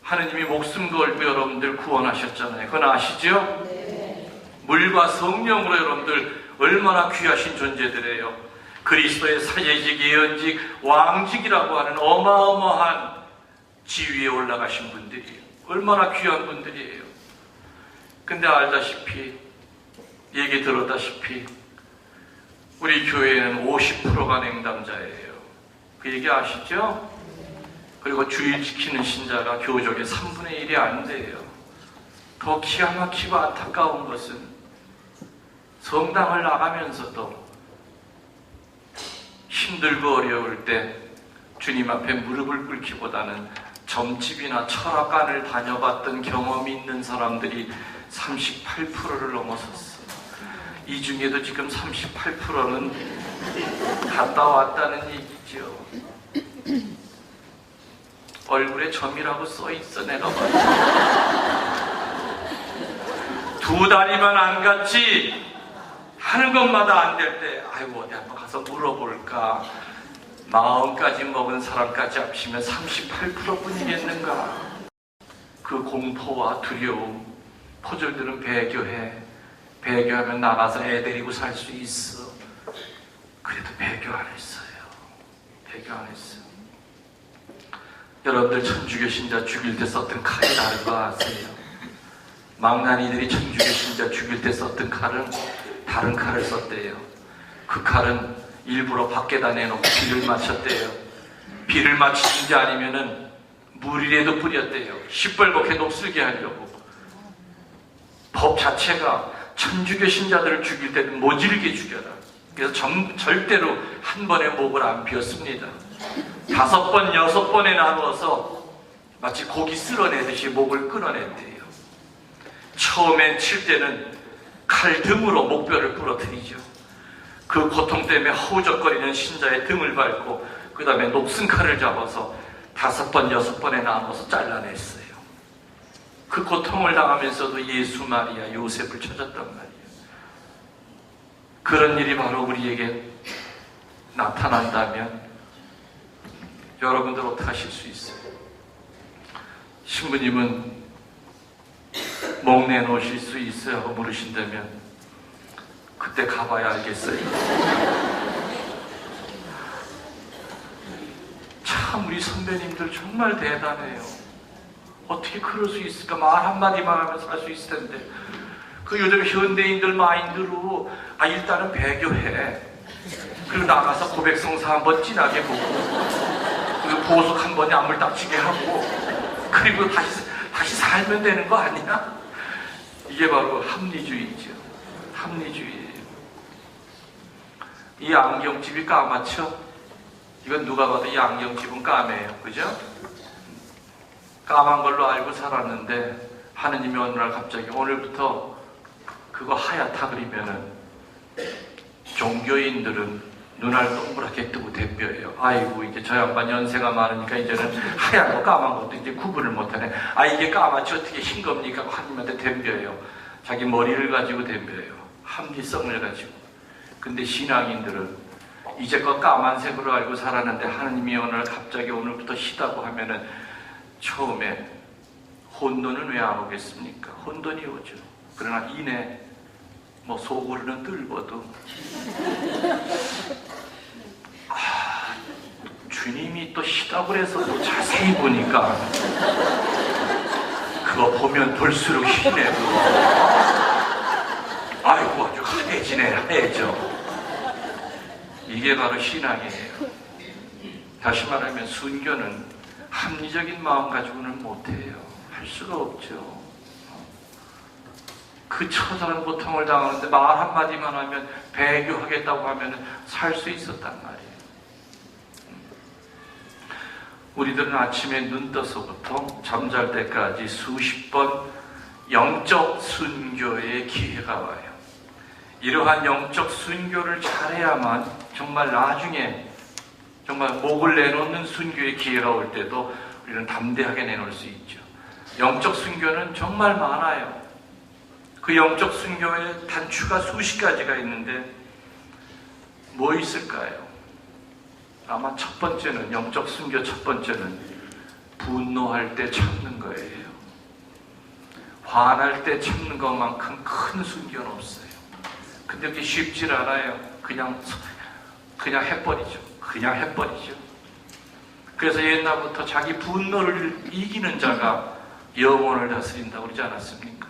하느님이 목숨 걸고 여러분들 구원하셨잖아요. 그건 아시죠? 네. 물과 성령으로 여러분들 얼마나 귀하신 존재들이에요. 그리스도의 사제직, 예언직, 왕직이라고 하는 어마어마한 지위에 올라가신 분들이에요. 얼마나 귀한 분들이에요. 근데 알다시피, 얘기 들었다시피 우리 교회에는 50%가 냉담자예요. 그 얘기 아시죠? 그리고 주일 지키는 신자가 교족의 3분의 1이 안 돼요. 더 기가 막히고 안타까운 것은 성당을 나가면서도 힘들고 어려울 때 주님 앞에 무릎을 꿇기보다는 점집이나 철학관을 다녀봤던 경험이 있는 사람들이 38%를 넘어섰어요. 이 중에도 지금 38%는 갔다 왔다는 얘기죠. 얼굴에 점이라고 써있어. 내가 봐도 두 다리만 안 갔지 하는 것마다 안 될 때 아이고 어디 한번 가서 물어볼까, 마음까지 먹은 사람까지 합치면 38%뿐이겠는가. 그 공포와 두려움, 포졸들은 배교하면 나가서 애 데리고 살 수 있어. 그래도 배교 안 했어요. 배교 안 했어요. 여러분들 천주교 신자 죽일 때 썼던 칼이 다른 거 아세요? 망나니들이 천주교 신자 죽일 때 썼던 칼은 다른 칼을 썼대요. 그 칼은 일부러 밖에다 내놓고 비를 맞췄대요. 비를 맞추는지 아니면은 물이라도 뿌렸대요. 시뻘겋게 녹슬게 하려고. 법 자체가 천주교 신자들을 죽일 때는 모질게 죽여라. 그래서 절대로 한 번에 목을 안 비웠습니다. 5번, 6번에 나누어서 마치 고기 쓸어내듯이 목을 끊어냈대요. 처음엔 칠 때는 칼 등으로 목뼈를 부러뜨리죠. 그 고통 때문에 허우적거리는 신자의 등을 밟고 그 다음에 녹슨 칼을 잡아서 5번, 6번에 나눠서 잘라냈어요. 그 고통을 당하면서도 예수, 마리아, 요셉을 찾았단 말이에요. 그런 일이 바로 우리에게 나타난다면 여러분들 어떻게 하실 수 있어요? 신부님은 목 내놓으실 수 있어요? 하고 물으신다면 그때 가봐야 알겠어요. 참 우리 선배님들 정말 대단해요. 어떻게 그럴 수 있을까? 말 한마디만 하면서 할 수 있을 텐데 그 요즘 현대인들 마인드로 일단은 배교해. 그리고 나가서 고백성사 한번 진하게 보고 그리고 보석 한 번에 안물 닥치게 하고 그리고 다시 살면 되는 거 아니야? 이게 바로 합리주의죠. 합리주의예요. 이 안경집이 까맣죠? 이건 누가 봐도 이 안경집은 까매요. 그죠? 까만 걸로 알고 살았는데 하느님이 어느 날 갑자기 오늘부터 그거 하얗다 그러면은 종교인들은 눈알 동그랗게 뜨고 대뼈예요. 아이고 이제 저 양반 연세가 많으니까 이제는 하얀 거 까만 것도 이제 구분을 못하네. 이게 까맣지 어떻게 흰 겁니까? 하느님한테 덤벼요. 자기 머리를 가지고 덤벼요. 합리성을 가지고. 근데 신앙인들은 이제껏 까만색으로 알고 살았는데 하느님이 오늘 갑자기 오늘부터 희다고 하면은 처음에 혼돈은 왜 안 오겠습니까? 혼돈이 오죠. 그러나 이내 속으로는 뜰어도 주님 눈이 또 시다고 해서 또 자세히 보니까 그거 보면 볼수록 희네 그거. 아이고 아주 하얘지네 하얘져. 이게 바로 신앙이에요. 다시 말하면 순교는 합리적인 마음 가지고는 못해요. 할 수가 없죠. 그 처절한 고통을 당하는데 말 한마디만 하면 배교하겠다고 하면 살 수 있었단 말이에요. 우리들은 아침에 눈 떠서부터 잠잘 때까지 수십 번 영적 순교의 기회가 와요. 이러한 영적 순교를 잘해야만 정말 나중에 정말 목을 내놓는 순교의 기회가 올 때도 우리는 담대하게 내놓을 수 있죠. 영적 순교는 정말 많아요. 그 영적 순교의 단추가 수십 가지가 있는데 뭐 있을까요? 아마 첫 번째는, 영적 순교 첫 번째는 분노할 때 참는 거예요. 화날 때 참는 것만큼 큰 순교는 없어요. 근데 그게 쉽질 않아요. 그냥 해버리죠. 그냥 해버리죠. 그래서 옛날부터 자기 분노를 이기는 자가 영혼을 다스린다고 그러지 않았습니까?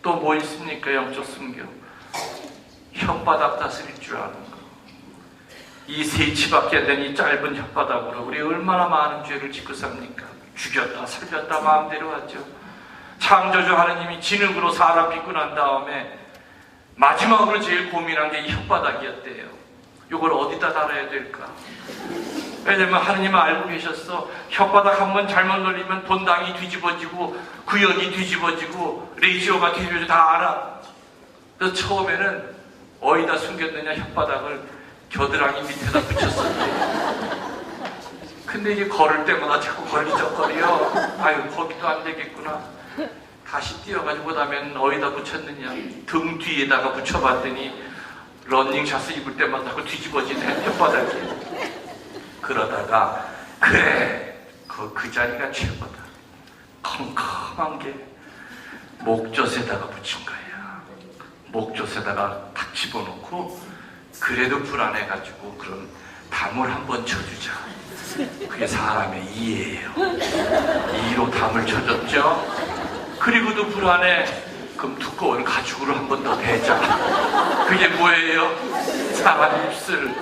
또 뭐 있습니까? 영적 순교. 혓바닥 다스릴 줄 아는 거. 이 세치밖에 안 된 이 짧은 혓바닥으로 우리 얼마나 많은 죄를 짓고 삽니까? 죽였다 살렸다 마음대로 하죠. 창조주 하느님이 진흙으로 사람 빚고 난 다음에 마지막으로 제일 고민한 게 이 혓바닥이었대요. 이걸 어디다 달아야 될까? 왜냐면 하느님은 알고 계셨어. 혓바닥 한 번 잘못 놀리면 본당이 뒤집어지고 구역이 뒤집어지고 레이지오가 뒤집어지고 다 알아. 그래서 처음에는 어디다 숨겼느냐 혓바닥을 겨드랑이 밑에다 붙였었대. 근데 이게 걸을 때마다 자꾸 걸리적거려. 아유 거기도 안 되겠구나. 다시 뛰어가지고 다음엔 어디다 붙였느냐 등 뒤에다가 붙여봤더니 러닝샷을 입을 때마다 자꾸 뒤집어지네 혓바닥이. 그러다가 그래 그 자리가 최고다. 컴컴한 게 목젖에다가 붙인 거야. 목젖에다가 탁 집어넣고 그래도 불안해가지고 그럼 담을 한번 쳐주자. 그게 사람의 이해예요. 이로 담을 쳐줬죠. 그리고도 불안해. 그럼 두꺼운 가죽으로 한 번 더 대자. 그게 뭐예요? 사람 입술.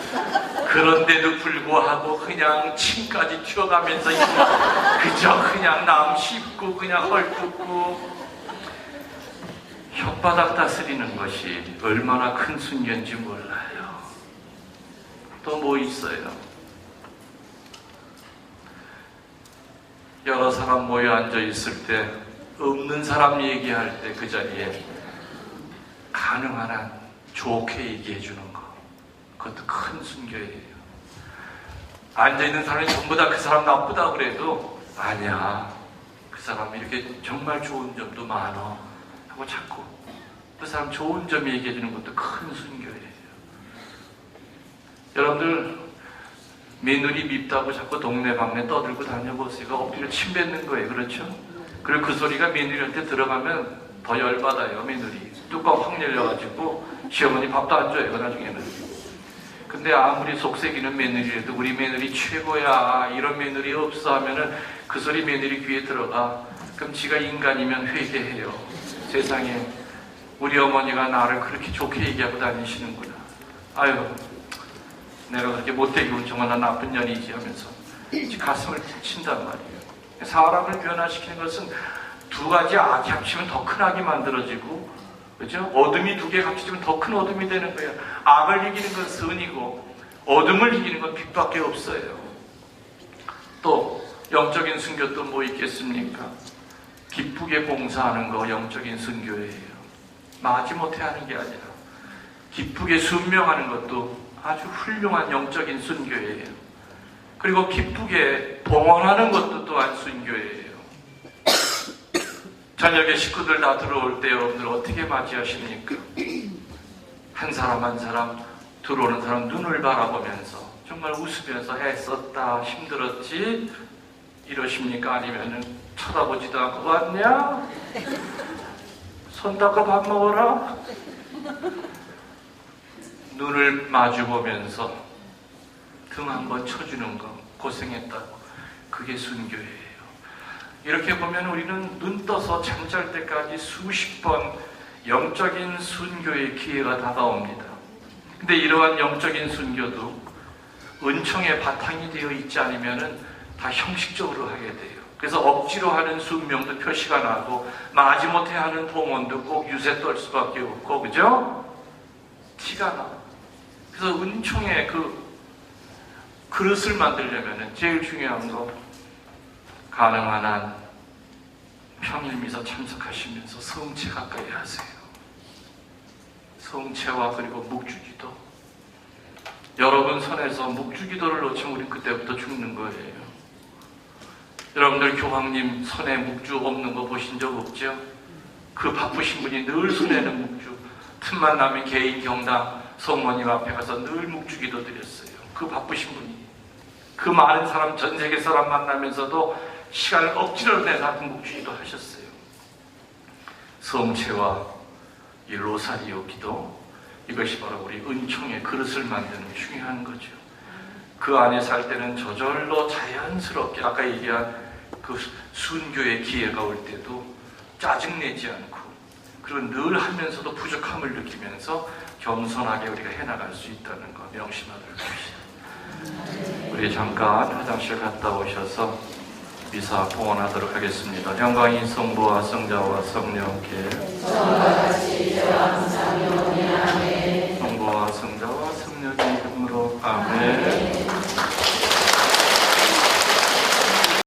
그런데도 불구하고 그냥 침까지 튀어가면서 그저 그냥 남 씹고 그냥 헐뜯고. 혓바닥 다스리는 것이 얼마나 큰 순교인지 몰라요. 또 뭐 있어요? 여러 사람 모여 앉아 있을 때 없는 사람 얘기할 때 그 자리에 가능한 한 좋게 얘기해 주는 거. 그것도 큰 순교예요. 앉아있는 사람이 전부 다 그 사람 나쁘다 그래도 아니야. 그 사람이 이렇게 정말 좋은 점도 많아. 하고 자꾸 그 사람 좋은 점 얘기해 주는 것도 큰 순교예요. 여러분들 며느리 밉다고 자꾸 동네방네 떠들고 다녀보세요. 엎드려 침 뱉는 거예요. 그렇죠? 그리고 그 소리가 며느리한테 들어가면 더 열받아요. 며느리 뚜껑 확 열려가지고 시어머니 밥도 안 줘요. 나중에는. 근데 아무리 속색이는 며느리라도 우리 며느리 최고야 이런 며느리 없어 하면은 그 소리 며느리 귀에 들어가. 그럼 지가 인간이면 회개해요. 세상에 우리 어머니가 나를 그렇게 좋게 얘기하고 다니시는구나. 아유 내가 그렇게 못되게 운 정말 나 나쁜 년이지 하면서 가슴을 친단 말이에요. 사람을 변화시키는 것은 두 가지 악이 합치면 더 큰 악이 만들어지고, 그죠? 어둠이 두 개 합치면 더 큰 어둠이 되는 거예요. 악을 이기는 건 선이고 어둠을 이기는 건 빛밖에 없어요. 또 영적인 순교 또 뭐 있겠습니까? 기쁘게 봉사하는 거 영적인 순교예요. 마지못해 하는 게 아니라 기쁘게 순명하는 것도 아주 훌륭한 영적인 순교예요. 그리고 기쁘게 봉헌하는 것도 또한 순교예요. 저녁에 식구들 다 들어올 때 여러분들 어떻게 맞이하십니까? 한 사람 한 사람 들어오는 사람 눈을 바라보면서 정말 웃으면서 애썼다 힘들었지 이러십니까? 아니면은 쳐다보지도 않고 왔냐? 손 닦아 밥 먹어라? 눈을 마주보면서 등 한번 쳐주는 거 고생했다고. 그게 순교예요. 이렇게 보면 우리는 눈 떠서 잠잘 때까지 수십 번 영적인 순교의 기회가 다가옵니다. 근데 이러한 영적인 순교도 은총의 바탕이 되어 있지 않으면 다 형식적으로 하게 돼요. 그래서 억지로 하는 순명도 표시가 나고 마지못해 하는 봉헌도 꼭 유세 떨 수밖에 없고, 그죠? 티가 나. 그래서 은총의 그 그릇을 만들려면 제일 중요한 거, 가능한 한 평일 미사 참석하시면서 성체 가까이 하세요. 성체와 그리고 묵주기도. 여러분 손에서 묵주기도를 놓치면 우리 그때부터 죽는 거예요. 여러분들 교황님 손에 묵주 없는 거 보신 적 없죠? 그 바쁘신 분이 늘 손에는 묵주, 틈만 나면 개인 경당 성모님 앞에 가서 늘 묵주기도 드렸어요. 그 바쁘신 분이 그 많은 사람, 전 세계 사람 만나면서도 시간을 억지로 내서 묵주기도 하셨어요. 성체와 이 로사리오 기도, 이것이 바로 우리 은총의 그릇을 만드는 중요한 거죠. 그 안에 살 때는 저절로 자연스럽게 아까 얘기한 그 순교의 기회가 올 때도 짜증내지 않고, 그리고 늘 하면서도 부족함을 느끼면서 겸손하게 우리가 해나갈 수 있다는 거 명심하도록 합시다. 우리 잠깐 화장실 갔다 오셔서 미사 봉헌하도록 하겠습니다. 영광이 성부와 성자와 성령께 성부와 성자와 성령의 이름으로 아멘.